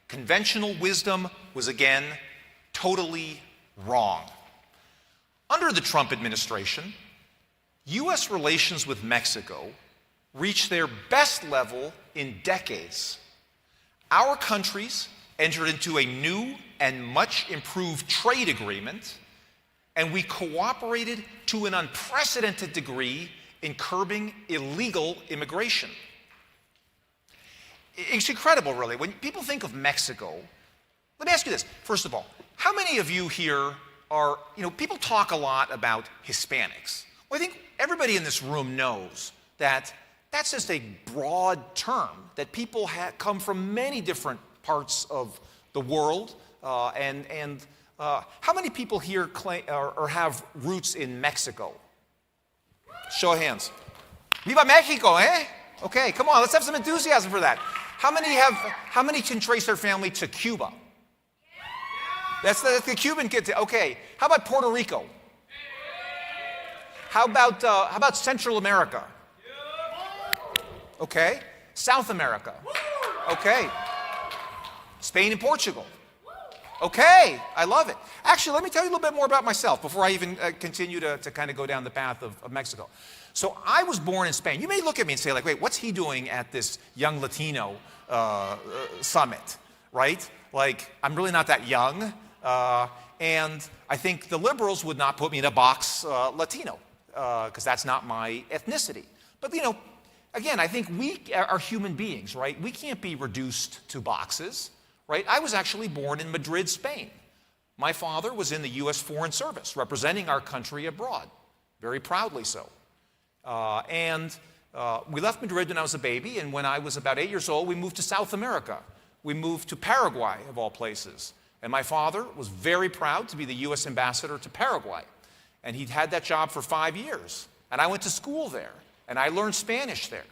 conventional wisdom was again totally wrong. Under the Trump administration, U.S. relations with Mexico reached their best level in decades. Our countries entered into a new and much improved trade agreement, and we cooperated to an unprecedented degree in curbing illegal immigration. It's incredible, really. When people think of Mexico, let me ask you this. First of all, how many of you here are, people talk a lot about Hispanics. Well, I think everybody in this room knows that that's just a broad term, that people come from many different parts of the world. How many people here claim or have roots in Mexico? Show of hands. Viva Mexico, eh? Okay, come on, let's have some enthusiasm for that. How many can trace their family to Cuba? That's the Cuban kids. Okay, how about Puerto Rico? How about Central America? Okay, South America. Okay, Spain and Portugal. Okay, I love it. Actually, let me tell you a little bit more about myself before I even continue to kind of go down the path of Mexico. So I was born in Spain. You may look at me and say, like, wait, what's he doing at this Young Latino summit, right? Like, I'm really not that young. And I think the liberals would not put me in a box Latino, because that's not my ethnicity. But, again, I think we are human beings, right? We can't be reduced to boxes, right? I was actually born in Madrid, Spain. My father was in the U.S. Foreign Service, representing our country abroad, very proudly so. We left Madrid when I was a baby, and when I was about 8 years old, we moved to South America. We moved to Paraguay, of all places. And my father was very proud to be the U.S. ambassador to Paraguay. And he'd had that job for 5 years. And I went to school there. And I learned Spanish there.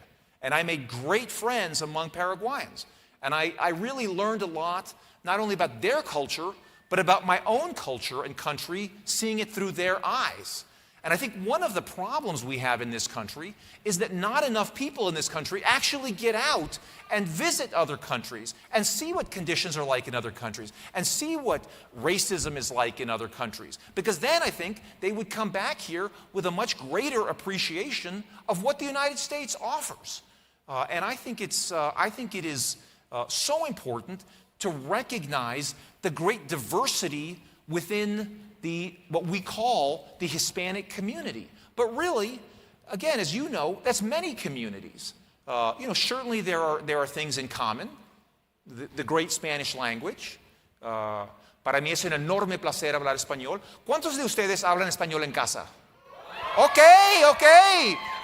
And I made great friends among Paraguayans. And I really learned a lot, not only about their culture, but about my own culture and country, seeing it through their eyes. And I think one of the problems we have in this country is that not enough people in this country actually get out and visit other countries and see what conditions are like in other countries and see what racism is like in other countries. Because then I think they would come back here with a much greater appreciation of what the United States offers. And I think it is so important to recognize the great diversity within what we call the Hispanic community. But really, again, as you know, that's many communities. Certainly there are things in common. The great Spanish language. Para mí es un enorme placer hablar español. ¿Cuántos de ustedes hablan español en casa? Ok.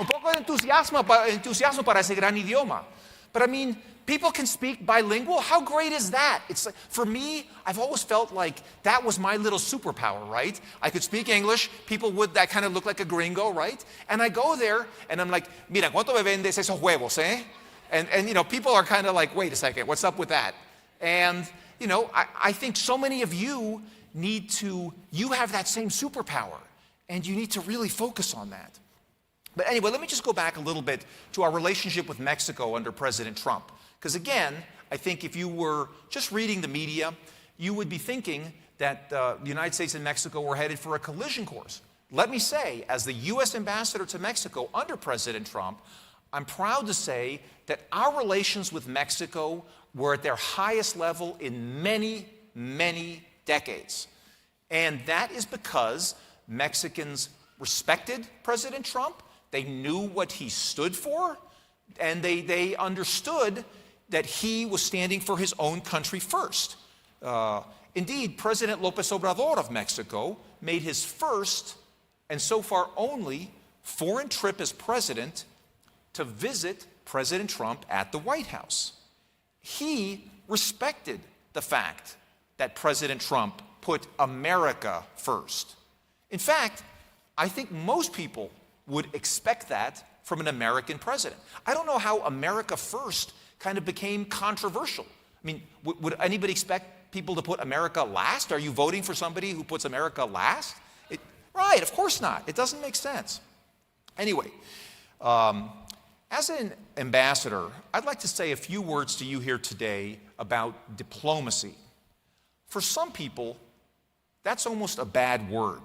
Un poco de entusiasmo para ese gran idioma. But I mean, people can speak bilingual. How great is that? It's like, for me, I've always felt like that was my little superpower, right? I could speak English. People that kind of look like a gringo, right? And I go there and I'm like, mira, ¿cuánto me vendes esos huevos, eh? And people are kind of like, wait a second, what's up with that? And, I think so many of you you have that same superpower. And you need to really focus on that. But anyway, let me just go back a little bit to our relationship with Mexico under President Trump. Because again, I think if you were just reading the media, you would be thinking that the United States and Mexico were headed for a collision course. Let me say, as the U.S. ambassador to Mexico under President Trump, I'm proud to say that our relations with Mexico were at their highest level in many, many decades. And that is because Mexicans respected President Trump. They knew what he stood for, and they understood that he was standing for his own country first. Indeed, President López Obrador of Mexico made his first, and so far only, foreign trip as president to visit President Trump at the White House. He respected the fact that President Trump put America first. In fact, I think most people would expect that from an American president. I don't know how America first kind of became controversial. I mean, would anybody expect people to put America last? Are you voting for somebody who puts America last? Right, of course not. It doesn't make sense. Anyway, as an ambassador, I'd like to say a few words to you here today about diplomacy. For some people, that's almost a bad word.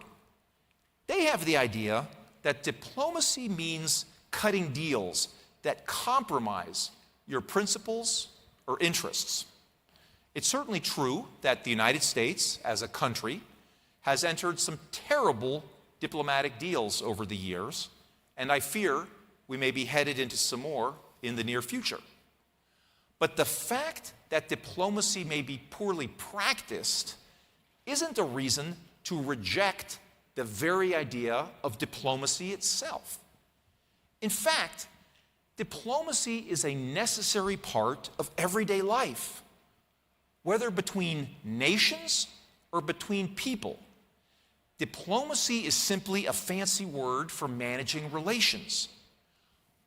They have the idea that diplomacy means cutting deals that compromise your principles or interests. It's certainly true that the United States, as a country, has entered some terrible diplomatic deals over the years, and I fear we may be headed into some more in the near future. But the fact that diplomacy may be poorly practiced isn't a reason to reject the very idea of diplomacy itself. In fact, diplomacy is a necessary part of everyday life, whether between nations or between people. Diplomacy is simply a fancy word for managing relations.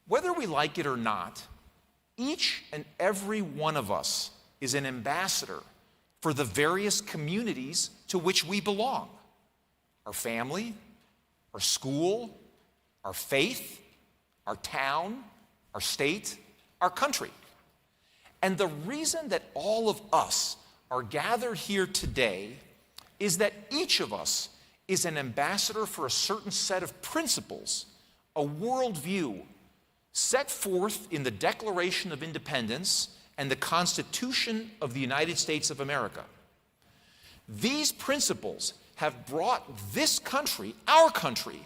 Whether we like it or not, each and every one of us is an ambassador for the various communities to which we belong. Our family, our school, our faith, our town, our state, our country. And the reason that all of us are gathered here today is that each of us is an ambassador for a certain set of principles, a worldview set forth in the Declaration of Independence and the Constitution of the United States of America. These principles have brought this country, our country,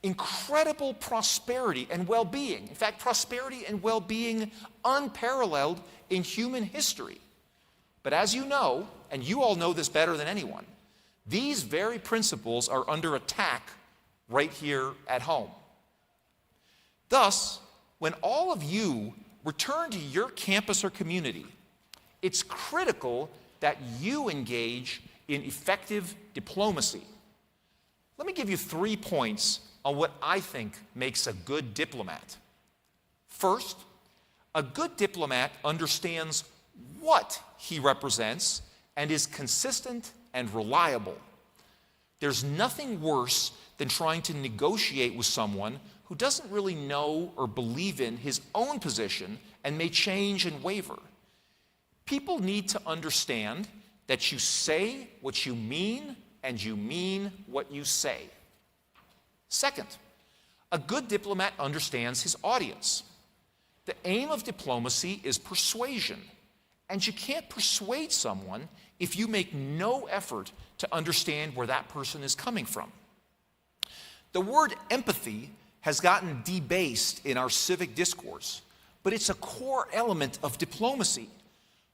incredible prosperity and well-being. In fact, prosperity and well-being unparalleled in human history. But as you know, and you all know this better than anyone, these very principles are under attack right here at home. Thus, when all of you return to your campus or community, it's critical that you engage in effective diplomacy. Let me give you 3 points on what I think makes a good diplomat. First, a good diplomat understands what he represents and is consistent and reliable. There's nothing worse than trying to negotiate with someone who doesn't really know or believe in his own position and may change and waver. People need to understand that you say what you mean and you mean what you say. Second, a good diplomat understands his audience. The aim of diplomacy is persuasion, and you can't persuade someone if you make no effort to understand where that person is coming from. The word empathy has gotten debased in our civic discourse, but it's a core element of diplomacy.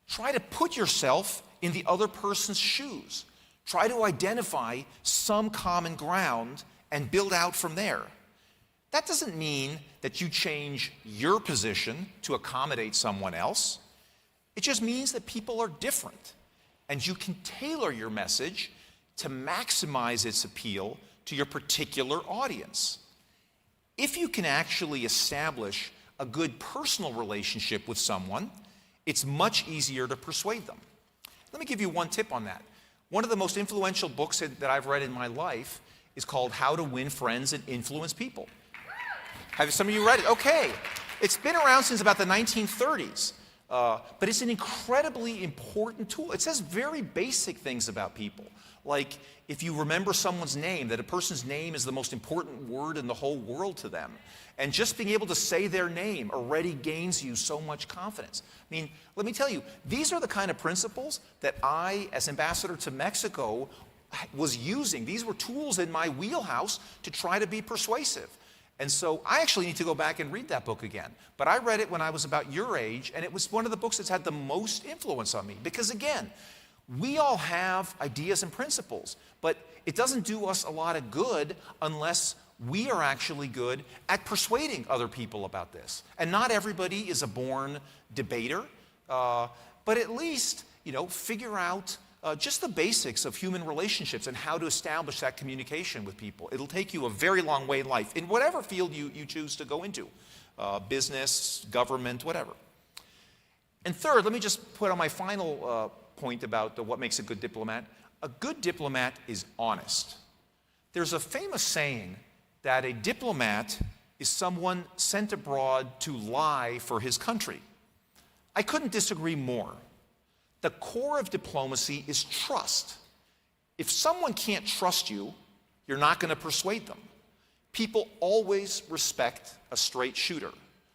Try to put yourself in the other person's shoes. Try to identify some common ground and build out from there. That doesn't mean that you change your position to accommodate someone else. It just means that people are different, and you can tailor your message to maximize its appeal to your particular audience. If you can actually establish a good personal relationship with someone, it's much easier to persuade them. Let me give you one tip on that. One of the most influential books that I've read in my life is called How to Win Friends and Influence People. Have some of you read it? Okay. It's been around since about the 1930s, but it's an incredibly important tool. It says very basic things about people, like if you remember someone's name, that a person's name is the most important word in the whole world to them. And just being able to say their name already gains you so much confidence. I mean, let me tell you, these are the kind of principles that I, as ambassador to Mexico, was using. These were tools in my wheelhouse to try to be persuasive. And so I actually need to go back and read that book again. But I read it when I was about your age, and it was one of the books that's had the most influence on me. Because again, we all have ideas and principles, but it doesn't do us a lot of good unless we are actually good at persuading other people about this. And not everybody is a born debater, but at least, figure out just the basics of human relationships and how to establish that communication with people. It'll take you a very long way in life, in whatever field you choose to go into, business, government, whatever. And third, let me just put on my final point about what makes a good diplomat. A good diplomat is honest. There's a famous saying that a diplomat is someone sent abroad to lie for his country. I couldn't disagree more. The core of diplomacy is trust. If someone can't trust you, you're not going to persuade them. People always respect a straight shooter.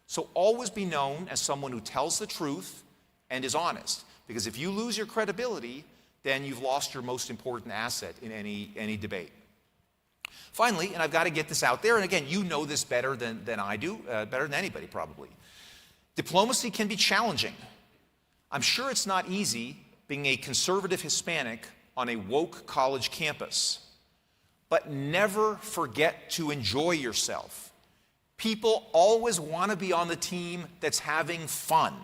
So always be known as someone who tells the truth and is honest. Because if you lose your credibility, then you've lost your most important asset in any debate. Finally, and I've got to get this out there, and again, you know this better than I do, better than anybody probably. Diplomacy can be challenging. I'm sure it's not easy being a conservative Hispanic on a woke college campus. But never forget to enjoy yourself. People always want to be on the team that's having fun.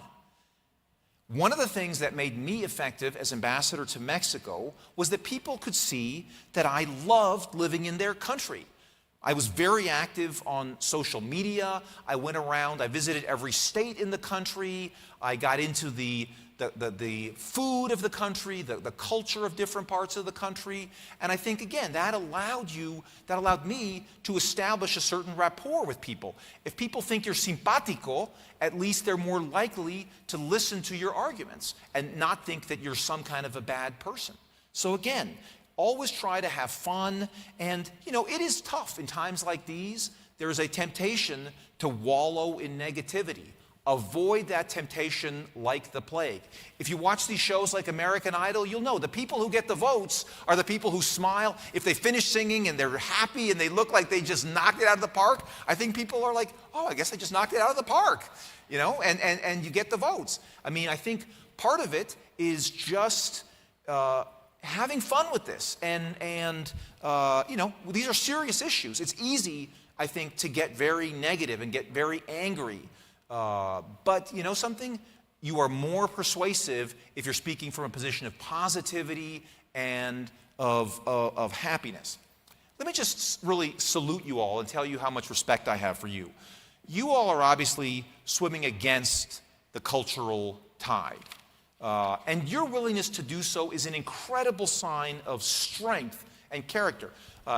One of the things that made me effective as ambassador to Mexico was that people could see that I loved living in their country. I was very active on social media. I went around, I visited every state in the country. I got into the food of the country, the culture of different parts of the country. And I think, again, that allowed me to establish a certain rapport with people. If people think you're simpático, at least they're more likely to listen to your arguments and not think that you're some kind of a bad person. So again, always try to have fun. And, it is tough in times like these. There is a temptation to wallow in negativity. Avoid that temptation like the plague. If you watch these shows like American Idol, you'll know the people who get the votes are the people who smile. If they finish singing and they're happy and they look like they just knocked it out of the park, I think people are like, oh, I guess I just knocked it out of the park, and you get the votes. I mean, I think part of it is just having fun with this. And these are serious issues. It's easy, I think, to get very negative and get very angry. But something, you are more persuasive if you're speaking from a position of positivity and of happiness. Let me just really salute you all and tell you how much respect I have for you. You all are obviously swimming against the cultural tide. And your willingness to do so is an incredible sign of strength and character.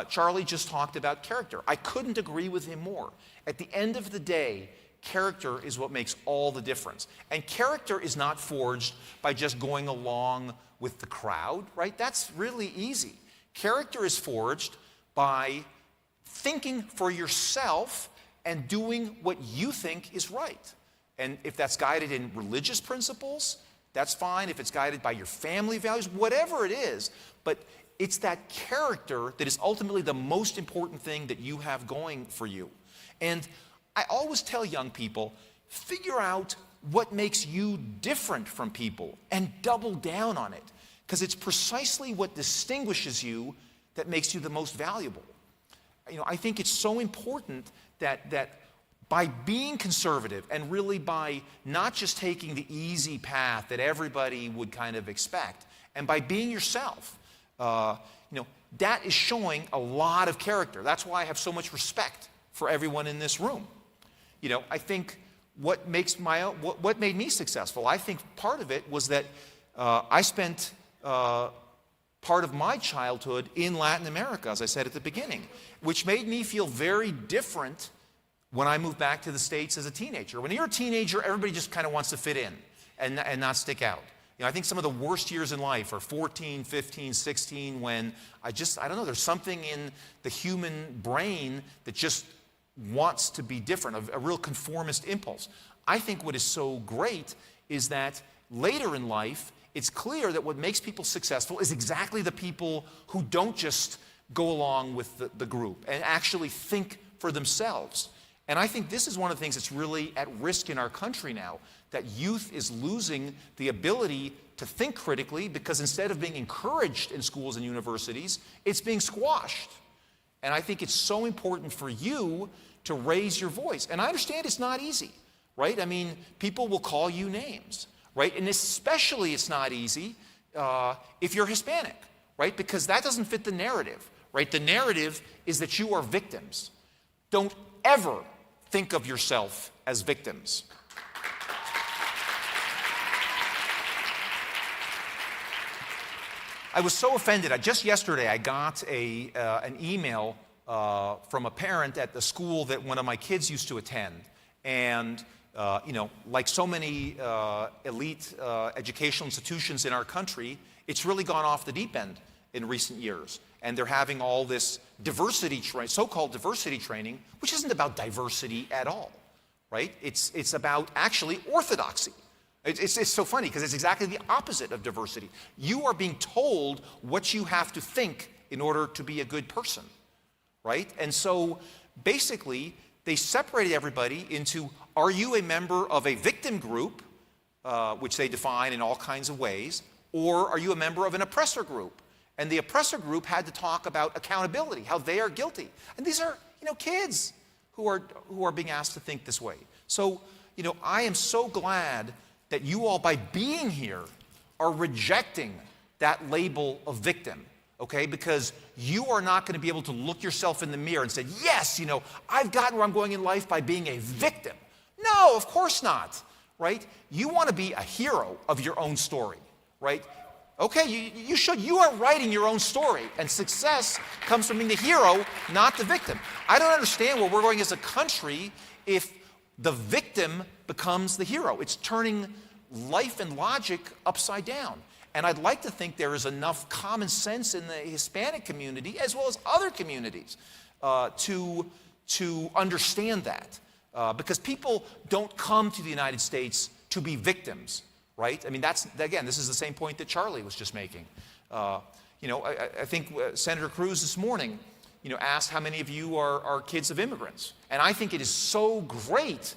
Charlie just talked about character. I couldn't agree with him more. At the end of the day, character is what makes all the difference. And character is not forged by just going along with the crowd, right? That's really easy. Character is forged by thinking for yourself and doing what you think is right. And if that's guided in religious principles, that's fine. If it's guided by your family values, whatever it is, but it's that character that is ultimately the most important thing that you have going for you. And I always tell young people, figure out what makes you different from people and double down on it, because it's precisely what distinguishes you that makes you the most valuable. You know, I think it's so important that by being conservative and really by not just taking the easy path that everybody would kind of expect, and by being yourself, that is showing a lot of character. That's why I have so much respect for everyone in this room. You know, I think what made me successful, I think part of it was that I spent part of my childhood in Latin America, as I said at the beginning, which made me feel very different when I moved back to the States as a teenager. When you're a teenager, everybody just kind of wants to fit in and not stick out. You know, I think some of the worst years in life are 14, 15, 16, when I don't know, there's something in the human brain that just wants to be different, a real conformist impulse. I think what is so great is that later in life, it's clear that what makes people successful is exactly the people who don't just go along with the group and actually think for themselves. And I think this is one of the things that's really at risk in our country now, that youth is losing the ability to think critically because instead of being encouraged in schools and universities, it's being squashed. And I think it's so important for you to raise your voice. And I understand it's not easy, right? I mean, people will call you names, right? And especially it's not easy if you're Hispanic, right? Because that doesn't fit the narrative, right? The narrative is that you are victims. Don't ever think of yourself as victims. I was so offended. Just yesterday, I got an email from a parent at the school that one of my kids used to attend. And, like so many elite educational institutions in our country, it's really gone off the deep end in recent years. And they're having all this diversity, so-called diversity training, which isn't about diversity at all, right? It's about actually orthodoxy. It's so funny because it's exactly the opposite of diversity. You are being told what you have to think in order to be a good person, right? And so basically, they separated everybody into, are you a member of a victim group, which they define in all kinds of ways, or are you a member of an oppressor group? And the oppressor group had to talk about accountability, how they are guilty. And these are, kids who are being asked to think this way. So, I am so glad that you all, by being here, are rejecting that label of victim, okay? Because you are not going to be able to look yourself in the mirror and say, yes, I've gotten where I'm going in life by being a victim. No, of course not, right? You want to be a hero of your own story, right? Okay, you should. You are writing your own story, and success comes from being the hero, not the victim. I don't understand where we're going as a country if the victim becomes the hero. It's turning life and logic upside down. And I'd like to think there is enough common sense in the Hispanic community, as well as other communities, to understand that. Because people don't come to the United States to be victims. Right? I mean, this is the same point that Charlie was just making. I think Senator Cruz this morning, asked how many of you are kids of immigrants. And I think it is so great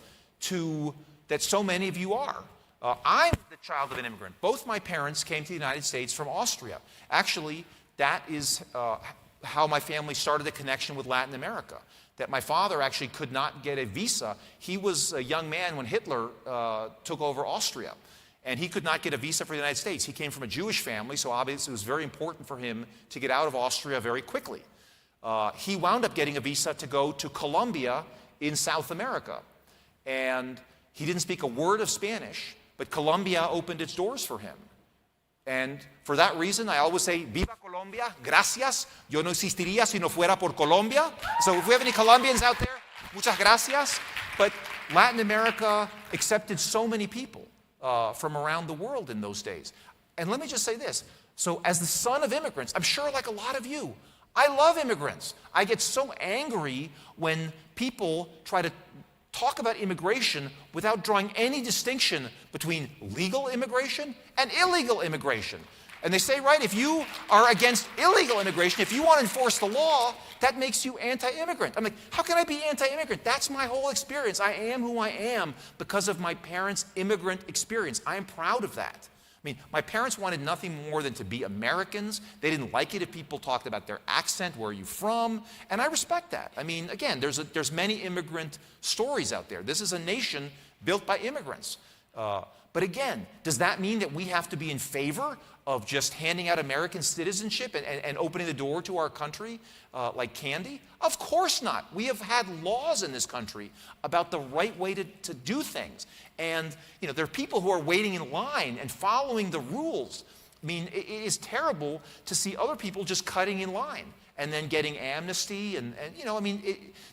that so many of you are. I'm the child of an immigrant. Both my parents came to the United States from Austria. Actually, that is how my family started a connection with Latin America. That my father actually could not get a visa. He was a young man when Hitler took over Austria. and he could not get a visa for the United States. He came from a Jewish family, so obviously it was very important for him to get out of Austria very quickly. He wound up getting a visa to go to Colombia in South America. And he didn't speak a word of Spanish, but Colombia opened its doors for him. And for that reason, I always say, Viva Colombia, gracias. Yo no existiría si no fuera por Colombia. So if we have any Colombians out there, muchas gracias. But Latin America accepted so many people from around the world in those days. And let me just say this. So as the son of immigrants, I'm sure like a lot of you, I love immigrants. I get so angry when people try to talk about immigration without drawing any distinction between legal immigration and illegal immigration. And they say, right, if you are against illegal immigration, if you want to enforce the law, that makes you anti-immigrant. I'm like, how can I be anti-immigrant? That's my whole experience. I am who I am because of my parents' immigrant experience. I am proud of that. I mean, my parents wanted nothing more than to be Americans. They didn't like it if people talked about their accent, where are you from? And I respect that. I mean, again, there's many immigrant stories out there. This is a nation built by immigrants. But again, does that mean that we have to be in favor of just handing out American citizenship and opening the door to our country like candy? Of course not. We have had laws in this country about the right way to do things. And you know, there are people who are waiting in line and following the rules. I mean, it is terrible to see other people just cutting in line and then getting amnesty. And you know, I mean,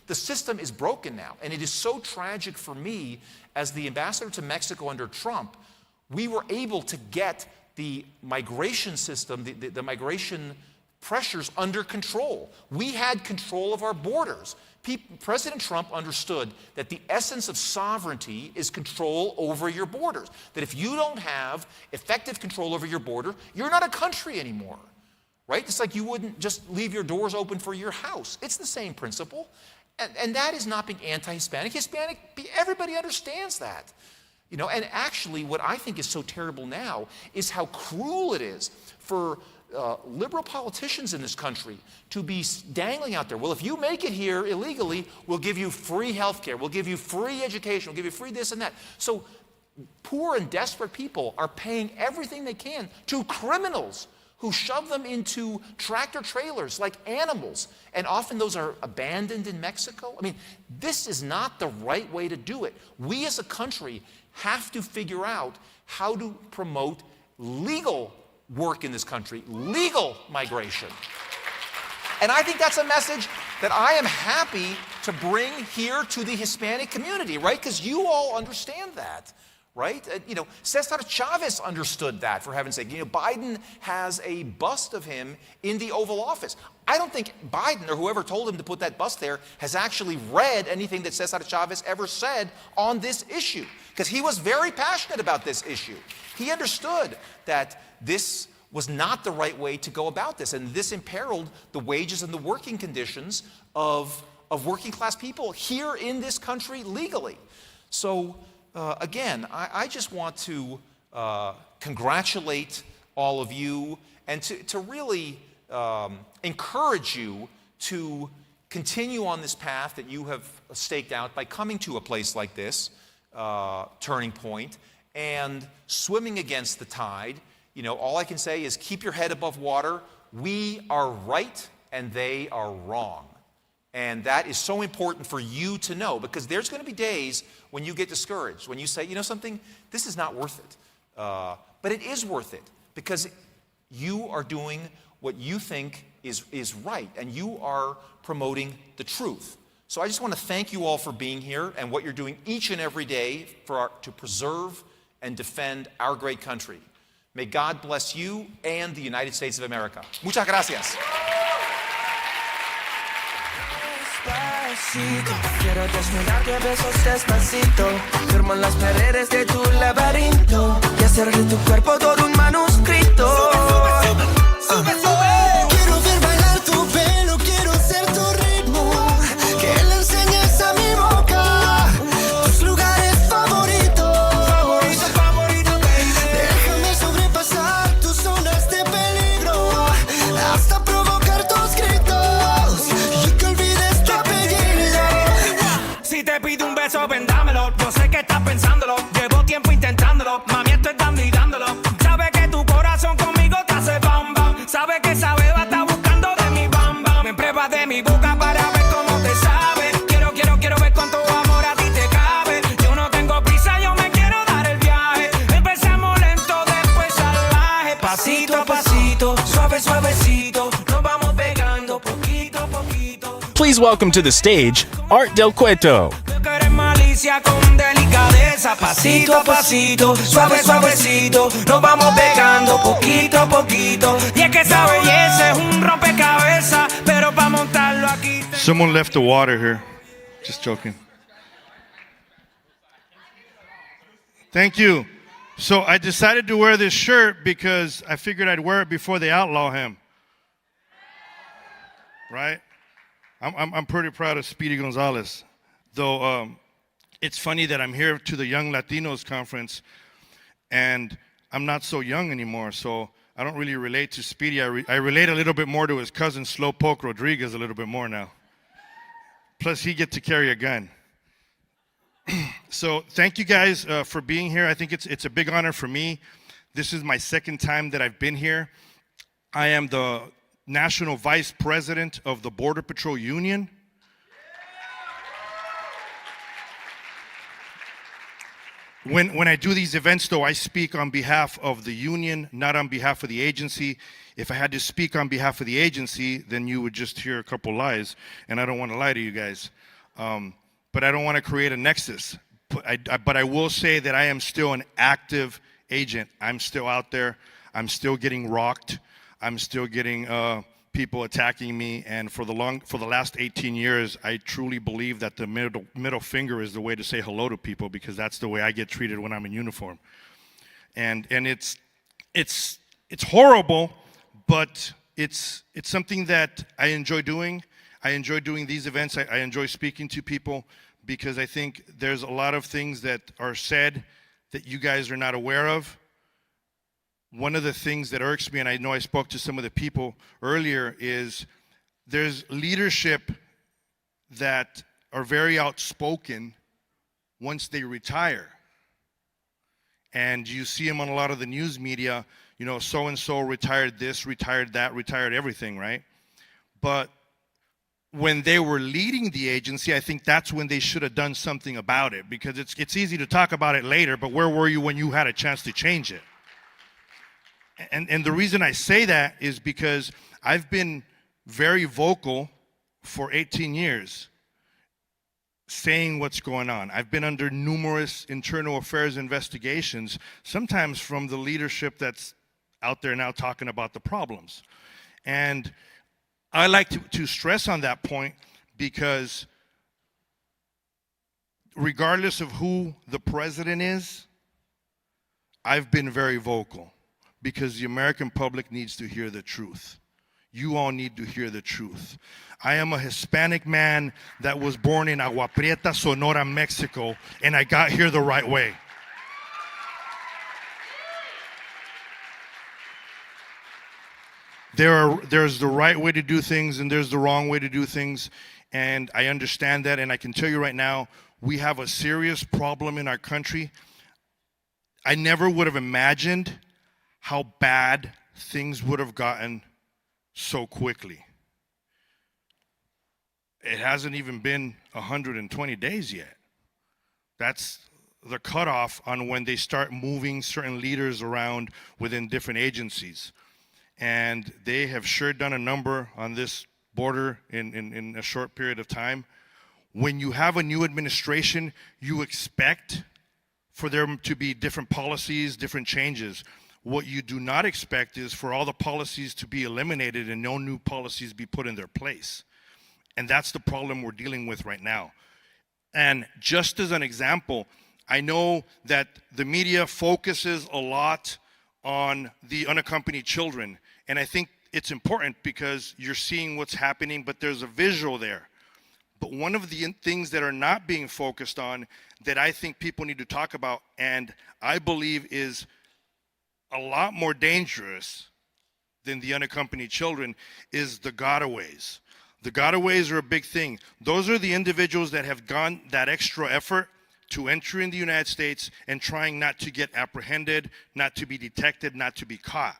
the system is broken now. And it is so tragic for me, as the ambassador to Mexico under Trump, we were able to get the migration system, the migration pressures under control. We had control of our borders. President Trump understood that the essence of sovereignty is control over your borders. That if you don't have effective control over your border, you're not a country anymore, right? It's like you wouldn't just leave your doors open for your house. It's the same principle. And that is not being anti-Hispanic. Everybody understands that. You know, and actually what I think is so terrible now is how cruel it is for liberal politicians in this country to be dangling out there. Well, if you make it here illegally, we'll give you free health care, we'll give you free education, we'll give you free this and that. So poor and desperate people are paying everything they can to criminals who shove them into tractor trailers like animals. And often those are abandoned in Mexico. I mean, this is not the right way to do it. We as a country have to figure out how to promote legal work in this country, legal migration. And I think that's a message that I am happy to bring here to the Hispanic community, right? Because you all understand that, right? You know, Cesar Chavez understood that, for heaven's sake. You know, Biden has a bust of him in the Oval Office. I don't think Biden, or whoever told him to put that bust there, has actually read anything that Cesar Chavez ever said on this issue, because he was very passionate about this issue. He understood that this was not the right way to go about this, and this imperiled the wages and the working conditions of working class people here in this country legally. So again, I just want to congratulate all of you and to really encourage you to continue on this path that you have staked out by coming to a place like this, Turning Point, and swimming against the tide. You know, all I can say is keep your head above water. We are right and they are wrong. And that is so important for you to know, because there's going to be days when you get discouraged, when you say, you know something, this is not worth it. But it is worth it, because you are doing what you think is right, and you are promoting the truth. So I just want to thank you all for being here and what you're doing each and every day to preserve and defend our great country. May God bless you and the United States of America. Muchas gracias. Quiero desnudarte a besos despacito. Firmo en las paredes de tu laberinto y hacer de tu cuerpo todo un manuscrito. Sube, sube, sube. Quiero ver bailar tu pelo, quiero ser tu ritmo. Que le enseñes a mi boca tus lugares favoritos. Favorito, favorito, baby. Déjame sobrepasar tus zonas de peligro hasta provocar tus gritos y que olvides tu apellido. Si te pido un beso, vendámelo. Yo sé que estás pensándolo. Llevo tiempo intentándolo. Mami, esto es dando y Prueba de mi boca para ver cómo te sabe. Quiero ver cuánto amor a ti te cabe. Yo no tengo prisa, yo me quiero dar el viaje. Empezamos lento, después salvaje. Pasito a pasito, suave, suavecito. Nos vamos pegando poquito a poquito. Please welcome to the stage, Art Del Cueto. Que eres malicia con delicadeza. Pasito a pasito, suave, suavecito. Nos vamos pegando poquito a poquito. Y es que esa belleza es un rompecabezas. Pero para montarlo aquí. Someone left the water here. Just joking. Thank you. So I decided to wear this shirt because I figured I'd wear it before they outlaw him. Right? I'm pretty proud of Speedy Gonzalez. Though it's funny that I'm here to the Young Latinos Conference and I'm not so young anymore, so I don't really relate to Speedy. I relate a little bit more to his cousin Slowpoke Rodriguez a little bit more now. Plus, he gets to carry a gun. So thank you guys for being here. I think it's a big honor for me. This is my second time that I've been here. I am the National Vice President of the Border Patrol Union. When I do these events, though, I speak on behalf of the union, not on behalf of the agency. If I had to speak on behalf of the agency, then you would just hear a couple lies, and I don't want to lie to you guys. But I don't want to create a nexus. But I will say that I am still an active agent. I'm still out there. I'm still getting rocked. I'm still getting people attacking me. And for the last 18 years, I truly believe that the middle finger is the way to say hello to people, because that's the way I get treated when I'm in uniform. And it's horrible, but it's something that I enjoy doing. I enjoy doing these events. I enjoy speaking to people, because I think there's a lot of things that are said that you guys are not aware of. One of the things that irks me, and I know I spoke to some of the people earlier, is there's leadership that are very outspoken once they retire. And you see them on a lot of the news media, you know, so-and-so retired this, retired that, retired everything, right? But when they were leading the agency, I think that's when they should have done something about it, because it's easy to talk about it later, but where were you when you had a chance to change it? And the reason I say that is because I've been very vocal for 18 years, saying what's going on. I've been under numerous internal affairs investigations, sometimes from the leadership that's out there now talking about the problems. And I like to stress on that point, because regardless of who the president is, I've been very vocal, because the American public needs to hear the truth. You all need to hear the truth. I am a Hispanic man that was born in Agua Prieta, Sonora, Mexico, and I got here the right way. There's the right way to do things, and there's the wrong way to do things, and I understand that, and I can tell you right now, we have a serious problem in our country. I never would have imagined how bad things would have gotten so quickly. It hasn't even been 120 days yet. That's the cutoff on when they start moving certain leaders around within different agencies. And they have sure done a number on this border in a short period of time. When you have a new administration, you expect for there to be different policies, different changes. What you do not expect is for all the policies to be eliminated and no new policies be put in their place. And that's the problem we're dealing with right now. And just as an example, I know that the media focuses a lot on the unaccompanied children. And I think it's important because you're seeing what's happening, but there's a visual there. But one of the things that are not being focused on that I think people need to talk about, and I believe is a lot more dangerous than the unaccompanied children, is the gotaways. The gotaways are a big thing. Those are the individuals that have gone that extra effort to enter in the United States and trying not to get apprehended, not to be detected, not to be caught.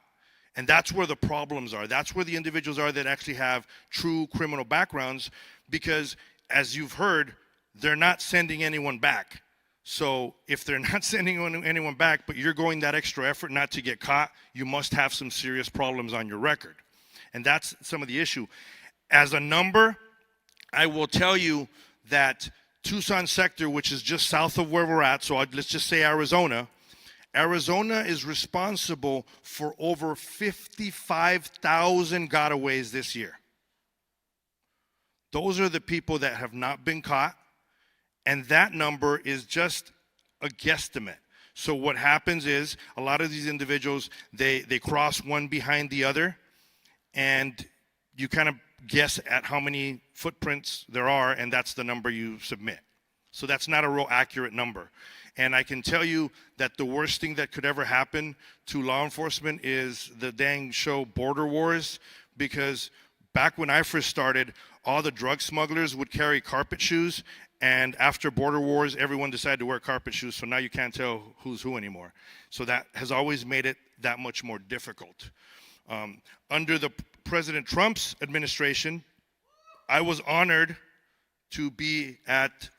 And that's where the problems are. That's where the individuals are that actually have true criminal backgrounds, because as you've heard, they're not sending anyone back. So if they're not sending anyone back, but you're going that extra effort not to get caught, you must have some serious problems on your record. And that's some of the issue. As a number, I will tell you that Tucson sector, which is just south of where we're at, so let's just say Arizona is responsible for over 55,000 gotaways this year. Those are the people that have not been caught, and that number is just a guesstimate. So what happens is a lot of these individuals, they cross one behind the other, and you kind of guess at how many footprints there are, and that's the number you submit. So that's not a real accurate number. And I can tell you that the worst thing that could ever happen to law enforcement is the dang show Border Wars, because back when I first started, all the drug smugglers would carry carpet shoes, and after Border Wars, everyone decided to wear carpet shoes, so now you can't tell who's who anymore. So that has always made it that much more difficult. Under the President Trump's administration, I was honored to be at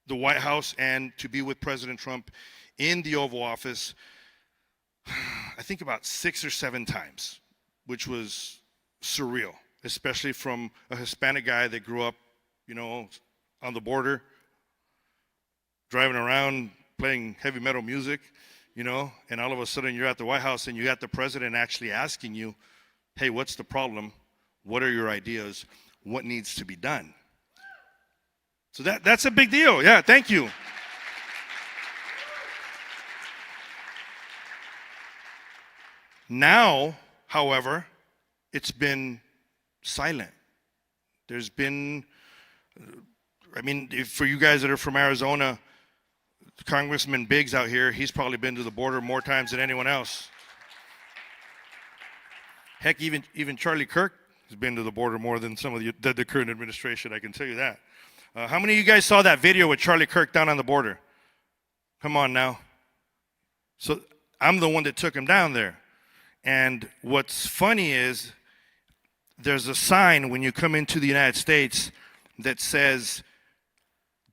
the White House and to be with President Trump in the Oval Office, I think about 6 or 7 times, which was surreal, especially from a Hispanic guy that grew up, on the border, driving around, playing heavy metal music, and all of a sudden you're at the White House and you got the president actually asking you, hey, what's the problem? What are your ideas? What needs to be done? So that's a big deal. Yeah, thank you. Now, however, it's been silent. There's been, for you guys that are from Arizona, Congressman Biggs out here, he's probably been to the border more times than anyone else. Heck, even Charlie Kirk has been to the border more than some of the current administration, I can tell you that. How many of you guys saw that video with Charlie Kirk down on the border? Come on now. So I'm the one that took him down there. And what's funny is there's a sign when you come into the United States that says,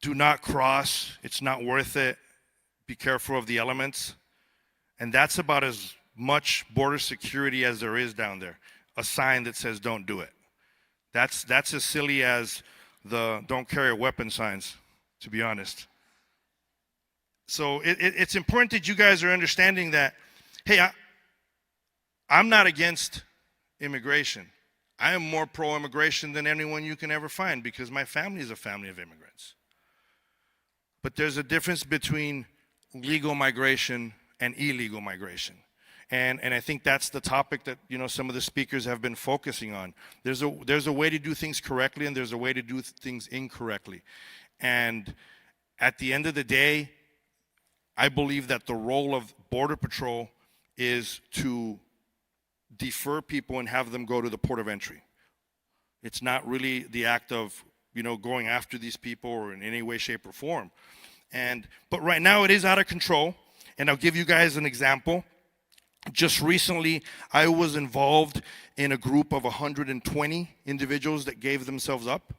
do not cross, it's not worth it, be careful of the elements. And that's about as much border security as there is down there. A sign that says don't do it. That's as silly as the don't carry a weapon signs, to be honest. So it's important that you guys are understanding that, hey, I'm not against immigration. I am more pro-immigration than anyone you can ever find, because my family is a family of immigrants. But there's a difference between legal migration and illegal migration. And I think that's the topic that some of the speakers have been focusing on. There's a way to do things correctly, and there's a way to do things incorrectly. And at the end of the day, I believe that the role of Border Patrol is to defer people and have them go to the port of entry. It's not really the act of going after these people or in any way, shape, or form. But right now it is out of control, and I'll give you guys an example. Just recently, I was involved in a group of 120 individuals that gave themselves up.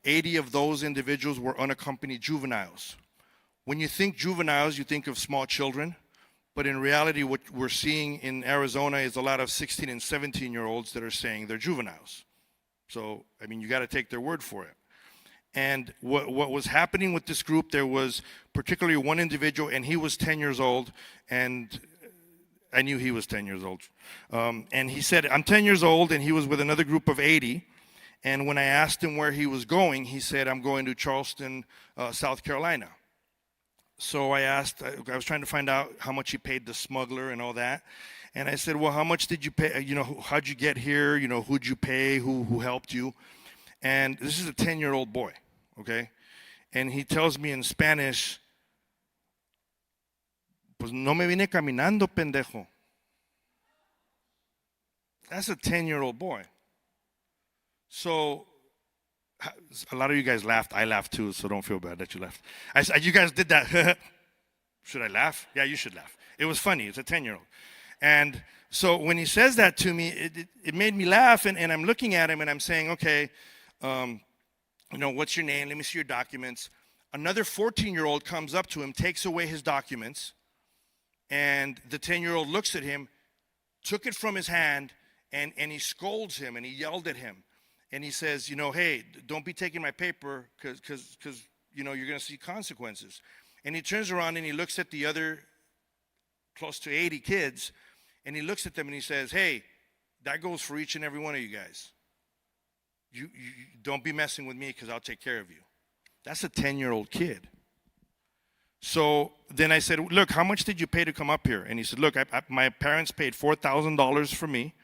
80 of those individuals were unaccompanied juveniles. When you think juveniles, you think of small children, but in reality, what we're seeing in Arizona is a lot of 16 and 17-year-olds that are saying they're juveniles. So, you got to take their word for it. And what was happening with this group, there was particularly one individual, and he was 10 years old, and I knew he was 10 years old. And he said, I'm 10 years old, and he was with another group of 80. And when I asked him where he was going, he said, I'm going to Charleston, South Carolina. So I was trying to find out how much he paid the smuggler and all that. And I said, well, how much did you pay? How'd you get here? Who'd you pay? Who helped you? And this is a 10-year-old boy, okay? And he tells me in Spanish, pues no me vine caminando, pendejo. That's a 10-year-old boy. So a lot of you guys laughed. I laughed too, so don't feel bad that you laughed. You guys did that. Should I laugh? Yeah, you should laugh. It was funny. It's a 10-year-old. And so when he says that to me, it made me laugh, and I'm looking at him and I'm saying, okay, what's your name? Let me see your documents. Another 14-year-old comes up to him, takes away his documents, and the 10-year-old looks at him, took it from his hand, and he scolds him, and he yelled at him. And he says, hey, don't be taking my paper because you're going to see consequences. And he turns around and he looks at the other close to 80 kids, and he looks at them and he says, hey, that goes for each and every one of you guys. You don't be messing with me because I'll take care of you. That's a 10-year-old kid. So then I said, look, how much did you pay to come up here? And he said, look, my parents paid $4,000 for me.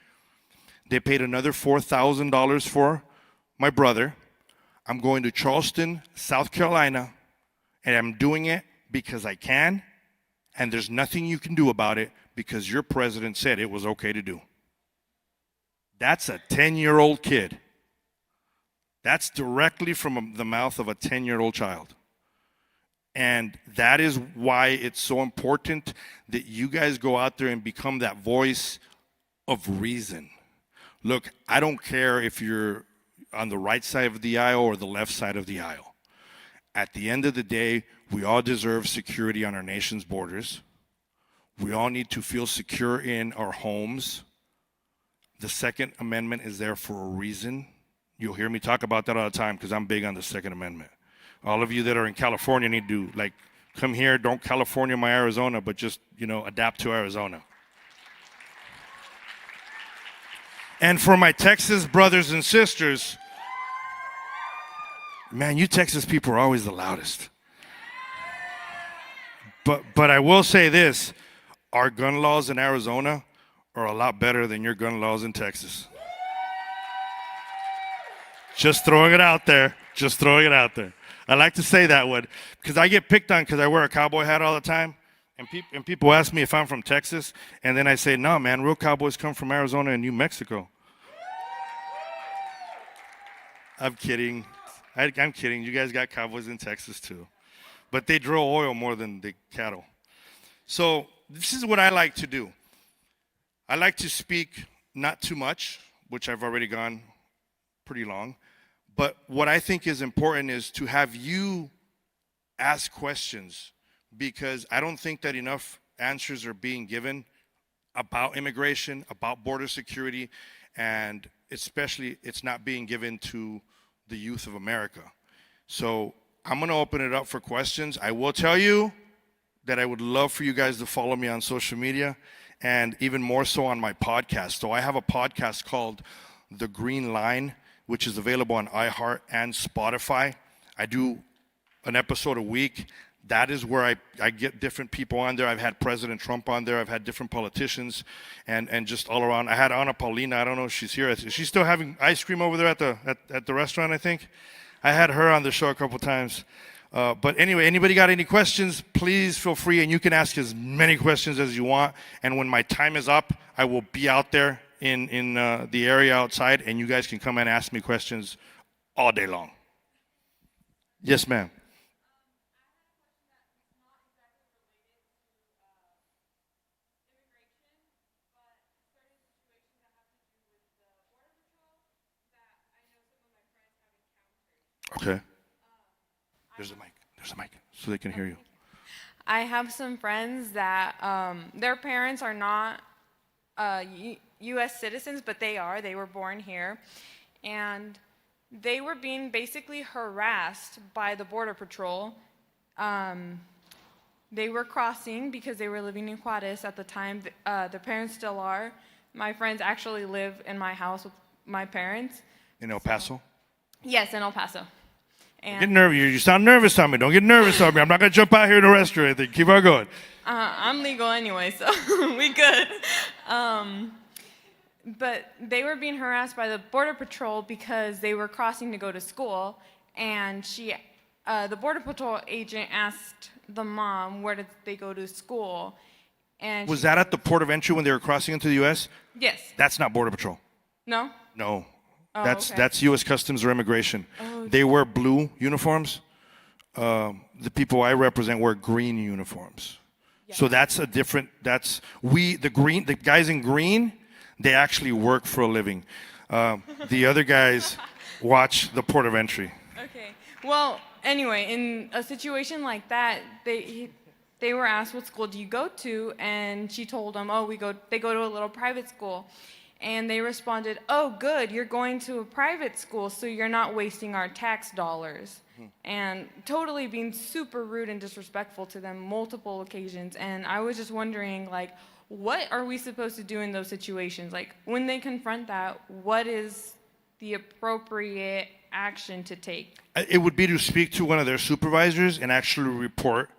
They paid another $4,000 for my brother. I'm going to Charleston, South Carolina, and I'm doing it because I can, and there's nothing you can do about it because your president said it was okay to do. That's a 10-year-old kid. That's directly from the mouth of a 10-year-old child. And that is why it's so important that you guys go out there and become that voice of reason. Look, I don't care if you're on the right side of the aisle or the left side of the aisle. At the end of the day, we all deserve security on our nation's borders. We all need to feel secure in our homes. The Second Amendment is there for a reason. You'll hear me talk about that all the time because I'm big on the Second Amendment. All of you that are in California need to, come here, don't California my Arizona, but just, adapt to Arizona. And for my Texas brothers and sisters, man, you Texas people are always the loudest. But I will say this, our gun laws in Arizona are a lot better than your gun laws in Texas. Just throwing it out there. Just throwing it out there. I like to say that one because I get picked on because I wear a cowboy hat all the time. And people ask me if I'm from Texas, and then I say, no, man, real cowboys come from Arizona and New Mexico. I'm kidding. I'm kidding. You guys got cowboys in Texas, too. But they drill oil more than the cattle. So this is what I like to do. I like to speak not too much, which I've already gone pretty long. But what I think is important is to have you ask questions, because I don't think that enough answers are being given about immigration, about border security, and especially it's not being given to the youth of America. So I'm going to open it up for questions. I will tell you that I would love for you guys to follow me on social media and even more so on my podcast. So I have a podcast called The Green Line, which is available on iHeart and Spotify. I do an episode a week. That is where I get different people on there. I've had President Trump on there. I've had different politicians and just all around. I had Ana Paulina. I don't know if she's here. Is she still having ice cream over there at the restaurant, I think? I had her on the show a couple times. But anyway, anybody got any questions, please feel free, and you can ask as many questions as you want. And when my time is up, I will be out there in the area outside, and you guys can come and ask me questions all day long. Yes, ma'am. Okay. There's a mic. There's a mic so they can hear you. I have some friends that their parents are not U.S. citizens, but they are. They were born here. And they were being basically harassed by the Border Patrol. They were crossing because they were living in Juarez at the time. Their parents still are. My friends actually live in my house with my parents. In El Paso? Yes, in El Paso. And get nervous. You sound nervous on me. Don't get nervous on me. I'm not going to jump out here in the restaurant or anything. Keep on going. I'm legal anyway, so we good. But they were being harassed by the Border Patrol because they were crossing to go to school. And the Border Patrol agent asked the mom, where did they go to school? And was that at the port of entry when they were crossing into the U.S.? Yes. That's not Border Patrol. No? No. Oh, that's U.S. Customs or Immigration. Oh, they wear blue uniforms. The people I represent wear green uniforms. So that's a different, the guys in green, they actually work for a living. The other guys watch the port of entry. Okay. Well, anyway, in a situation like that, they were asked, what school do you go to? And she told them, oh, they go to a little private school. And they responded, oh, good, you're going to a private school, so you're not wasting our tax dollars. And totally being super rude and disrespectful to them multiple occasions. And I was just wondering, like, what are we supposed to do in those situations? Like, when they confront that, what is the appropriate action to take? It would be to speak to one of their supervisors and actually report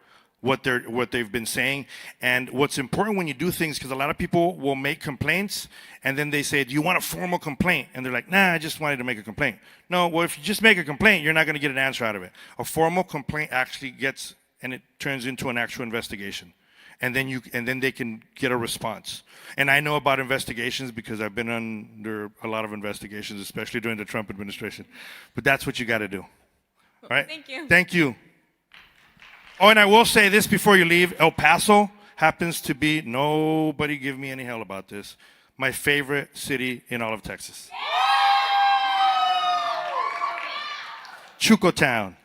what they've been saying. And what's important when you do things, because a lot of people will make complaints and then they say, do you want a formal complaint? And they're like, nah, I just wanted to make a complaint. No, well, if you just make a complaint, you're not going to get an answer out of it. A formal complaint actually gets, and it turns into an actual investigation. And then they can get a response. And I know about investigations because I've been under a lot of investigations, especially during the Trump administration. But that's what you got to do. All right? Thank you. Thank you. Oh, and I will say this before you leave. El Paso happens to be, nobody give me any hell about this, my favorite city in all of Texas. Chuco Town.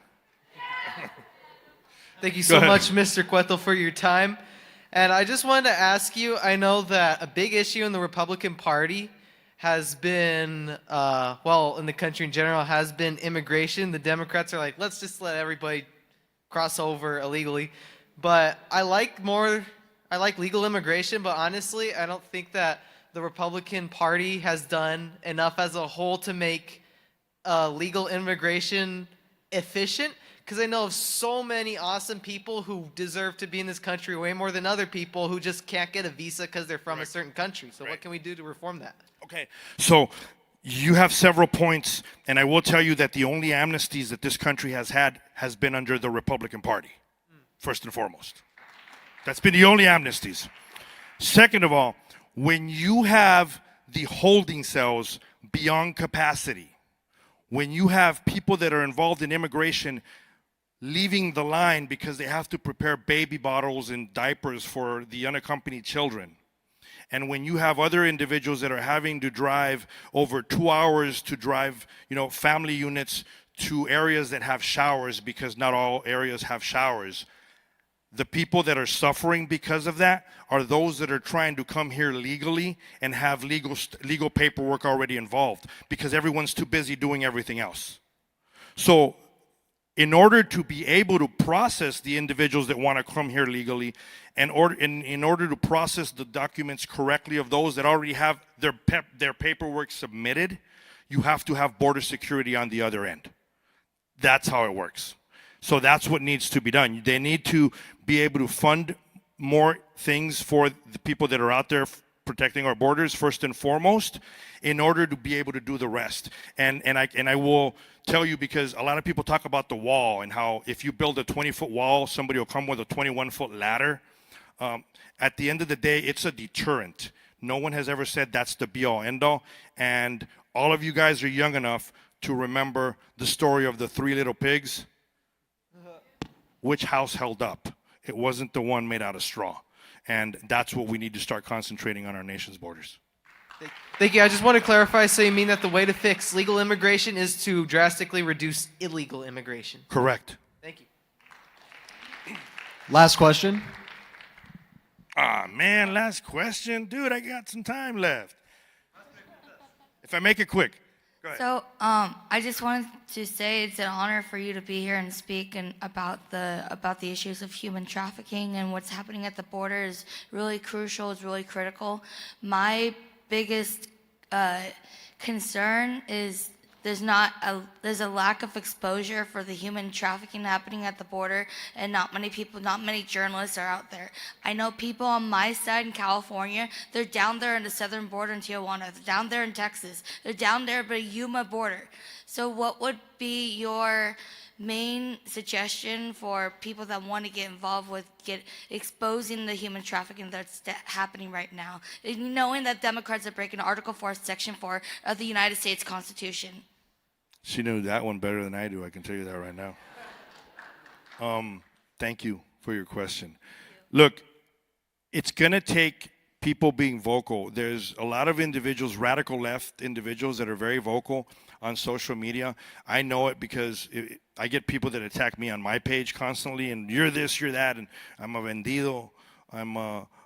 Thank you so much, Mr. Cueto, for your time. And I just wanted to ask you, I know that a big issue in the Republican Party has been, well, in the country in general, has been immigration. The Democrats are like, let's just let everybody cross over illegally. But I like legal immigration, but honestly, I don't think that the Republican Party has done enough as a whole to make legal immigration efficient. Because I know of so many awesome people who deserve to be in this country way more than other people who just can't get a visa because they're from a certain country. So what can we do to reform that? Okay, so you have several points, and I will tell you that the only amnesties that this country has had has been under the Republican Party, first and foremost. That's been the only amnesties. Second of all, when you have the holding cells beyond capacity, when you have people that are involved in immigration leaving the line because they have to prepare baby bottles and diapers for the unaccompanied children, and when you have other individuals that are having to drive over 2 hours to drive, family units to areas that have showers because not all areas have showers, the people that are suffering because of that are those that are trying to come here legally and have legal paperwork already involved because everyone's too busy doing everything else. So in order to be able to process the individuals that want to come here legally, and in order to process the documents correctly of those that already have their paperwork submitted, you have to have border security on the other end. That's how it works. So that's what needs to be done. They need to be able to fund more things for the people that are out there protecting our borders, first and foremost, in order to be able to do the rest. And I will tell you, because a lot of people talk about the wall and how if you build a 20-foot wall, somebody will come with a 21-foot ladder. At the end of the day, it's a deterrent. No one has ever said that's the be-all, end-all. And all of you guys are young enough to remember the story of the 3 little pigs. Which house held up? It wasn't the one made out of straw. And that's what we need to start concentrating on our nation's borders. Thank you. I just want to clarify, so you mean that the way to fix legal immigration is to drastically reduce illegal immigration? Correct. Thank you. Last question. Man, last question. Dude, I got some time left. If I make it quick. Go ahead. So, I just wanted to say it's an honor for you to be here and speak about the issues of human trafficking, and what's happening at the border is really crucial. It's really critical. My biggest concern is there's a lack of exposure for the human trafficking happening at the border, and not many journalists are out there. I know people on my side in California, they're down there in the southern border in Tijuana, they're down there in Texas, they're down there by Yuma border. So what would be your main suggestion for people that want to get involved with exposing the human trafficking that's happening right now, knowing that Democrats are breaking Article 4, Section 4 of the United States Constitution? She knew that one better than I do, I can tell you that right now. Thank you for your question. Look, it's going to take people being vocal. There's a lot of individuals, radical left individuals, that are very vocal on social media. I know it because I get people that attack me on my page constantly, and you're this, you're that, and I'm a vendido, I'm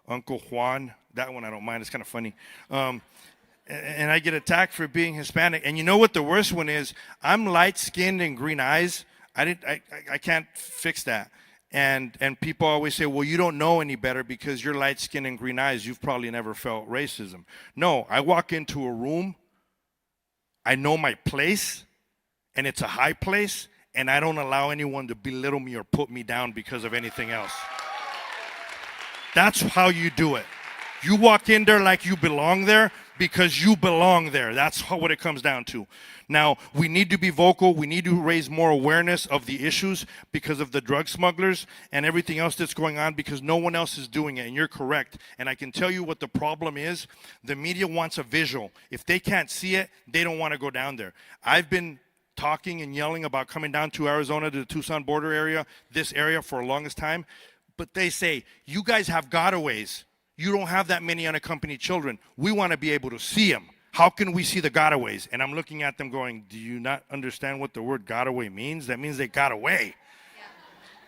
Uncle Juan. That one I don't mind, it's kind of funny. And I get attacked for being Hispanic. And you know what the worst one is? I'm light-skinned and green eyes. I can't fix that. And people always say, well, you don't know any better because you're light-skinned and green eyes. You've probably never felt racism. No, I walk into a room, I know my place, and it's a high place, and I don't allow anyone to belittle me or put me down because of anything else. That's how you do it. You walk in there like you belong there because you belong there. That's what it comes down to. Now, we need to be vocal. We need to raise more awareness of the issues because of the drug smugglers and everything else that's going on, because no one else is doing it, and you're correct. And I can tell you what the problem is. The media wants a visual. If they can't see it, they don't want to go down there. I've been talking and yelling about coming down to Arizona, to the Tucson border area, this area, for the longest time. But they say, you guys have gotaways. You don't have that many unaccompanied children. We want to be able to see them. How can we see the gotaways? And I'm looking at them going, do you not understand what the word gotaway means? That means they got away.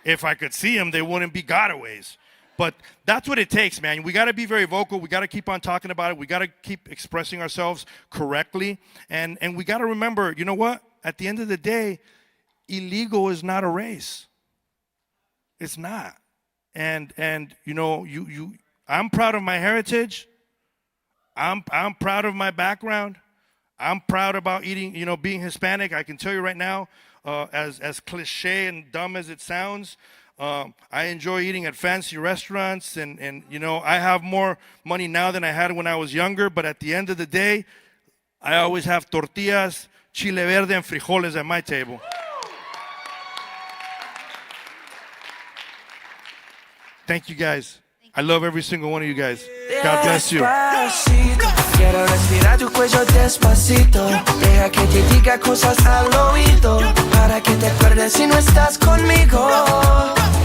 Yeah. If I could see them, they wouldn't be gotaways. But that's what it takes, man. We got to be very vocal. We got to keep on talking about it. We got to keep expressing ourselves correctly. And we got to remember, you know what? At the end of the day, illegal is not a race. It's not. And you know, I'm proud of my heritage. I'm proud of my background. I'm proud about eating, you know, being Hispanic. I can tell you right now, as cliche and dumb as it sounds, I enjoy eating at fancy restaurants, and you know, I have more money now than I had when I was younger, but at the end of the day, I always have tortillas, chile verde, and frijoles at my table. Thank you, guys. I love every single one of you guys. God bless you. Quiero respirar tu cuello despacito. Deja que te diga cosas al oído, para que te acuerdes si no estás conmigo.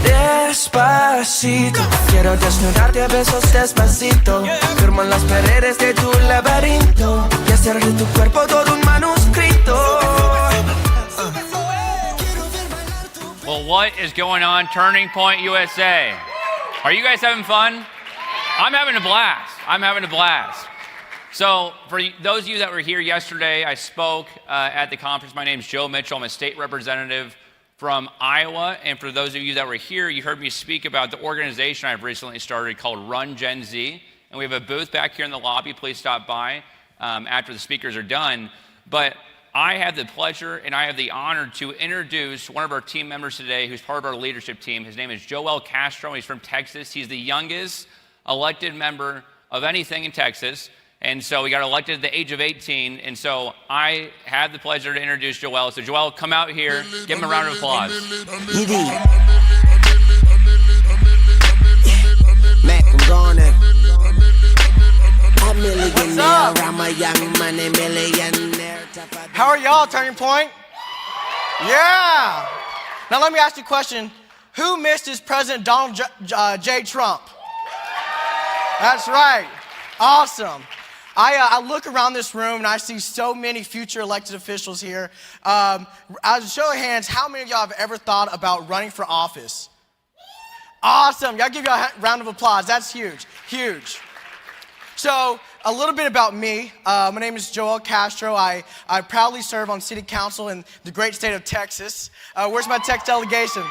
Despacito. Quiero desnudarte a besos despacito. Firmo en las paredes de tu laberinto y hacer de tu cuerpo todo un manuscrito. Well, what is going on, Turning Point USA? Are you guys having fun? I'm having a blast. I'm having a blast. So for those of you that were here yesterday, I spoke at the conference. My name is Joe Mitchell. I'm a state representative from Iowa. And for those of you that were here, you heard me speak about the organization I've recently started called Run Gen Z. And we have a booth back here in the lobby. Please stop by after the speakers are done. But I have the pleasure and I have the honor to introduce one of our team members today who's part of our leadership team. His name is Joel Castro. He's from Texas. He's the youngest elected member of anything in Texas. And so he got elected at the age of 18. And so I have the pleasure to introduce Joel. So Joel, come out here. Give him a round of applause. Mac, I'm going in. What's up? How are y'all, Turning Point? Yeah. Now let me ask you a question. Who misses President Donald J. Trump? That's right. Awesome. I look around this room and I see so many future elected officials here. As a show of hands, how many of y'all have ever thought about running for office? Awesome. Y'all give y'all a round of applause. That's huge. Huge. So, a little bit about me. My name is Joel Castro. I proudly serve on city council in the great state of Texas. Where's my Tex delegation?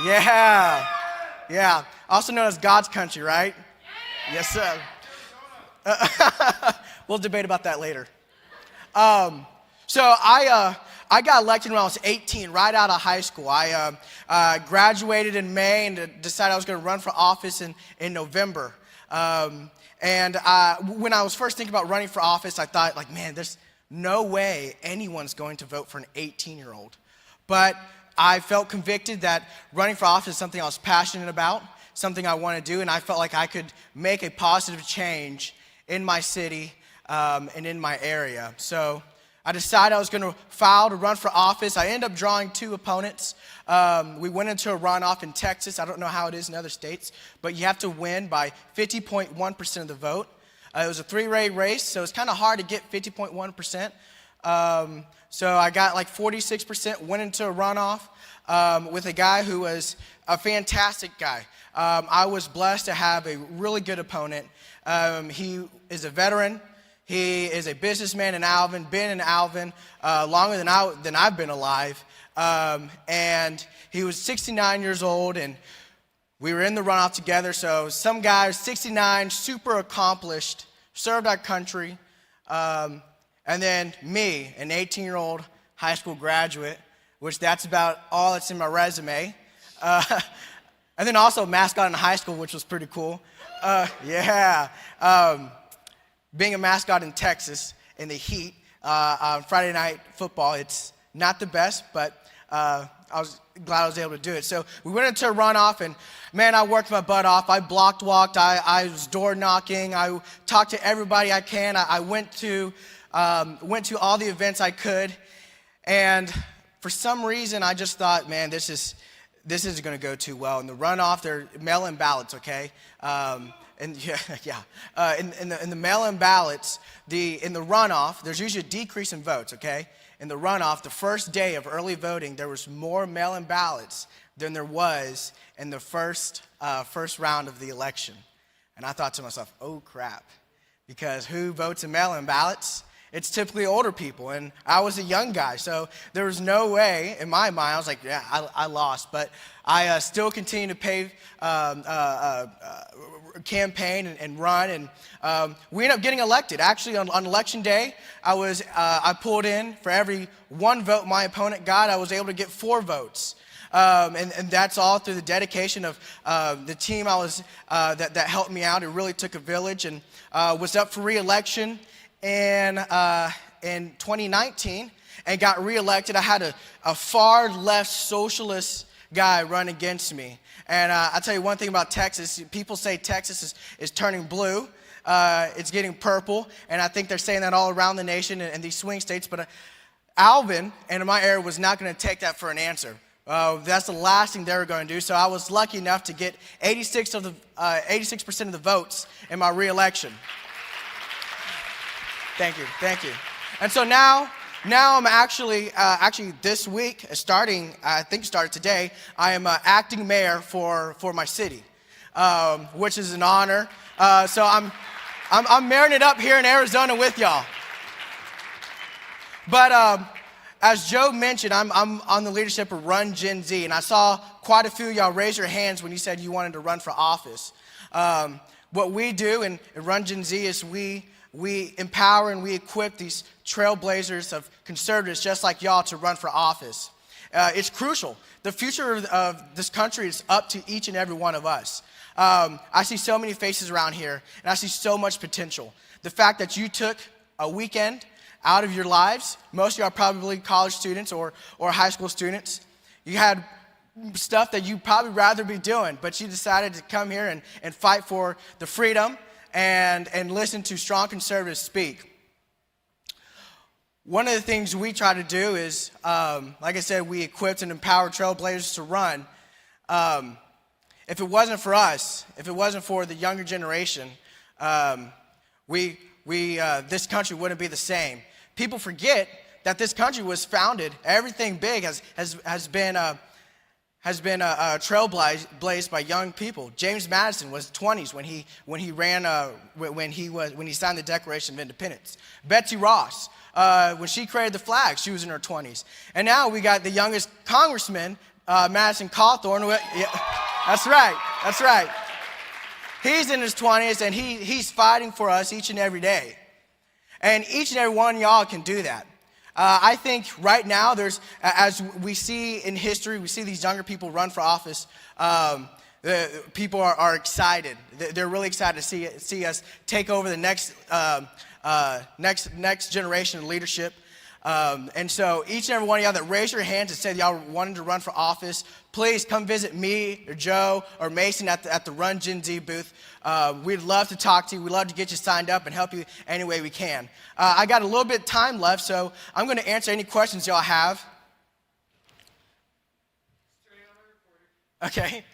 Yeah. Yeah. Also known as God's country, right? Yes, sir. We'll debate about that later. So I got elected when I was 18, right out of high school. I graduated in May and decided I was going to run for office in November. And when I was first thinking about running for office, I thought, like, man, there's no way anyone's going to vote for an 18-year-old. But I felt convicted that running for office is something I was passionate about, something I want to do, and I felt like I could make a positive change in my city and in my area. So I decided I was going to file to run for office. I ended up drawing 2 opponents. We went into a runoff in Texas. I don't know how it is in other states, but you have to win by 50.1% of the vote. It was a 3-way race, so it's kind of hard to get 50.1%. So I got like 46%, went into a runoff with a guy who was a fantastic guy. I was blessed to have a really good opponent. He is a veteran. He is a businessman in Alvin, been in Alvin longer than I've been alive. And he was 69 years old, and we were in the runoff together. So some guy, 69, super accomplished, served our country. And then me, an 18-year-old high school graduate, which that's about all that's in my resume. And then also mascot in high school, which was pretty cool. Being a mascot in Texas in the heat on Friday night football, it's not the best, but I was glad I was able to do it. So we went into a runoff, and man, I worked my butt off. I walked. I was door knocking. I talked to everybody I can. I went to all the events I could, and for some reason, I just thought, man, this isn't going to go too well. In the runoff, they're mail-in ballots, okay? In the mail-in ballots, in the runoff, there's usually a decrease in votes, okay? In the runoff, the first day of early voting, there was more mail-in ballots than there was in the first round of the election. And I thought to myself, oh crap, because who votes in mail-in ballots? It's typically older people, and I was a young guy, so there was no way, in my mind, I was like, yeah, I lost, but I still continued to pay campaign and run, and we ended up getting elected. Actually, on election day, I pulled in for every 1 vote my opponent got, I was able to get 4 votes. And that's all through the dedication of the team that helped me out. It really took a village, and was up for re-election in 2019 and got re-elected. I had a far left socialist guy run against me. And I'll tell you one thing about Texas. People say Texas is turning blue. It's getting purple. And I think they're saying that all around the nation and these swing states. But Alvin and in my area was not going to take that for an answer. That's the last thing they were going to do. So I was lucky enough to get 86% of the votes in my re-election. Thank you. And so now I'm actually this week, started today, I am acting mayor for my city, which is an honor. So I'm mayoring it up here in Arizona with y'all. But as Joe mentioned, I'm on the leadership of Run Gen Z, and I saw quite a few of y'all raise your hands when you said you wanted to run for office. What we do in Run Gen Z is we empower and we equip these trailblazers of conservatives just like y'all to run for office. It's crucial. The future of this country is up to each and every one of us. I see so many faces around here, and I see so much potential. The fact that you took a weekend out of your lives, most of you are probably college students or high school students. You had stuff that you'd probably rather be doing, but you decided to come here and fight for the freedom and listen to strong conservatives speak. One of the things we try to do is, like I said, we equipped and empowered trailblazers to run. If it wasn't for us, if it wasn't for the younger generation, this country wouldn't be the same. People forget that this country was founded. Everything big has been trailblazed by young people. James Madison was 20s when he signed the Declaration of Independence. Betsy Ross, when she created the flag, she was in her 20s. And now we got the youngest congressman, Madison Cawthorn. That's right. He's in his 20s, and he's fighting for us each and every day. And each and every one of y'all can do that. I think right now as we see in history, we see these younger people run for office. People are excited. They're really excited to see us take over the next generation of leadership. And so each and every one of y'all that raised your hands and said y'all wanted to run for office, please come visit me or Joe or Mason at the Run Gen Z booth. We'd love to talk to you. We'd love to get you signed up and help you any way we can. I got a little bit of time left, so I'm going to answer any questions y'all have. Okay. Thank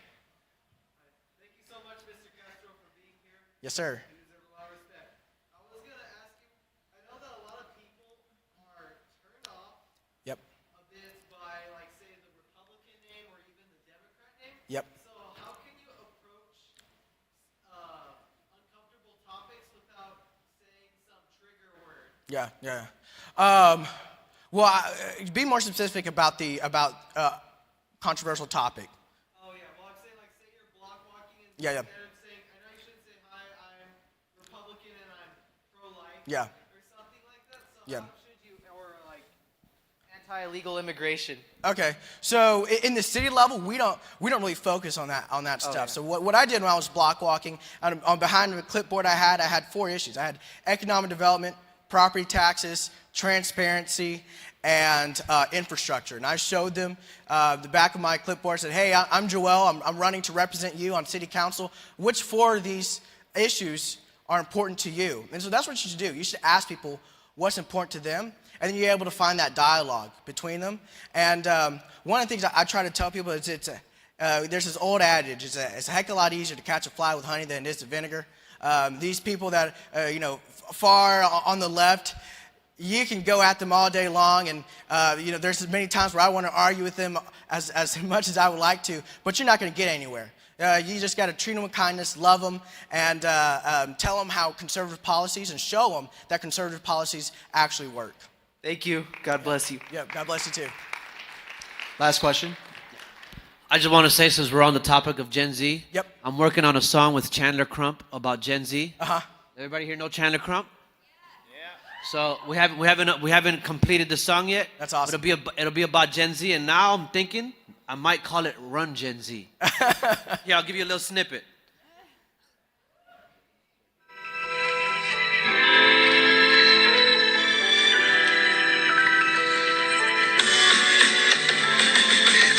you so much, Mr. Castro, for being here. Yes, sir. You deserve a lot of respect. I was going to ask you, I know that a lot of people are turned off Yep. a bit by, like, say, the Republican name or even the Democrat name. Yep. So how can you approach uncomfortable topics without saying some trigger word? Yeah, yeah. Well, be more specific about the controversial topic. Oh, yeah. Well, I'm saying, like, say you're block walking and Yeah, yeah. instead of saying, I know you shouldn't say, hi, I'm Republican and I'm pro-life. Yeah. Or something like that. So Yeah. how should you, or, like, anti-illegal immigration? Okay, so in the city level, we don't really focus on that stuff. yeah. So what I did when I was block walking, on behind the clipboard I had 4 issues. I had economic development, property taxes, transparency, and infrastructure. And I showed them the back of my clipboard, said, hey, I'm Joel, I'm running to represent you on city council. Which 4 of these issues are important to you? And so that's what you should do. You should ask people what's important to them, and then you're able to find that dialogue between them. And one of the things I try to tell people is there's this old adage, it's a heck of a lot easier to catch a fly with honey than it is to vinegar. These people that, far on the left, you can go at them all day long, and there's many times where I want to argue with them as much as I would like to, but you're not going to get anywhere. You just got to treat them with kindness, love them, and tell them how conservative policies, and show them that conservative policies actually work. Thank you. God bless you. Yeah, God bless you too. Last question. I just want to say, since we're on the topic of Gen Z, Yep. I'm working on a song with Chandler Crump about Gen Z. Uh-huh. Everybody here know Chandler Crump? So we haven't completed the song yet. That's awesome. It'll be about Gen Z, and now I'm thinking I might call it Run Gen Z. Yeah, I'll give you a little snippet.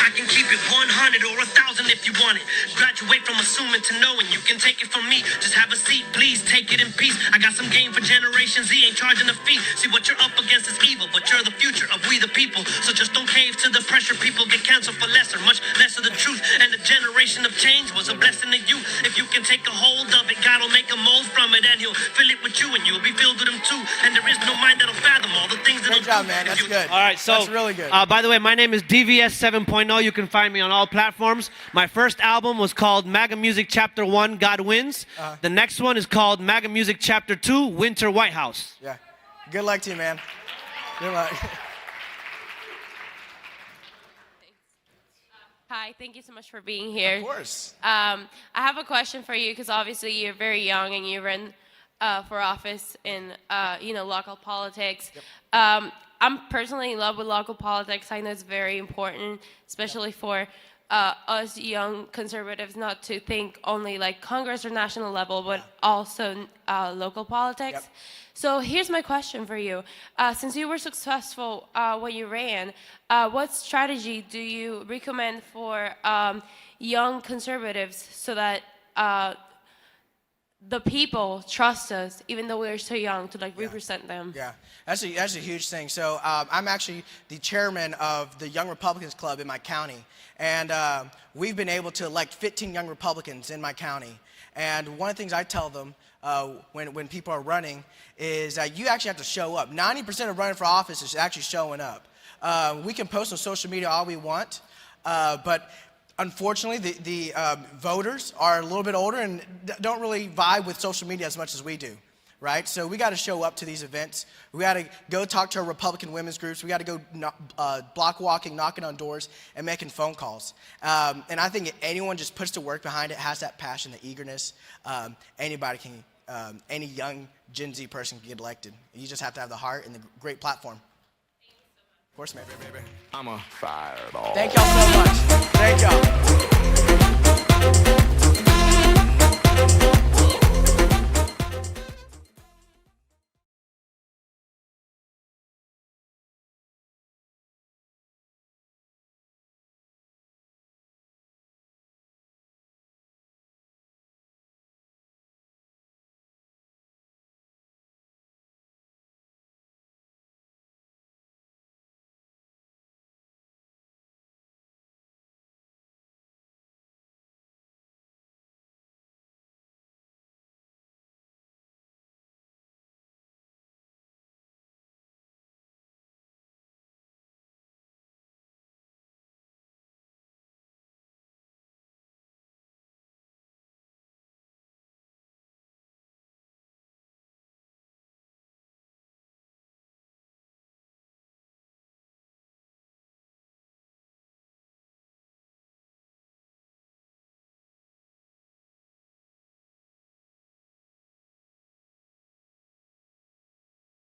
I can keep it 100 or 1,000 if you want it. Graduate from assuming to knowing you can take it from me. Just have a seat, please take it in peace. I got some game for Generation Z, ain't charging a fee. See what you're up against is evil, but you're the future of we the people. So just don't cave to the pressure. People get canceled for lesser, much less of the truth. And the generation of change was a blessing to you. If you can take a hold of it, God will make a mold from it, and He'll fill it with you, and you'll be filled with Him too. And there is no mind that'll fathom all the things that'll Great job, do. man. That's good. All right, so that's really good. By the way, my name is DVS 7.0. You can find me on all platforms. My first album was called MAGA Music Chapter 1, God Wins. The next one is called MAGA Music Chapter 2, Winter White House. Yeah. Good luck to you, man. Good luck. Hi, thank you so much for being here. Of course. I have a question for you because obviously you're very young and you run for office in local politics. Yep. I'm personally in love with local politics. I know it's very important, especially for us young conservatives, not to think only like Congress or national level, but also local politics. Yep. So here's my question for you. Since you were successful when you ran, what strategy do you recommend for young conservatives so that the people trust us, even though we're so young, to represent them? Yeah, that's a huge thing. So I'm actually the chairman of the Young Republicans Club in my county, and we've been able to elect 15 young Republicans in my county. And one of the things I tell them when people are running is that you actually have to show up. 90% of running for office is actually showing up. We can post on social media all we want, but unfortunately, the voters are a little bit older and don't really vibe with social media as much as we do, right? So we got to show up to these events. We got to go talk to our Republican women's groups. We got to go block walking, knocking on doors, and making phone calls. And I think if anyone just puts the work behind it, has that passion, the eagerness, anybody can, any young Gen Z person can get elected. You just have to have the heart and the great platform. Of course, man. I'm a fireball. Thank y'all so much. Thank y'all.